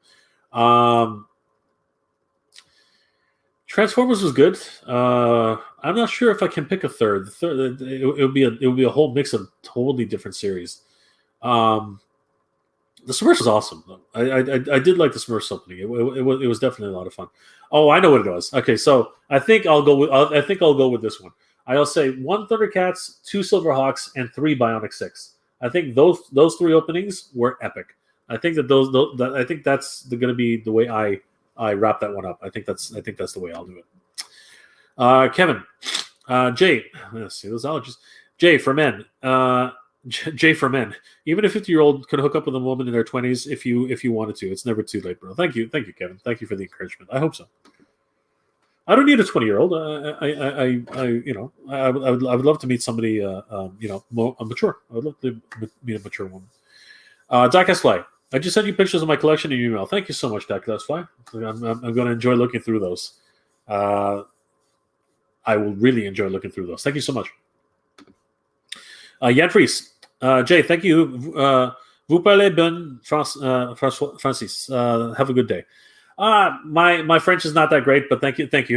Transformers was good. I'm not sure if I can pick a third. It would be a whole mix of totally different series. The Smurfs was awesome. I did like the Smurfs opening. It was definitely a lot of fun. Oh, I know what it was. Okay, so I think I'll go with this one. I'll say 1 Thundercats, 2 Silverhawks, and 3 Bionic 6. I think those 3 openings were epic. I think that I think that's going to be the way I wrap that one up. I think that's the way I'll do it. Kevin, Jay, let's see those allergies. Jay for men. Jay for men. Even a 50-year-old could hook up with a woman in their 20s if you wanted to. It's never too late, bro. Thank you, Kevin. Thank you for the encouragement. I hope so. I don't need a 20-year-old. I would love to meet somebody more mature. I would love to meet a mature woman. Diecast Fly. I just sent you pictures of my collection in your email. Thank you so much, Diecast Fly. I'm going to enjoy looking through those. I will really enjoy looking through those. Thank you so much. Jan Fries. Jay, thank you. Vous parlez bien, Francis. Have a good day. My French is not that great, but thank you. Thank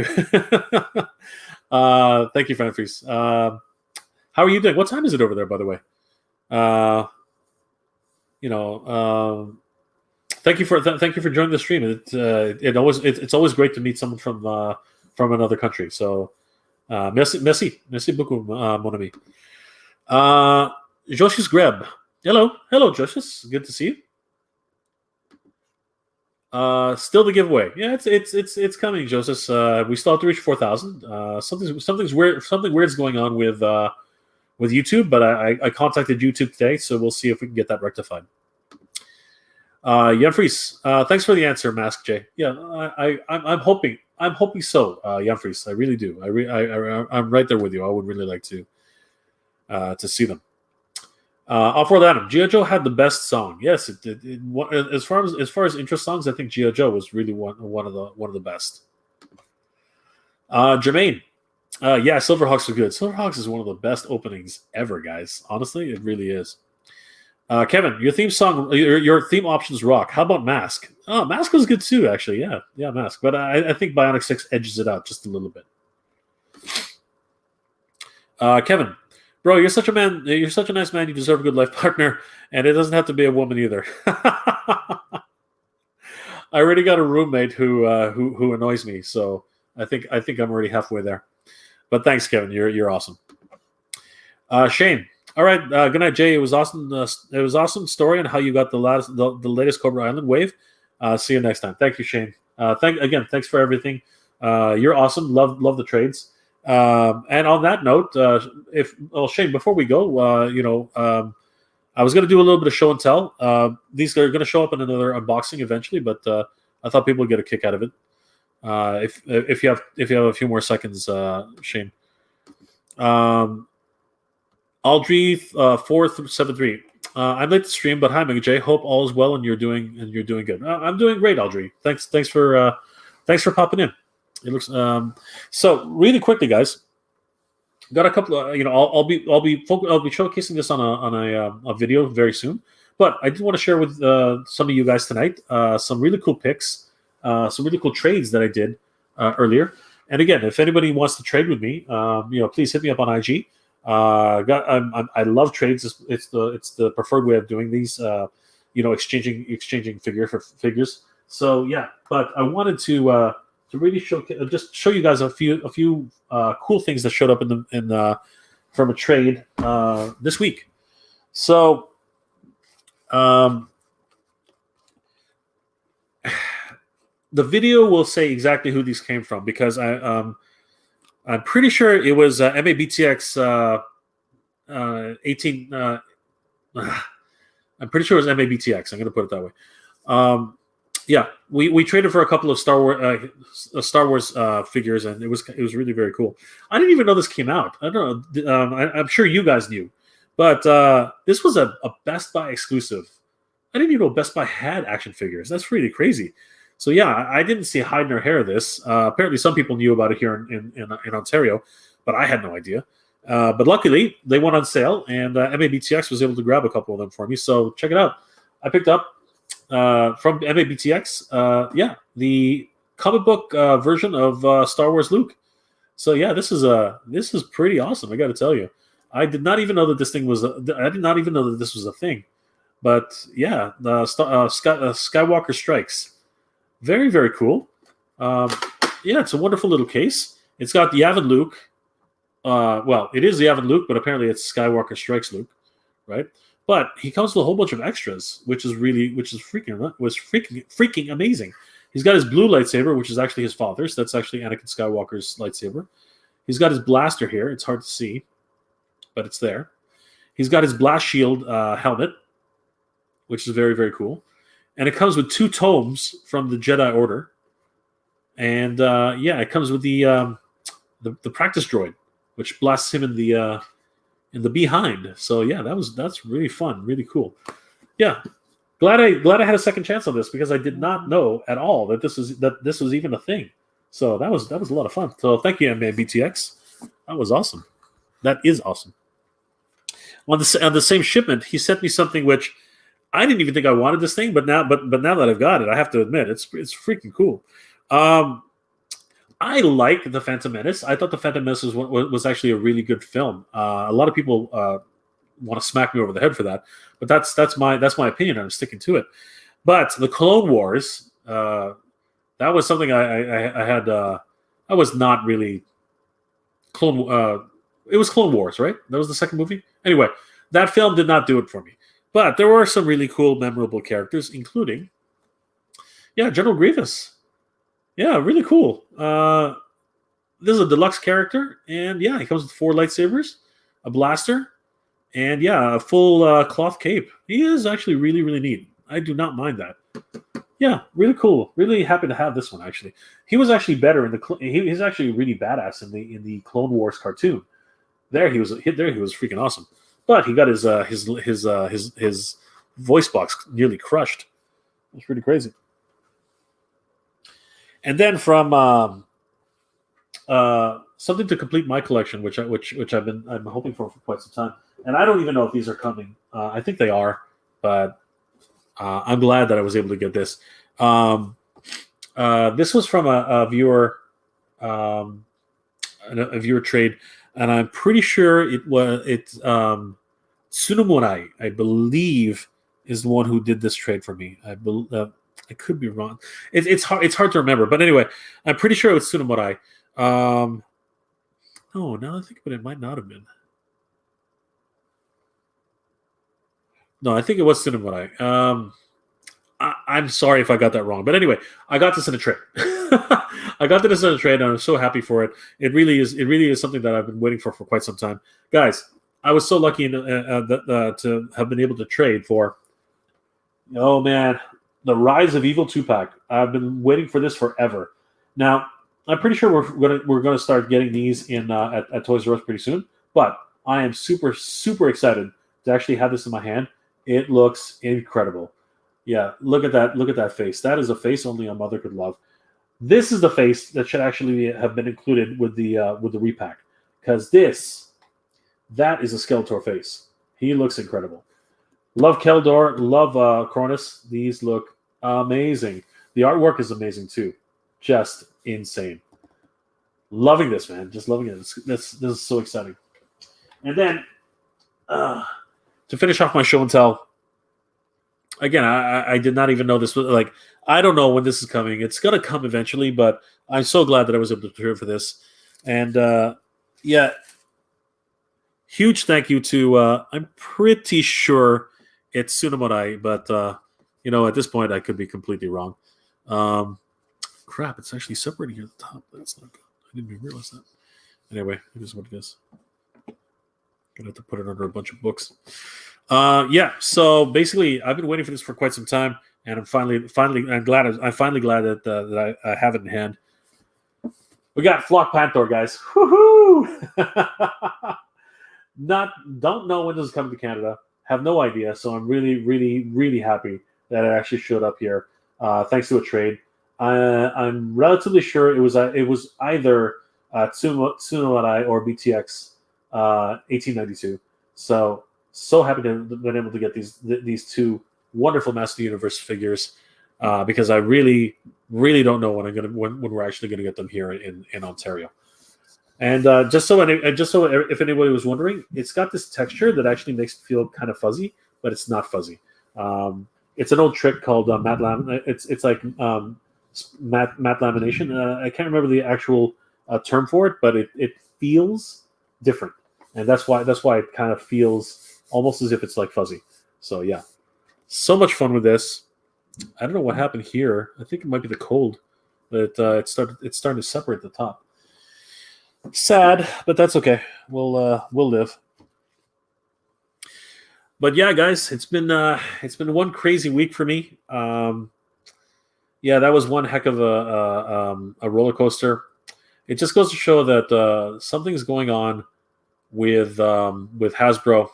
you, Francis. How are you doing? What time is it over there, by the way? Thank you for joining the stream. It's always great to meet someone from another country. So, merci beaucoup, mon ami. Joshua's Greb. Hello, Joshua. Good to see you. Still the giveaway. Yeah, it's coming, Joseph. We still have to reach 4,000. Something weird's going on with YouTube, but I contacted YouTube today, so we'll see if we can get that rectified. Jan Fries, thanks for the answer, Mask J. Yeah, I'm hoping so, Jan Fries. I really do. I'm right there with you. I would really like to see them. Off-World Adam, G.I. Joe had the best song. Yes, it did. As far as intro songs, I think G.I. Joe was really one of the best. Jermaine, yeah, Silverhawks are good. Silverhawks is one of the best openings ever, guys. Honestly, it really is. Kevin, your theme song, your theme options rock. How about Mask? Oh, Mask was good too, actually. Yeah, Mask. But I think Bionic 6 edges it out just a little bit. Kevin, bro, you're such a man. You're such a nice man. You deserve a good life partner, and it doesn't have to be a woman either. I already got a roommate who annoys me, so I think I'm already halfway there. But thanks, Kevin. You're awesome. Shane. All right. Good night, Jay. It was awesome. It was awesome story on how you got the latest Cobra Island wave. See you next time. Thank you, Shane. Thanks for everything. You're awesome. Love the trades. And on that note, Shane, before we go, I was going to do a little bit of show and tell. These are going to show up in another unboxing eventually, but I thought people would get a kick out of it. If you have a few more seconds, Shane. Aldry 473. I'm late to stream, but hi, Mega J. Hope all is well and you're doing good. I'm doing great, Aldry. Thanks for popping in. It looks so really quickly, guys. Got a couple of I'll be showcasing this on a video very soon. But I did want to share with some of you guys tonight some really cool picks, some really cool trades that I did earlier. And again, if anybody wants to trade with me, please hit me up on IG. I love trades. It's the preferred way of doing these. exchanging figures. So yeah, but I wanted to really show you guys a few cool things that showed up from a trade this week. So the video will say exactly who these came from because I'm pretty sure it was MABTX 18. I'm pretty sure it was MABTX. I'm going to put it that way. Yeah, we traded for a couple of Star Wars figures, and it was really very cool. I didn't even know this came out. I don't know. I'm sure you guys knew, but this was a Best Buy exclusive. I didn't even know Best Buy had action figures. That's really crazy. So yeah, I didn't see hide nor hair of this. Apparently, some people knew about it here in Ontario, but I had no idea. But luckily, they went on sale, and MABTX was able to grab a couple of them for me. So check it out. I picked up from MABTX, the comic book version of Star Wars Luke. So yeah, this is pretty awesome. I got to tell you, I did not even know that this thing was. I did not even know that this was a thing. But yeah, the Skywalker Strikes. Very, very cool. Yeah, it's a wonderful little case. It's got the Yavin Luke. Well, it is the Yavin Luke, but apparently it's Skywalker Strikes Luke, right? But he comes with a whole bunch of extras, which is freaking amazing. He's got his blue lightsaber, which is actually his father's. That's actually Anakin Skywalker's lightsaber. He's got his blaster here. It's hard to see, but it's there. He's got his blast shield helmet, which is very, very cool. And it comes with 2 tomes from the Jedi Order. And it comes with the practice droid, which blasts him in the behind. So yeah, that's really fun, really cool. Yeah, glad I had a second chance on this because I did not know at all that this was even a thing. So that was a lot of fun. So thank you, MABTX. That was awesome. That is awesome. On the same shipment, he sent me something which I didn't even think I wanted this thing, but now that I've got it, I have to admit it's freaking cool. I like The Phantom Menace. I thought The Phantom Menace was actually a really good film. A lot of people want to smack me over the head for that, but that's my opinion. I'm sticking to it. But the Clone Wars, that was something I had. I was not really Clone. It was Clone Wars, right? That was the second movie. Anyway, that film did not do it for me. But there were some really cool, memorable characters, including, General Grievous. Yeah, really cool. This is a deluxe character, and he comes with 4 lightsabers, a blaster, and a full cloth cape. He is actually really, really neat. I do not mind that. Yeah, really cool. Really happy to have this one. Actually, he was actually better in he's actually really badass in the Clone Wars cartoon. There he was freaking awesome. But he got his voice box nearly crushed. It was pretty crazy. And then from something to complete my collection, which I've been hoping for quite some time, and I don't even know if these are coming. I think they are, but I'm glad that I was able to get this. This was from a viewer trade, and I'm pretty sure it's Tsunomurai, I believe, is the one who did this trade for me. I could be wrong. It's hard to remember, but anyway, I'm pretty sure it was Tsunomurai. No, now I think, but it might not have been. No, I think it was Tsunomurai. I'm sorry if I got that wrong, but anyway, I got this in a trade. I got this in a trade, and I'm so happy for it. It really is something that I've been waiting for quite some time, guys. I was so lucky to have been able to trade for. Oh man, the Rise of Evil 2-pack. I've been waiting for this forever. Now, I'm pretty sure we're gonna start getting these in at Toys R Us pretty soon. But I am super, super excited to actually have this in my hand. It looks incredible. Yeah, look at that. Look at that face. That is a face only a mother could love. This is the face that should actually have been included with the repack, because that is a Skeletor face. He looks incredible. Love Keldor. Love Cronus. These look amazing. The artwork is amazing too. Just insane. Loving this, man. Just loving it. This is so exciting. And then to finish off my show and tell, again, I did not even know this was like. I don't know when this is coming. It's gonna come eventually, but I'm so glad that I was able to prepare for this. And yeah, huge thank you to. I'm pretty sure it's Tsunamorai, but at this point I could be completely wrong. Crap, it's actually separating here at the top. That's not good. I didn't even realize that. Anyway, it is what it is. Gonna have to put it under a bunch of books. Yeah. So basically, I've been waiting for this for quite some time, and I'm finally glad that I have it in hand. We got Flock Panther, guys. Woohoo! Don't know when this is coming to Canada. Have no idea. So I'm really, really, really happy that it actually showed up here, thanks to a trade. I'm relatively sure it was either Tsunomarai or BTX 1892. So happy to have been able to get these two wonderful Master Universe figures, because I really, really don't know when we're actually gonna get them here in Ontario. And just so if anybody was wondering, it's got this texture that actually makes it feel kind of fuzzy, but it's not fuzzy. It's an old trick called matte lamination. It's like matte lamination. I can't remember the actual term for it, but it feels different, and that's why it kind of feels almost as if it's like fuzzy. So yeah, so much fun with this. I don't know what happened here. I think it might be the cold, but it's starting to separate the top. Sad, but that's okay. We'll live. But yeah, guys, it's been one crazy week for me. Yeah, that was one heck of a roller coaster. It just goes to show that something's going on with Hasbro.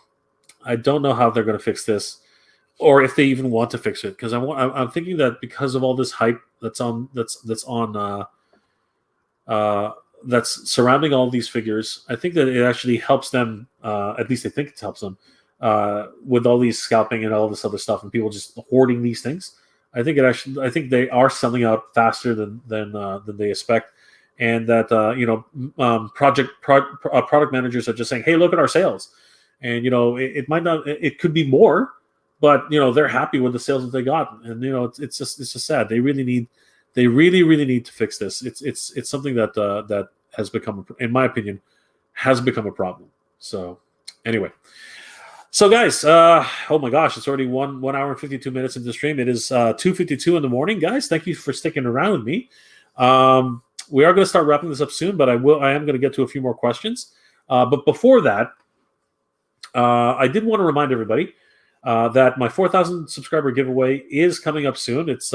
I don't know how they're going to fix this, or if they even want to fix it. Because I'm thinking that because of all this hype that's surrounding all these figures, I think that it actually helps them. At least I think it helps them with all these scalping and all this other stuff, and people just hoarding these things. I think they are selling out faster than they expect, and that product managers are just saying, "Hey, look at our sales," and it might not, it could be more, but they're happy with the sales that they got, and it's just sad. They really need to fix this. It's something that has become, in my opinion, has become a problem. So anyway. So guys, oh my gosh, it's already 1 hour and 52 minutes into the stream. It is 2:52 in the morning, guys. Thank you for sticking around with me. We are going to start wrapping this up soon, but I am going to get to a few more questions. But before that, I did want to remind everybody that my 4,000 subscriber giveaway is coming up soon. It's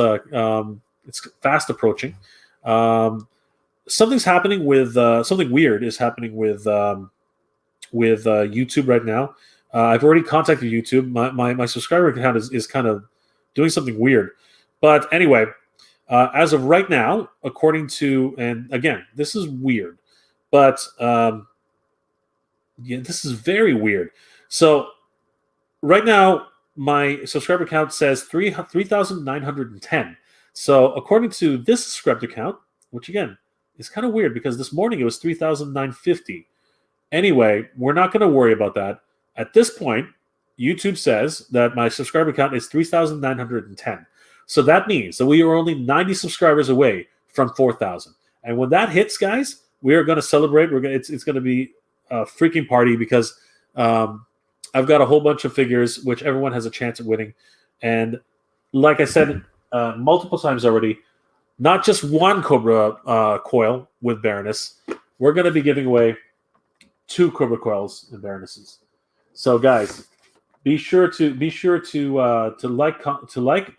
fast approaching. Something's happening with something weird is happening with YouTube right now. I've already contacted YouTube. My subscriber account is kind of doing something weird. But anyway, as of right now, according to, and again, this is weird, but yeah, this is very weird. So right now, my subscriber count says 3,910. So according to this subscriber account, which again is kind of weird because this morning it was 3,950. Anyway, we're not going to worry about that. At this point, YouTube says that my subscriber count is 3,910. So that means that we are only 90 subscribers away from 4,000. And when that hits, guys, we are going to celebrate. It's going to be a freaking party because I've got a whole bunch of figures which everyone has a chance at winning. And like I said multiple times already, not just one Cobra coil with Baroness. We're going to be giving away 2 Cobra coils and Baronesses. So guys, be sure to like,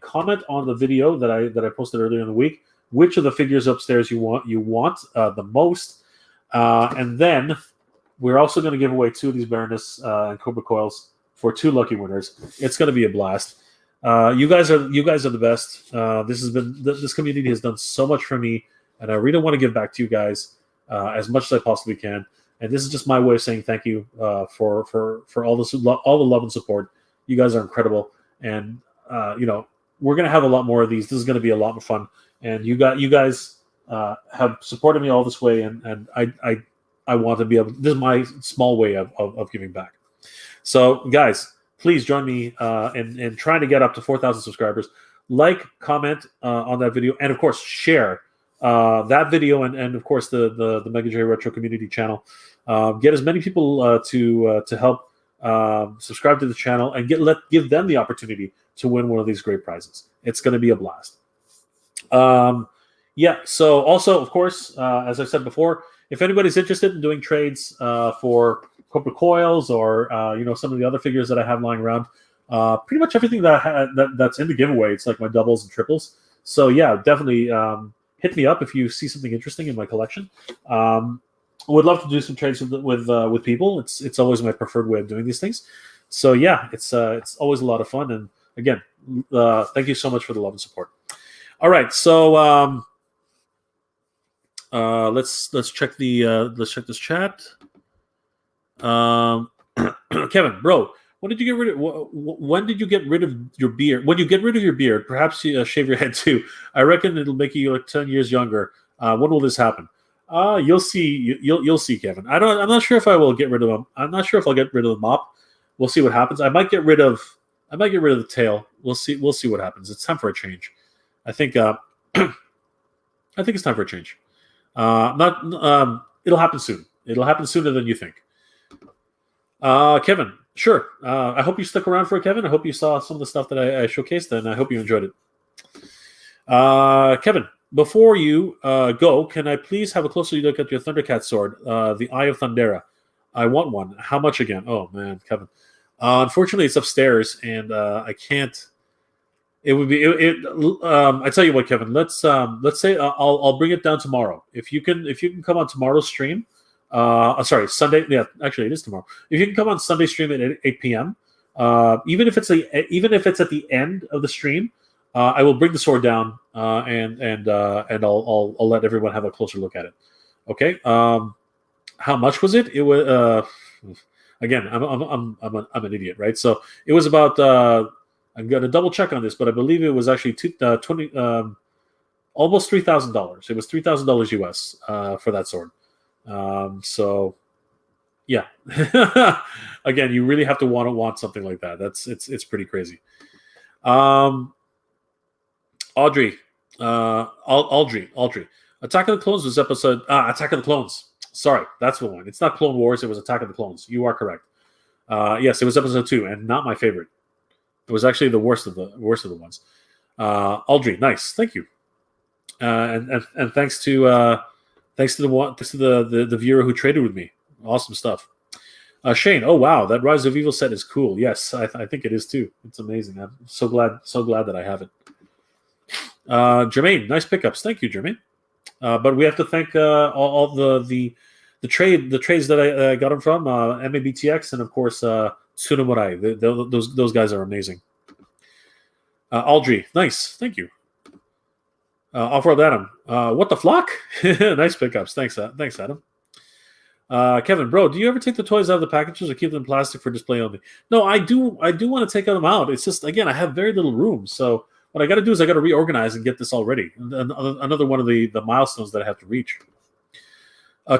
comment on the video that I posted earlier in the week. Which of the figures upstairs you want the most, and then we're also going to give away 2 of these Baroness and Cobra coils for 2 lucky winners. It's going to be a blast. You guys are the best. This community has done so much for me, and I really want to give back to you guys as much as I possibly can. And this is just my way of saying thank you for all the love and support. You guys are incredible, and we're gonna have a lot more of these. This is gonna be a lot more fun, and you guys have supported me all this way, and I want to be able. This is my small way of giving back. So, guys, please join me in trying to get up to 4,000 subscribers. Like, comment on that video, and of course share that video, and of course the Mega J Retro Community channel. Get as many people to help subscribe to the channel and give them the opportunity to win one of these great prizes. It's going to be a blast. Yeah. So also, of course, as I said before, if anybody's interested in doing trades for Cobra Coils or some of the other figures that I have lying around, pretty much everything that's in the giveaway, it's like my doubles and triples. So yeah, definitely hit me up if you see something interesting in my collection. Would love to do some trades with people. It's always my preferred way of doing these things. So yeah, it's always a lot of fun. And again, thank you so much for the love and support. All right, so let's check this chat. Kevin, bro, when did you get rid of your beard? When you get rid of your beard, perhaps you shave your head too. I reckon it'll make you like 10 years younger. When will this happen? You'll see. You'll see, Kevin. I'm not sure if I will get rid of them. I'm not sure if I'll get rid of the mop. We'll see what happens. I might get rid of the tail. We'll see what happens. It's time for a change. I think it's time for a change. It'll happen soon. It'll happen sooner than you think. Kevin, sure. I hope you stuck around for it, Kevin. I hope you saw some of the stuff that I showcased, and I hope you enjoyed it. Kevin, before you go, can I please have a closer look at your Thundercat sword, the Eye of Thundera? I want one. How much again? Oh man, Kevin. Unfortunately, it's upstairs, and I can't. It would be. I tell you what, Kevin. Let's say I'll bring it down tomorrow. If you can come on tomorrow's stream. Sorry, Sunday. Yeah, actually, it is tomorrow. If you can come on Sunday stream at 8 p.m. Even if it's at the end of the stream, I will bring the sword down and I'll let everyone have a closer look at it. Okay. How much was it? It was again. I'm an idiot, right? So it was about. I'm going to double check on this, but I believe it was actually almost $3,000. It was $3,000 US for that sword. So yeah, again, you really have to want something like that. It's pretty crazy. Audrey, Attack of the Clones was episode. Attack of the Clones. Sorry, that's the one. It's not Clone Wars. It was Attack of the Clones. You are correct. Yes, it was episode 2, and not my favorite. It was actually the worst of the ones. Audrey, nice, thank you, and thanks to the viewer who traded with me. Awesome stuff. Shane, oh wow, that Rise of Evil set is cool. Yes, I think it is too. It's amazing. I'm so glad that I have it. Jermaine, nice pickups. Thank you, Jermaine. But we have to thank all the trades that I got them from MABTX and of course Tsunomurai. Those guys are amazing. Audrey, nice, thank you. Off-road Adam, what the flock? Nice pickups. Thanks, Adam. Kevin, bro, do you ever take the toys out of the packages or keep them in plastic for display only? No, I do want to take them out. It's just, again, I have very little room, so what I got to do is I got to reorganize and get this all ready. Another one of the milestones that I have to reach.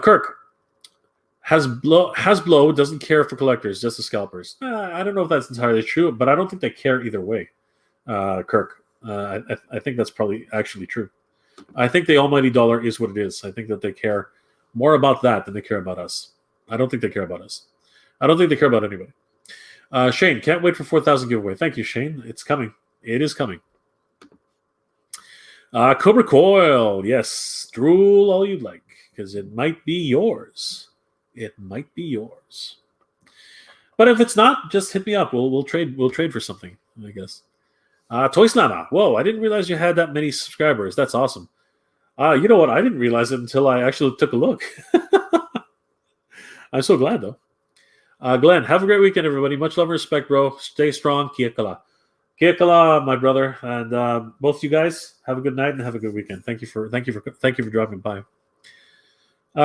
Kirk, Hasbro doesn't care for collectors, just the scalpers. I don't know if that's entirely true, but I don't think they care either way. Kirk, I think that's probably actually true. I think the almighty dollar is what it is. I think that they care more about that than they care about us. I don't think they care about us. I don't think they care about anybody. Shane, can't wait for 4,000 giveaway. Thank you, Shane. It's coming. It is coming. Cobra Coil. Yes. Drool all you'd like, because it might be yours. It might be yours. But if it's not, just hit me up. We'll trade for something, I guess. Toy Slammer. Whoa, I didn't realize you had that many subscribers. That's awesome. You know what? I didn't realize it until I actually took a look. I'm so glad, though. Glenn, have a great weekend, everybody. Much love and respect, bro. Stay strong. Kia kala. Kia kala, my brother. And both you guys, have a good night and have a good weekend. Thank you for dropping by.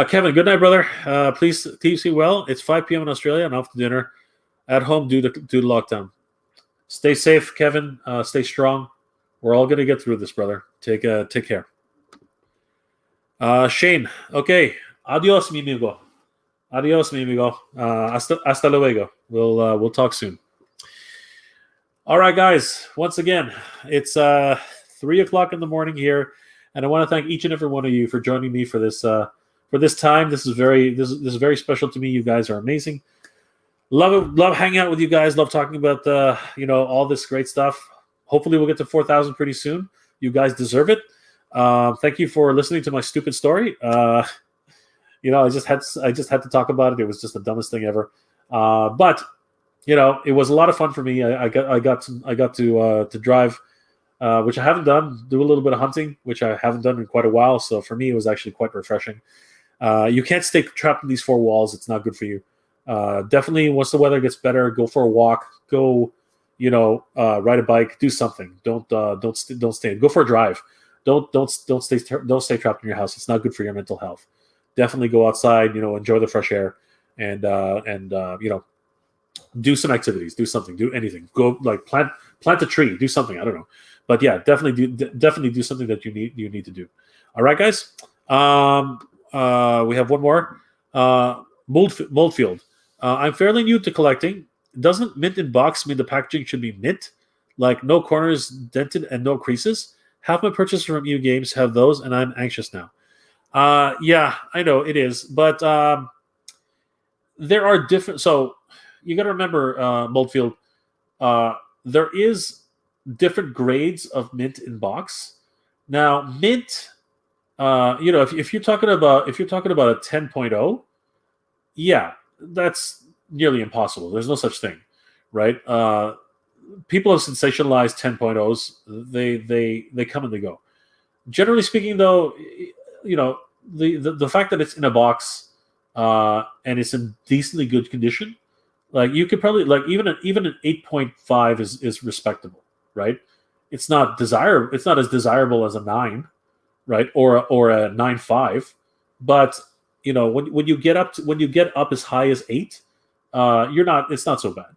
Kevin, good night, brother. Please keep well. It's 5 p.m. in Australia and off to dinner at home due to lockdown. Stay safe, Kevin. Stay strong. We're all going to get through this, brother. Take care. Shane, okay. Adios, mi amigo. Hasta luego. We'll talk soon. All right, guys. Once again, it's 3:00 in the morning here, and I want to thank each and every one of you for joining me for this time. This is very special to me. You guys are amazing. Love hanging out with you guys. Love talking about all this great stuff. Hopefully, we'll get to 4,000 pretty soon. You guys deserve it. Thank you for listening to my stupid story. I just had to talk about it. It was just the dumbest thing ever. But it was a lot of fun for me. I got to drive, which I haven't done. Do a little bit of hunting, which I haven't done in quite a while. So for me, it was actually quite refreshing. You can't stay trapped in these four walls. It's not good for you. Definitely, once the weather gets better, go for a walk. Go, ride a bike. Do something. Don't stay. Go for a drive. Don't stay trapped in your house. It's not good for your mental health. Definitely go outside. Enjoy the fresh air, and do some activities. Do something. Do anything. Go plant a tree. Do something. I don't know, but yeah, definitely do something that you need to do. All right, guys. We have one more. Moldfield. I'm fairly new to collecting. Doesn't mint in box mean the packaging should be mint? Like no corners dented and no creases? Half my purchases from EU Games have those, and I'm anxious now. Yeah, I know it is, but there are different. So you got to remember, Moldfield. There is different grades of mint in box. Now, mint. If you're talking about a 10.0, yeah, that's nearly impossible. There's no such thing, right? People have sensationalized 10.0s. They come and they go. Generally speaking, though, the fact that it's in a box and it's in decently good condition, like you could probably even an 8.5 is respectable, right? It's not desirable. It's not as desirable as a 9, right, or a 9.5, but when you get up as high as 8, it's not so bad.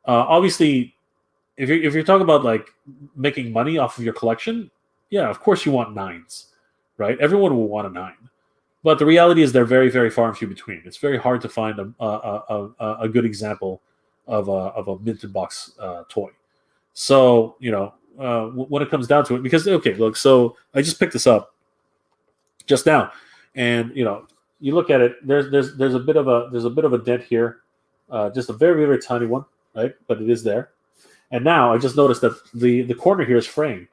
Obviously, if you're talking about making money off of your collection, yeah, of course you want 9s, right? Everyone will want a 9, but the reality is they're very, very far and few between. It's very hard to find a good example of a minted box toy. So when it comes down to it, because okay, look, so I just picked this up just now, and you look at it. There's a bit of a dent here, just a very, very tiny one, right? But it is there. And now I just noticed that the corner here is fraying,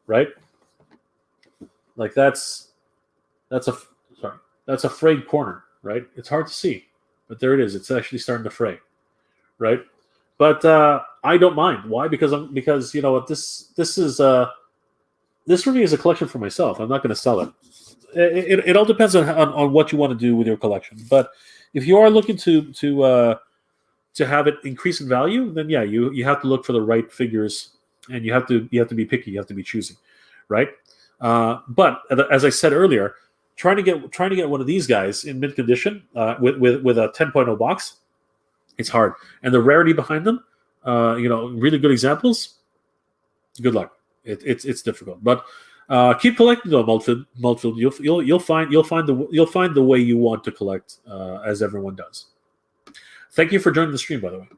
right? Like that's a frayed corner, right? It's hard to see, but there it is. It's actually starting to fray, right? But I don't mind. Why? Because you know what, this is this for me is a collection for myself. I'm not going to sell it. It all depends on what you want to do with your collection. But if you are looking to have it increase in value, then yeah, you have to look for the right figures, and you have to be picky. You have to be choosy, right? But as I said earlier, trying to get one of these guys in mint condition with a 10.0 box, it's hard, and the rarity behind them, really good examples. Good luck. It's difficult, but keep collecting though, Maltfield. You'll find the way you want to collect, as everyone does. Thank you for joining the stream, by the way.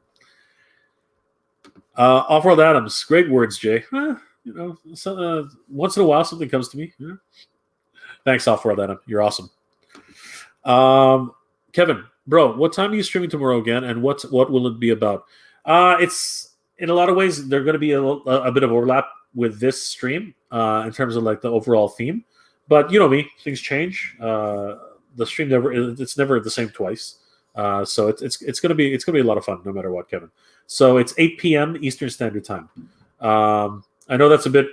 Off-World Adams, great words, Jay. Once in a while something comes to me. Yeah. Thanks, Off-World Adam. You're awesome. Kevin, bro, what time are you streaming tomorrow again, and what will it be about? It's in a lot of ways they're going to be a bit of overlap with this stream in terms of the overall theme, but you know me, things change. The stream it's never the same twice, so it's going to be a lot of fun no matter what, Kevin. So it's 8 p.m. Eastern Standard Time. I know that's a bit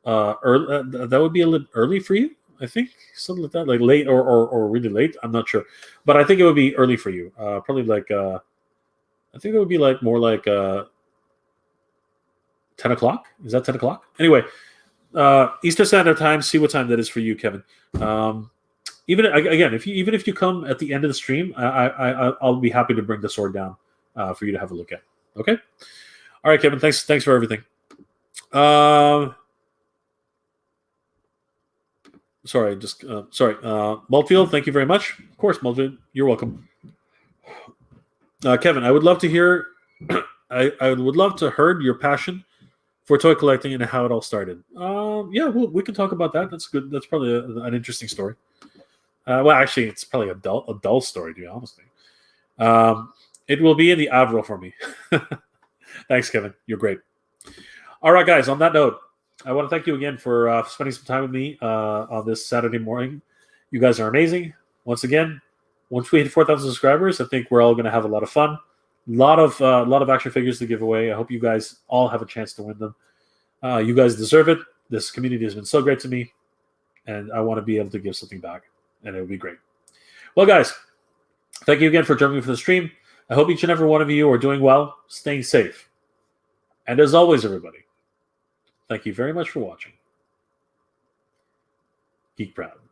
early. That would be a little early for you, I think, something like that, like late or really late. I'm not sure, but I think it would be early for you. Probably I think it would be more like 10 o'clock. Is that 10 o'clock? Anyway, Eastern Standard Time. See what time that is for you, Kevin. Even if you come at the end of the stream, I'll be happy to bring the sword down for you to have a look at. Okay. All right, Kevin. Thanks for everything. Sorry. Maltfield, thank you very much. Of course, Maltfield, you're welcome. Kevin, I would love to hear I would love to hear your passion for toy collecting and how it all started. Yeah, we can talk about that. That's good. That's probably an interesting story. Well, actually, it's probably a dull story, to be honest with you. It will be in the Avro for me. Thanks, Kevin. You're great. All right, guys. On that note, I want to thank you again for spending some time with me on this Saturday morning. You guys are amazing. Once again, once we hit 4,000 subscribers, I think we're all going to have a lot of fun. A lot of action figures to give away. I hope you guys all have a chance to win them. You guys deserve it. This community has been so great to me, and I want to be able to give something back, and it would be great. Well, guys, thank you again for joining me for the stream. I hope each and every one of you are doing well, staying safe. And as always, everybody, thank you very much for watching. Geek Proud.